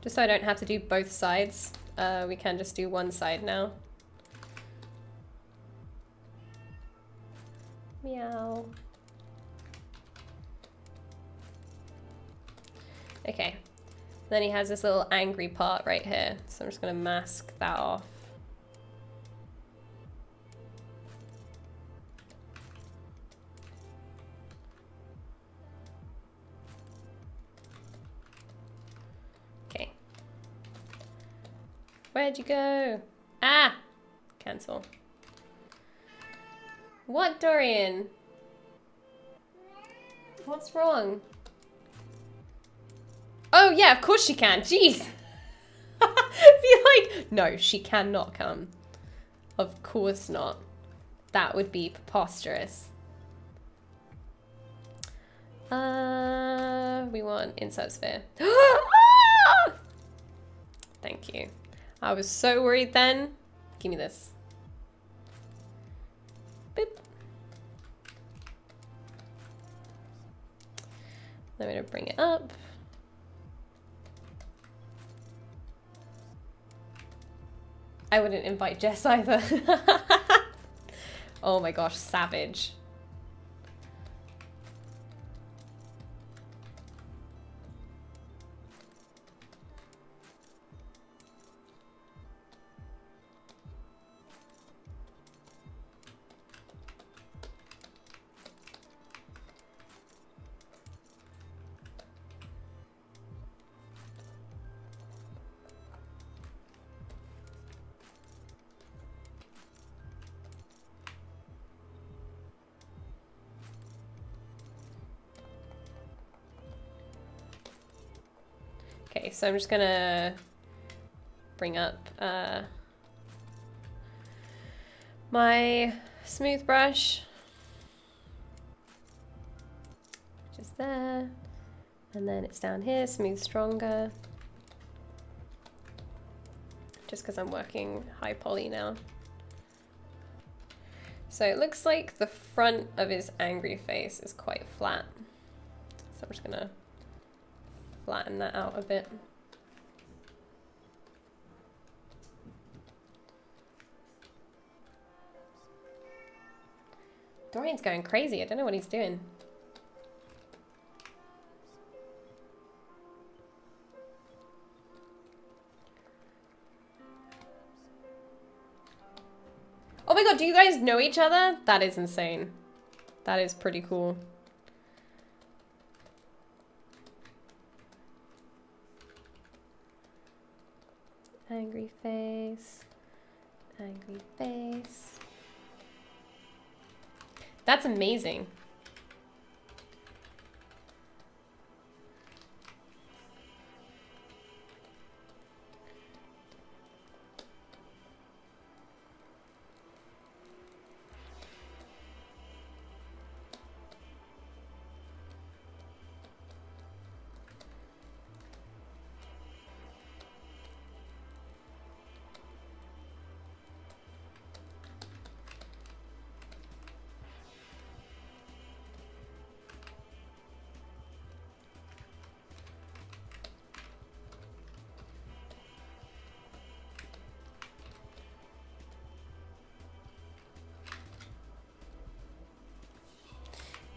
Just so I don't have to do both sides, we can just do one side now. Meow. Okay. Then he has this little angry part right here, so I'm just gonna mask that off. Where'd you go? Ah! Cancel. What, Dorian? What's wrong? Oh yeah, of course she can. Jeez! I feel like, no, she cannot come. Of course not. That would be preposterous. We want insert sphere. Thank you. I was so worried then. Give me this. Boop. Then we're gonna bring it up. I wouldn't invite Jess either. Oh my gosh, savage. Okay, so I'm just gonna bring up my smooth brush, which is there, and then it's down here, smooth stronger, just because I'm working high poly now. So it looks like the front of his angry face is quite flat. So I'm just gonna flatten that out a bit. Dorian's going crazy. I don't know what he's doing. Oh my god, do you guys know each other? That is insane. That is pretty cool. Angry face. Angry face. That's amazing.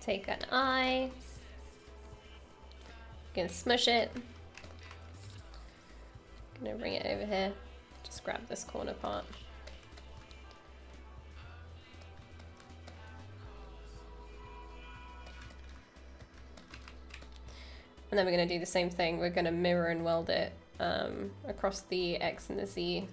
Take an eye, gonna smush it, gonna bring it over here, just grab this corner part. And then we're gonna do the same thing, we're gonna mirror and weld it across the X and the Z.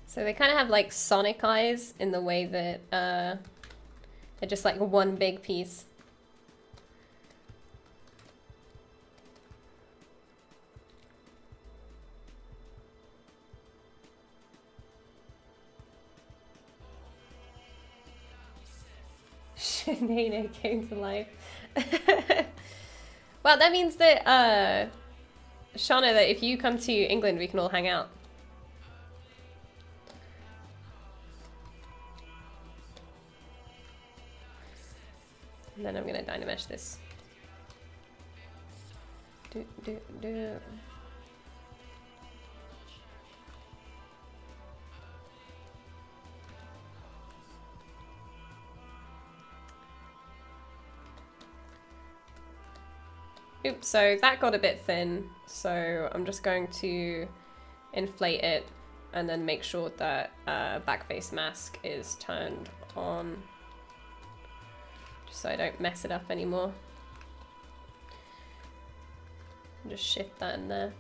So they kind of have like Sonic eyes in the way that they're just like one big piece. Shayleen came to life. Well, that means that, Shauna, that if you come to England, we can all hang out. And then I'm gonna Dynamesh this. Do. Oops, so that got a bit thin, so I'm just going to inflate it and then make sure that back face mask is turned on, just so I don't mess it up anymore. Just shift that in there.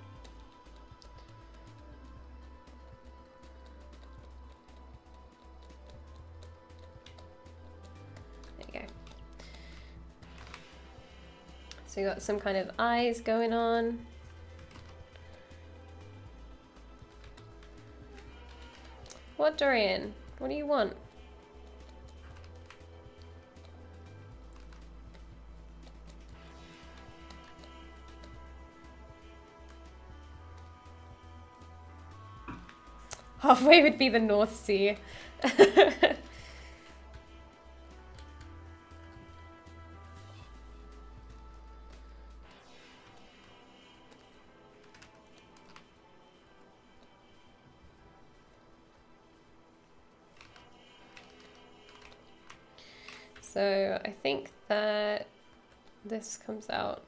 There you go. So you got some kind of eyes going on. What, Dorian? What do you want? Halfway would be the North Sea. So I think that this comes out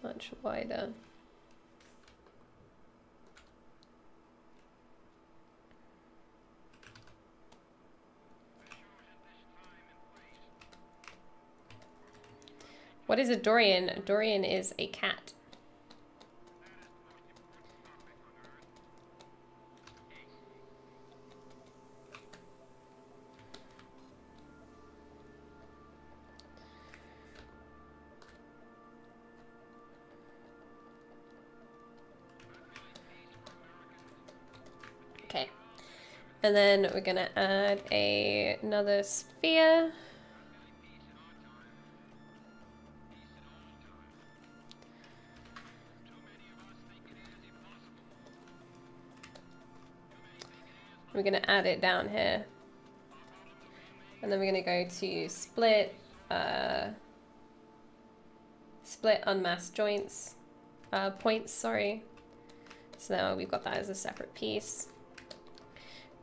much wider. What is a Dorian? A Dorian is a cat. Okay. And then we're gonna add another sphere. We're going to add it down here. And then we're going to go to split, split unmasked joints, points, sorry. So now we've got that as a separate piece.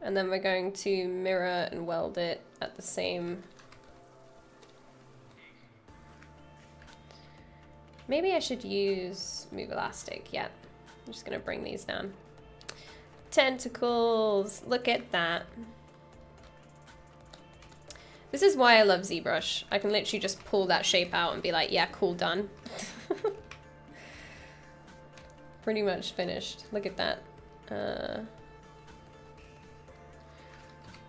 And then we're going to mirror and weld it at the same. Maybe I should use move elastic. Yeah, I'm just going to bring these down. Tentacles, look at that. This is why I love ZBrush. I can literally just pull that shape out and be like, yeah, cool, done. Pretty much finished. Look at that.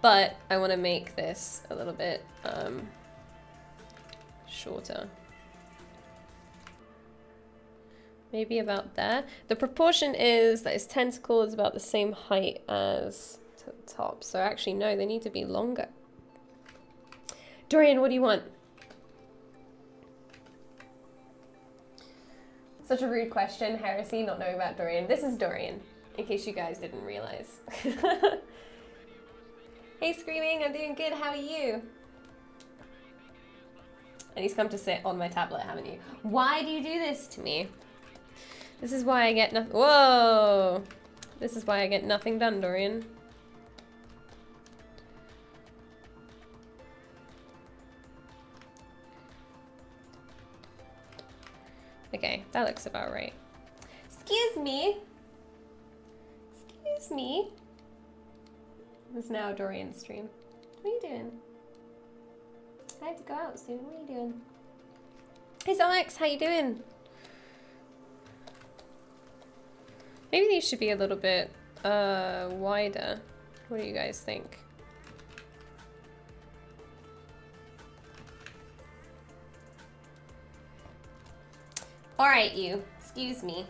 But I want to make this a little bit shorter. Maybe about there. The proportion is that his tentacle is about the same height as to the top. So actually, no, they need to be longer. Dorian, what do you want? Such a rude question. Heresy, not knowing about Dorian. This is Dorian, in case you guys didn't realize. Hey, Screaming, I'm doing good. How are you? And he's come to sit on my tablet, haven't you? Why do you do this to me? This is why I get nothing. Whoa! This is why I get nothing done, Dorian. Okay, that looks about right. Excuse me. Excuse me. This is now Dorian's stream. What are you doing? I have to go out soon. What are you doing? Hey, Alex, how you doing? Maybe these should be a little bit wider. What do you guys think? All right, you. Excuse me.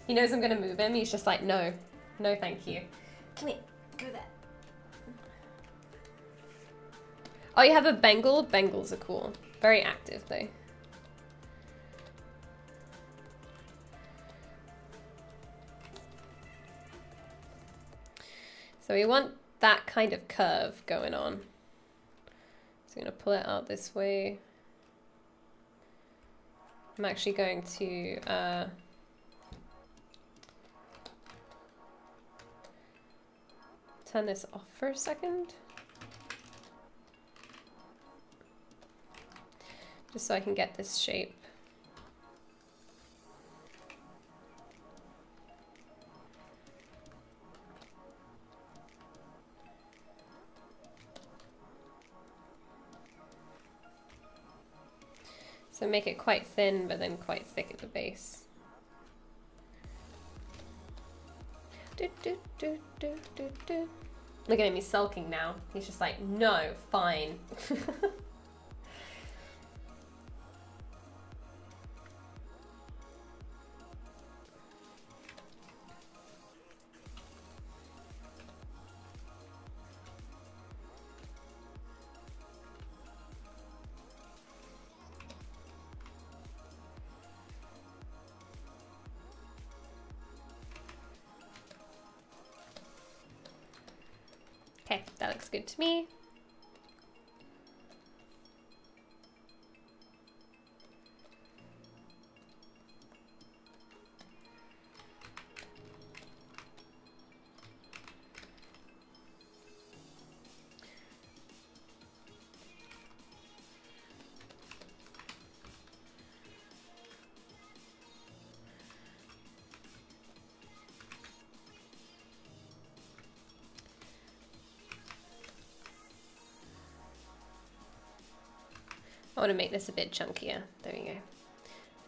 He knows I'm gonna move him. He's just like, no. No, thank you. Come here. Go there. Oh, you have a Bengal? Bengals are cool. Very active, though. So we want that kind of curve going on. So I'm going to pull it out this way. I'm actually going to turn this off for a second. Just so I can get this shape. So make it quite thin, but then quite thick at the base. Do, do, do, do, do, do. Look at him, he's sulking now. He's just like, no, fine. Okay, that looks good to me. want to make this a bit chunkier. There we go.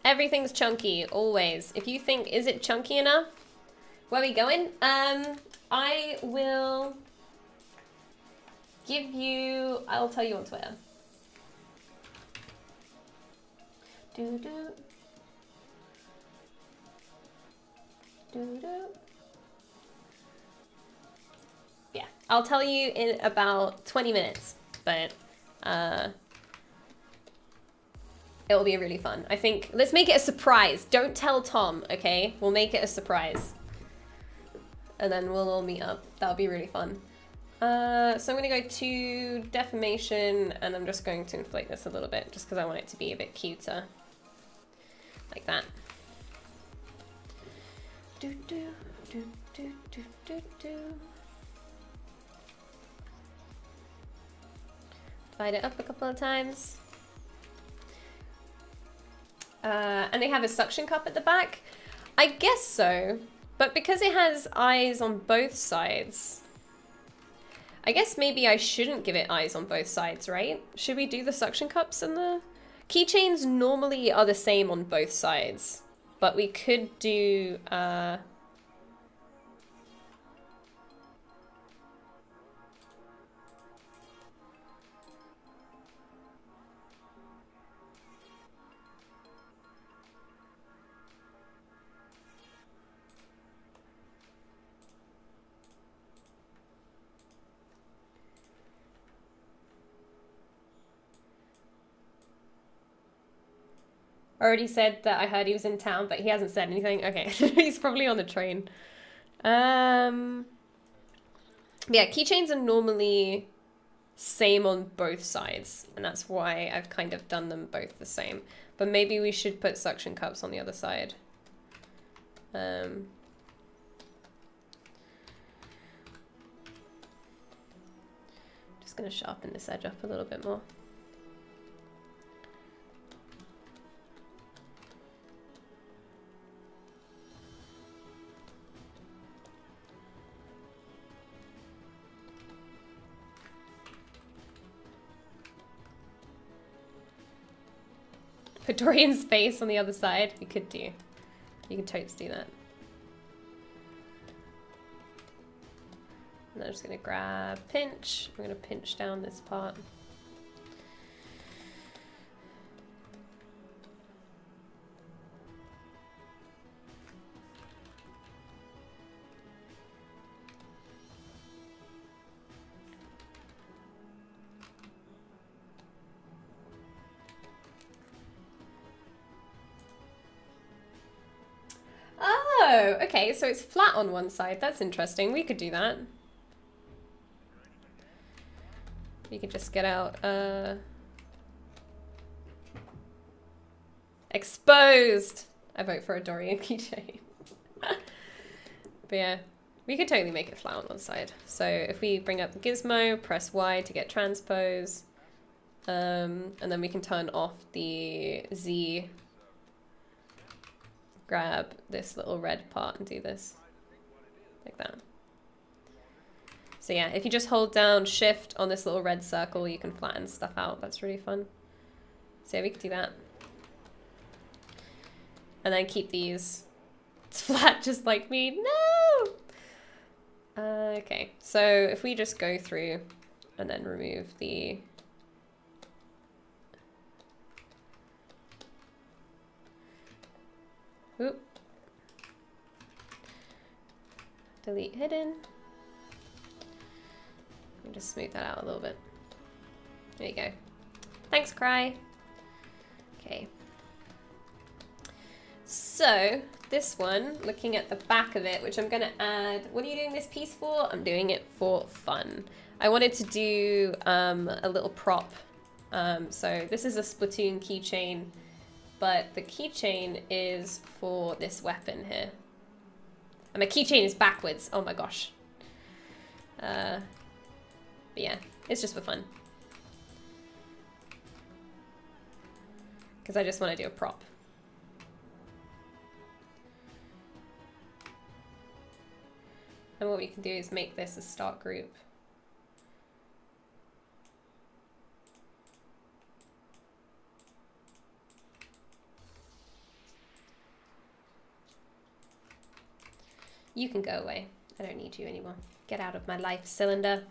Everything's chunky, always. If you think, is it chunky enough? Where are we going? I will give you, I'll tell you on Twitter. Yeah, I'll tell you in about 20 minutes, but it'll be really fun. I think, let's make it a surprise. Don't tell Tom, okay? We'll make it a surprise. And then we'll all meet up. That'll be really fun. So I'm gonna go to deformation, and I'm just going to inflate this a little bit, just because I want it to be a bit cuter. Like that. Divide it up a couple of times. And they have a suction cup at the back. I guess so, but because it has eyes on both sides, I guess maybe I shouldn't give it eyes on both sides, right? Should we do the suction cups and the keychains? Normally are the same on both sides, but we could do already said that I heard he was in town, but he hasn't said anything. Okay, he's probably on the train. Yeah, keychains are normally same on both sides, and that's why I've kind of done them both the same. But maybe we should put suction cups on the other side. Just gonna sharpen this edge up a little bit more. Put Dorian's face on the other side. We could do. You could totes do that. And I'm just gonna grab pinch. I'm gonna pinch down this part. Oh, okay, so it's flat on one side. That's interesting. We could do that. We could just get out exposed. I vote for a Dorian keychain. But yeah, we could totally make it flat on one side. So if we bring up the gizmo, press Y to get transpose, and then we can turn off the Z. Grab this little red part and do this like that. So yeah, if you just hold down shift on this little red circle, you can flatten stuff out. That's really fun. So yeah, we could do that. And then keep these flat just like me. No! Okay, so if we just go through and then remove the oop. Delete hidden. And just smooth that out a little bit. There you go. Thanks, Cry. Okay. So this one, looking at the back of it, which I'm gonna add, what are you doing this piece for? I'm doing it for fun. I wanted to do a little prop. So this is a Splatoon keychain, but the keychain is for this weapon here. And my keychain is backwards. Oh my gosh. But yeah, it's just for fun. Because I just want to do a prop. And what we can do is make this a start group. You can go away. I don't need you anymore. Get out of my life, cylinder.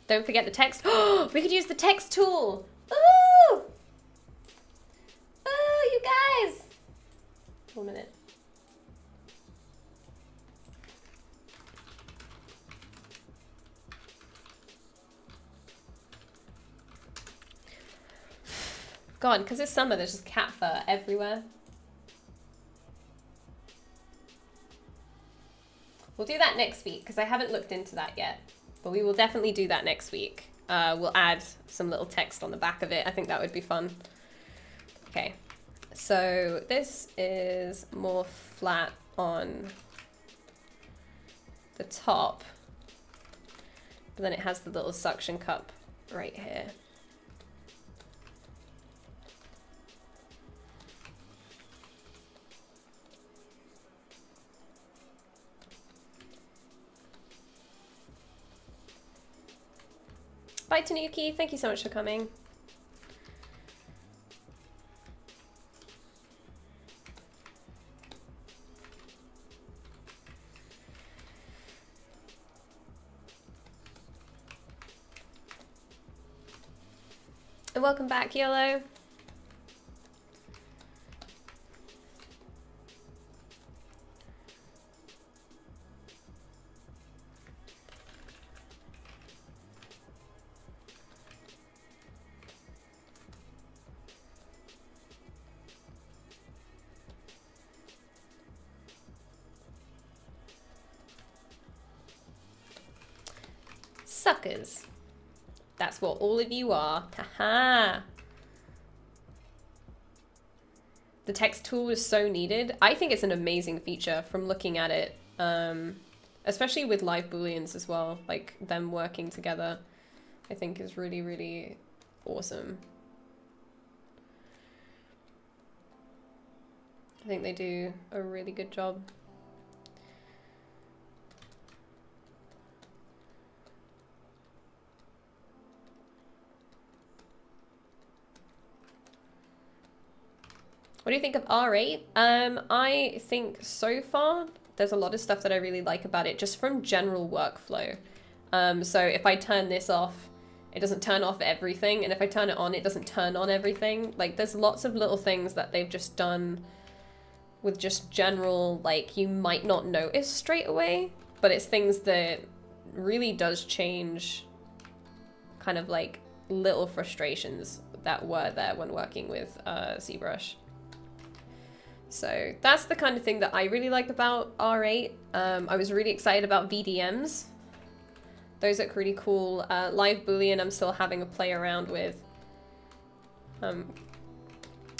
Don't forget the text. Oh, we could use the text tool. Ooh! Oh, you guys. 1 minute. God, because it's summer, there's just cat fur everywhere. We'll do that next week, because I haven't looked into that yet. But we will definitely do that next week. We'll add some little text on the back of it. I think that would be fun. Okay, so this is more flat on the top. But then it has the little suction cup right here. Bye, Tanuki. Thank you so much for coming. And welcome back, Yellow. Suckers. That's what all of you are. Haha. The text tool is so needed. I think it's an amazing feature from looking at it, especially with live booleans as well. Like them working together, I think is really, really awesome. I think they do a really good job. What do you think of R8? I think so far there's a lot of stuff that I really like about it just from general workflow. So if I turn this off, it doesn't turn off everything, and if I turn it on, it doesn't turn on everything. Like there's lots of little things that they've just done with just general, like you might not notice straight away, but it's things that really does change kind of like little frustrations that were there when working with ZBrush. So that's the kind of thing that I really like about R8. I was really excited about VDMs. Those look really cool. Live Boolean I'm still having a play around with.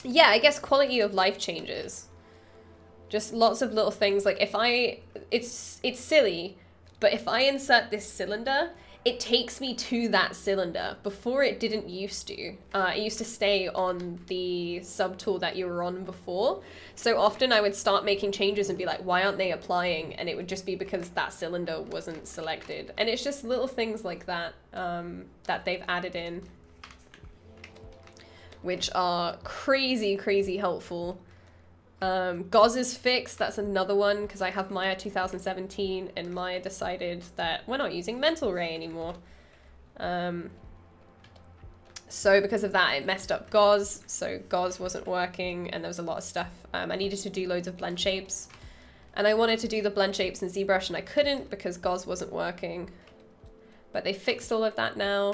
Yeah, I guess quality of life changes. Just lots of little things. Like if it's silly, but if I insert this cylinder, it takes me to that cylinder. Before it didn't used to. It used to stay on the subtool that you were on before. So often I would start making changes and be like, why aren't they applying? And it would just be because that cylinder wasn't selected. And it's just little things like that that they've added in, which are crazy, crazy helpful. Gauz's fix, that's another one, because I have Maya 2017 and Maya decided that we're not using Mental Ray anymore. So because of that, it messed up Gauze, so Gauze wasn't working, and there was a lot of stuff. I needed to do loads of blend shapes, and I wanted to do the blend shapes in ZBrush, and I couldn't because Gauze wasn't working. But they fixed all of that now.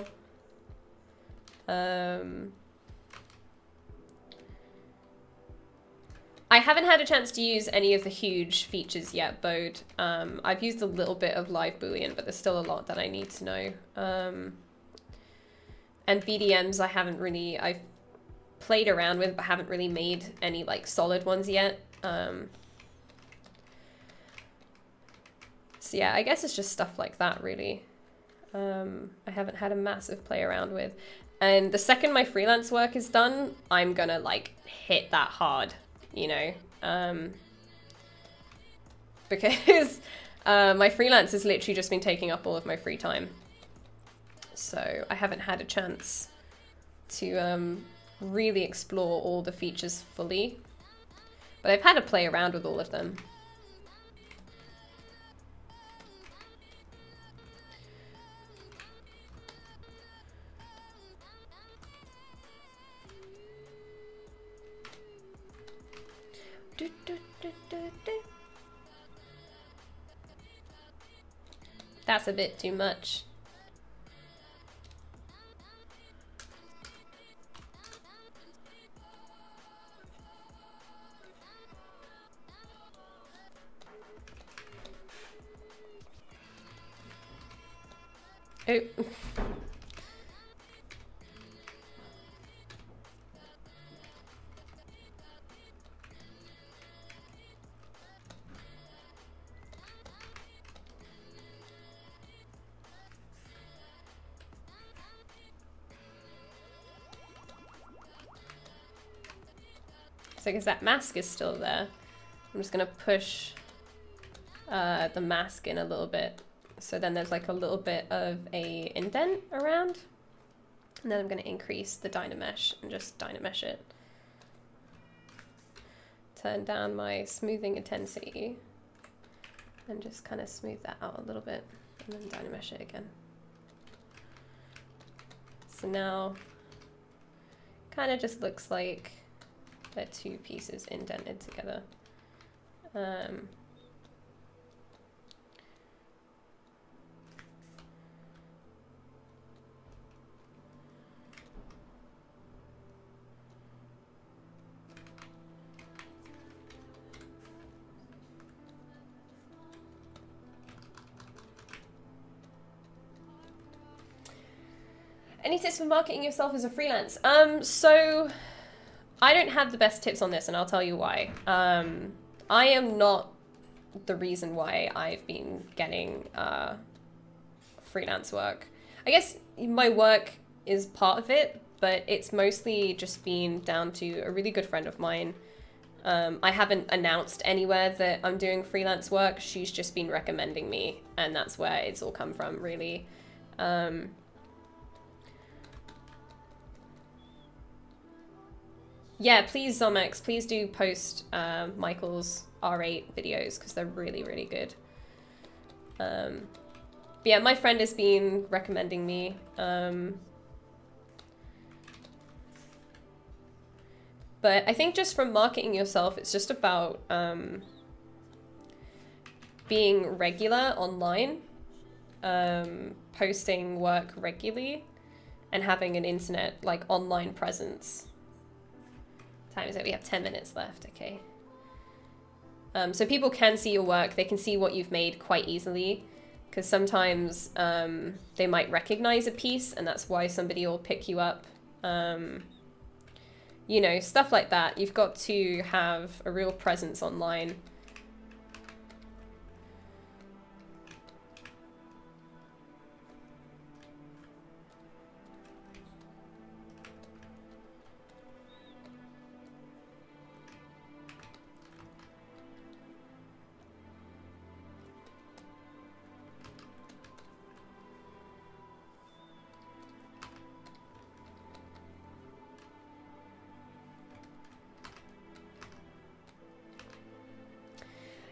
I haven't had a chance to use any of the huge features yet, Bode. I've used a little bit of Live Boolean, but there's still a lot that I need to know. And VDMs I've played around with, but haven't really made any like solid ones yet. So yeah, I guess it's just stuff like that really. I haven't had a massive play around with. And the second my freelance work is done, I'm gonna like hit that hard. You know, because my freelance has literally just been taking up all of my free time. So I haven't had a chance to really explore all the features fully. But I've had to play around with all of them. That's a bit too much. Oh. So because that mask is still there, I'm just gonna push the mask in a little bit. So then there's like a little bit of a indent around. And then I'm gonna increase the Dynamesh and just Dynamesh it. Turn down my smoothing intensity and just kind of smooth that out a little bit and then Dynamesh it again. So now kind of just looks like they're two pieces indented together. Any tips for marketing yourself as a freelance? So I don't have the best tips on this, and I'll tell you why. I am not the reason why I've been getting freelance work. I guess my work is part of it, but it's mostly just been down to a really good friend of mine. I haven't announced anywhere that I'm doing freelance work. She's just been recommending me, and that's where it's all come from, really. Yeah, please, Zomex, please do post Michael's R8 videos because they're really, really good. But yeah, my friend has been recommending me. But I think just from marketing yourself, it's just about being regular online, posting work regularly, and having an internet, like, online presence. Time is it? We have 10 minutes left, okay. So people can see your work, they can see what you've made quite easily, because sometimes they might recognize a piece, and that's why somebody will pick you up. You know, stuff like that. You've got to have a real presence online.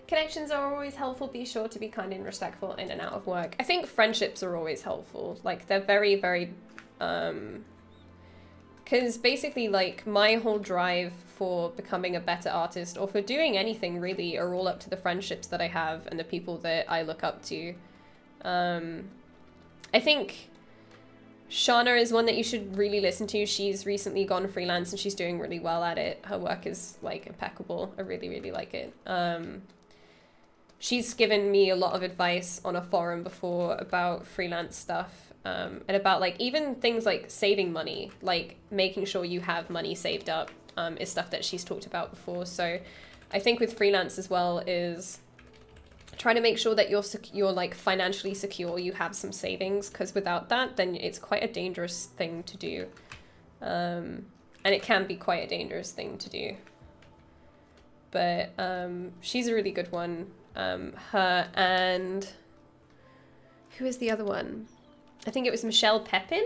Connections are always helpful. Be sure to be kind and respectful in and out of work. I think friendships are always helpful. Like, they're very, very... because basically, like, my whole drive for becoming a better artist, or for doing anything, really, are all up to the friendships that I have and the people that I look up to. I think Shauna is one that you should really listen to. She's recently gone freelance and she's doing really well at it. Her work is, like, impeccable. I really, really like it. She's given me a lot of advice on a forum before about freelance stuff, and about, like, even things like saving money, like making sure you have money saved up, is stuff that she's talked about before. So I think with freelance as well is trying to make sure that you're like financially secure, you have some savings, because without that, then it's quite a dangerous thing to do. And it can be quite a dangerous thing to do. But she's a really good one. Her and who is the other one? I think it was Michelle Pepin.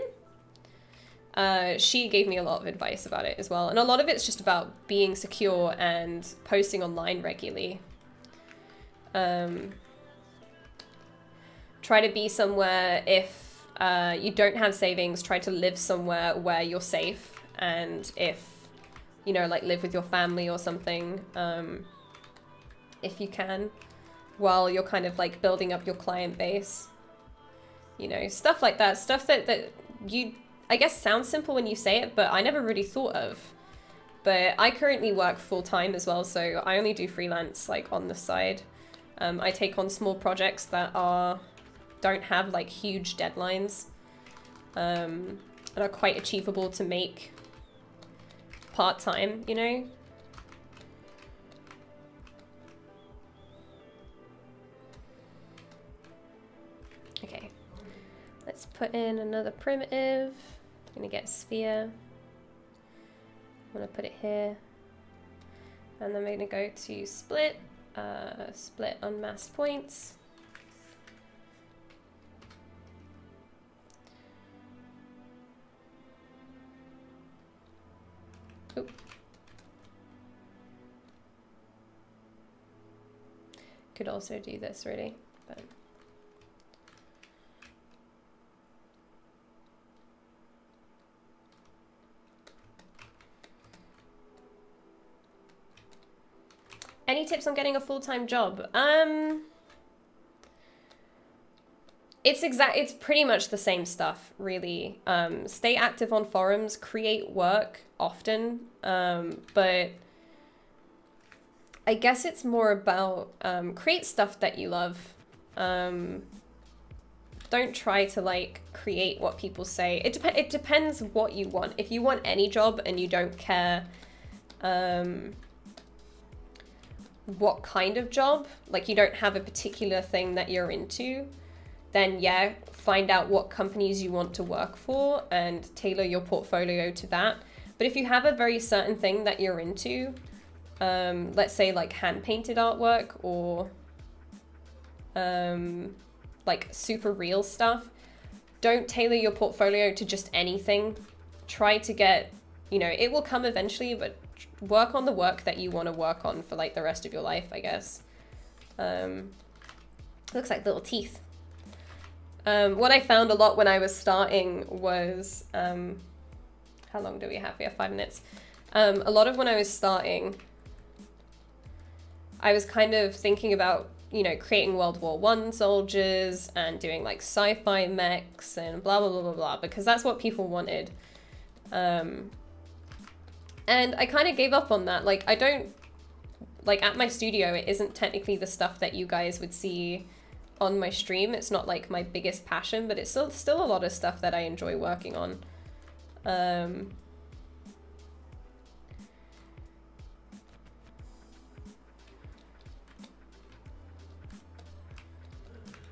she gave me a lot of advice about it as well. And a lot of it's just about being secure and posting online regularly. Try to be somewhere, if you don't have savings, try to live somewhere where you're safe. And if, you know, like live with your family or something, if you can, while you're kind of like building up your client base. You know, stuff like that. Stuff that you, I guess, sounds simple when you say it, but I never really thought of. But I currently work full-time as well, so I only do freelance like on the side. I take on small projects that don't have like huge deadlines, and are quite achievable to make part-time, you know? Okay, let's put in another primitive. I'm gonna get a sphere. I'm gonna put it here. And then we're gonna go to split, split unmasked points. Oop. Could also do this really, but any tips on getting a full-time job? It's pretty much the same stuff, really. Stay active on forums, create work often, but I guess it's more about create stuff that you love. Don't try to like create what people say. It depends what you want. If you want any job and you don't care what kind of job, like you don't have a particular thing that you're into, then yeah, find out what companies you want to work for and tailor your portfolio to that. But if you have a very certain thing that you're into, let's say like hand-painted artwork or like super real stuff, don't tailor your portfolio to just anything. Try to get, you know, it will come eventually, but work on the work that you want to work on for like the rest of your life, I guess. Looks like little teeth. What I found a lot when I was starting was, how long do we have? We have 5 minutes. A lot of when I was starting, I was kind of thinking about, you know, creating World War I soldiers and doing like sci-fi mechs and blah, blah, blah, blah, blah, because that's what people wanted. And I kind of gave up on that. Like, I don't, like at my studio, it isn't technically the stuff that you guys would see on my stream. It's not like my biggest passion, but it's still a lot of stuff that I enjoy working on.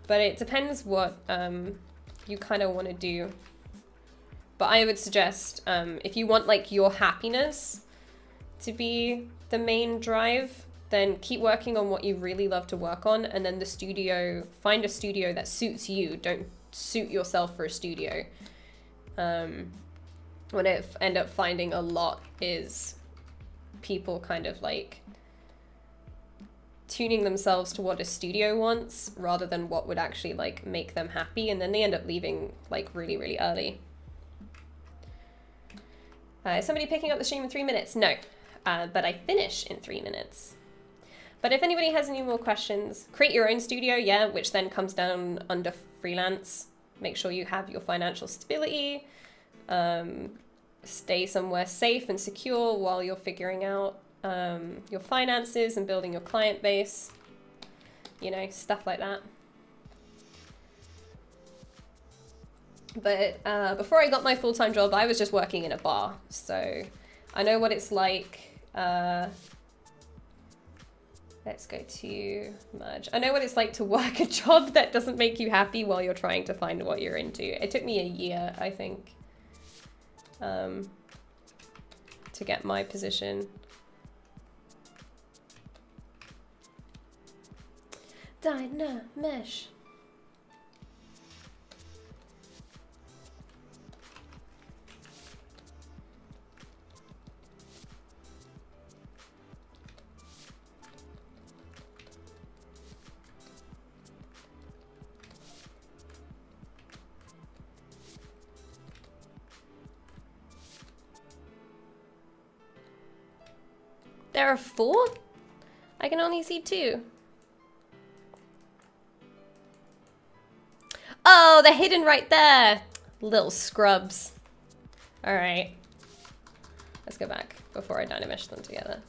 But it depends what you kind of want to do. But I would suggest, if you want like your happiness to be the main drive, then keep working on what you really love to work on, and then the studio, find a studio that suits you. Don't suit yourself for a studio. What I end up finding a lot is people kind of like tuning themselves to what a studio wants rather than what would actually like make them happy, and then they end up leaving like really, really early. Is somebody picking up the stream in 3 minutes? No, but I finish in 3 minutes. But if anybody has any more questions, create your own studio, yeah, which then comes down under freelance. Make sure you have your financial stability. Stay somewhere safe and secure while you're figuring out your finances and building your client base. You know, stuff like that. But before I got my full-time job, I was just working in a bar. So I know what it's like. Let's go to merge. I know what it's like to work a job that doesn't make you happy while you're trying to find what you're into. It took me a year, I think, to get my position. Dynamesh. There are 4? I can only see 2. Oh, they're hidden right there. Little scrubs. All right. Let's go back before I dynamesh them together.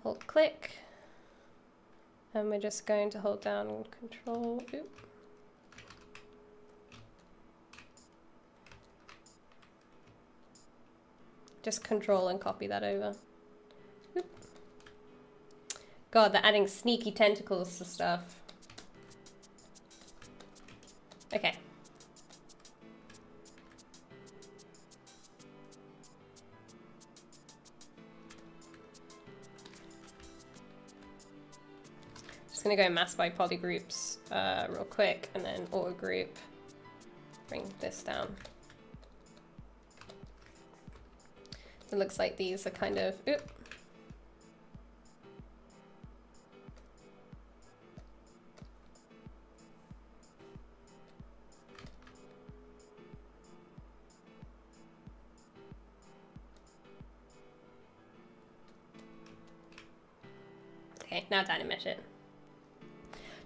Alt click. And we're just going to hold down Control. Oop. Just Control and copy that over. Oop. God, they're adding sneaky tentacles to stuff. Okay. Just gonna go mask by poly groups real quick, and then auto group. Bring this down. It looks like these are kind of, oop. Okay, now dynamesh it.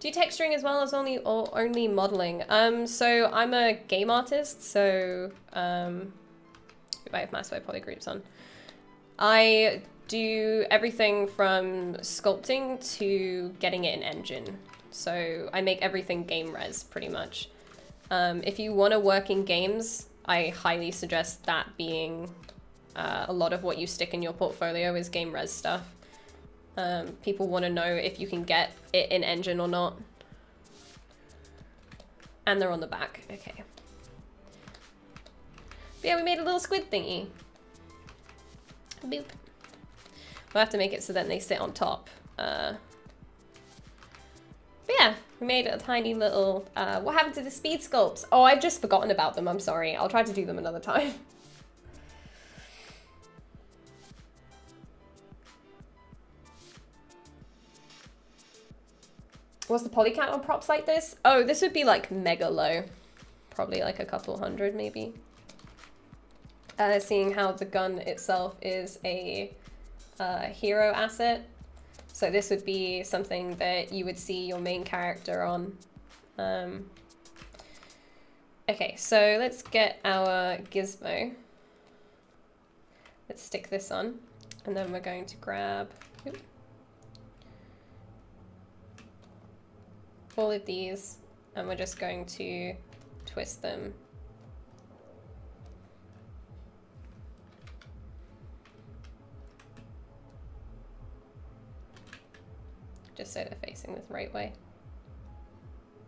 Do you texturing as well as only modeling? So I'm a game artist, so if I have mask by poly groups on. I do everything from sculpting to getting it in engine. So I make everything game res pretty much. If you want to work in games, I highly suggest that being a lot of what you stick in your portfolio is game res stuff. People want to know if you can get it in engine or not. And they're on the back, okay. But yeah, we made a little squid thingy. Boop. We'll have to make it so then they sit on top. But yeah, we made a tiny little, what happened to the speed sculpts? Oh, I've just forgotten about them, I'm sorry. I'll try to do them another time. What's the poly count on props like this? Oh, this would be like mega low. Probably like a couple hundred maybe. Seeing how the gun itself is a hero asset. So this would be something that you would see your main character on. Okay, so let's get our gizmo. Let's stick this on. And then we're going to grab all of these, and we're just going to twist them. Just so they're facing the right way.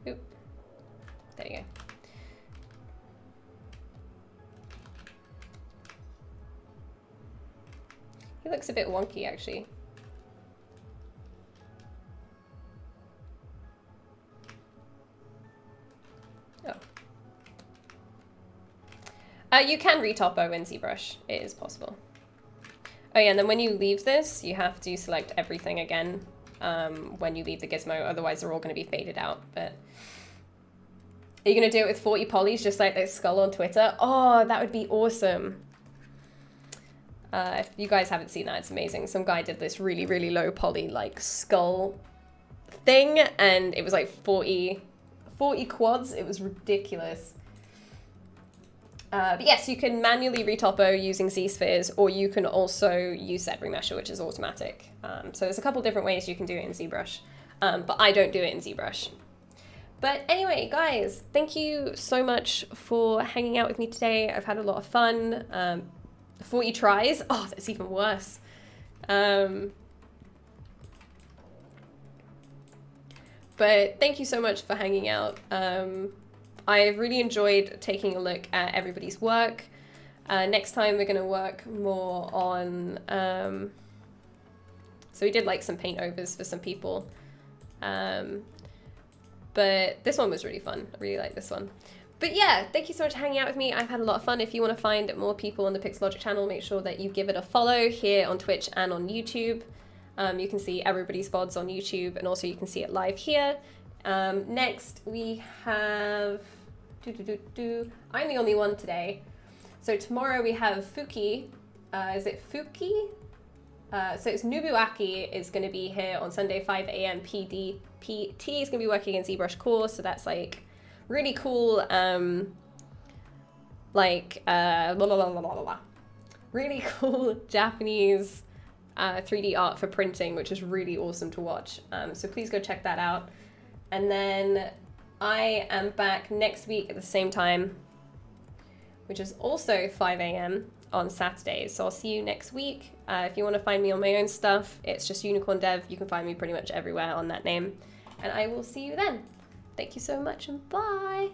Oop. There you go. He looks a bit wonky, actually. Oh. You can retopo in ZBrush. It is possible. Oh yeah, and then when you leave this, you have to select everything again when you leave the gizmo, otherwise they're all going to be faded out. But are you going to do it with 40 polys, just like that skull on Twitter? Oh, that would be awesome. If you guys haven't seen that, it's amazing. Some guy did this really, really low poly, like, skull thing, and it was like 40 quads. It was ridiculous. But yes, you can manually retopo using Z-spheres, or you can also use ZBrush, which is automatic. So there's a couple different ways you can do it in ZBrush, but I don't do it in ZBrush. But anyway, guys, thank you so much for hanging out with me today. I've had a lot of fun. 40 tries. Oh, that's even worse. But thank you so much for hanging out. I've really enjoyed taking a look at everybody's work. Next time we're going to work more on... so we did like some paint overs for some people. But this one was really fun. I really like this one. But yeah, thank you so much for hanging out with me. I've had a lot of fun. If you want to find more people on the Pixologic channel, make sure that you give it a follow here on Twitch and on YouTube. You can see everybody's VODs on YouTube, and also you can see it live here. Next, we have... I'm the only one today. So tomorrow we have Fuki. Is it Fuki? So it's Nubuaki is going to be here on Sunday, 5 a.m. PT is going to be working in ZBrush course, so that's like really cool, really cool Japanese 3D art for printing, which is really awesome to watch. So please go check that out. And then I am back next week at the same time, which is also 5 a.m. on Saturdays. So I'll see you next week. If you want to find me on my own stuff, it's just Unicorn Dev. You can find me pretty much everywhere on that name. And I will see you then. Thank you so much and bye.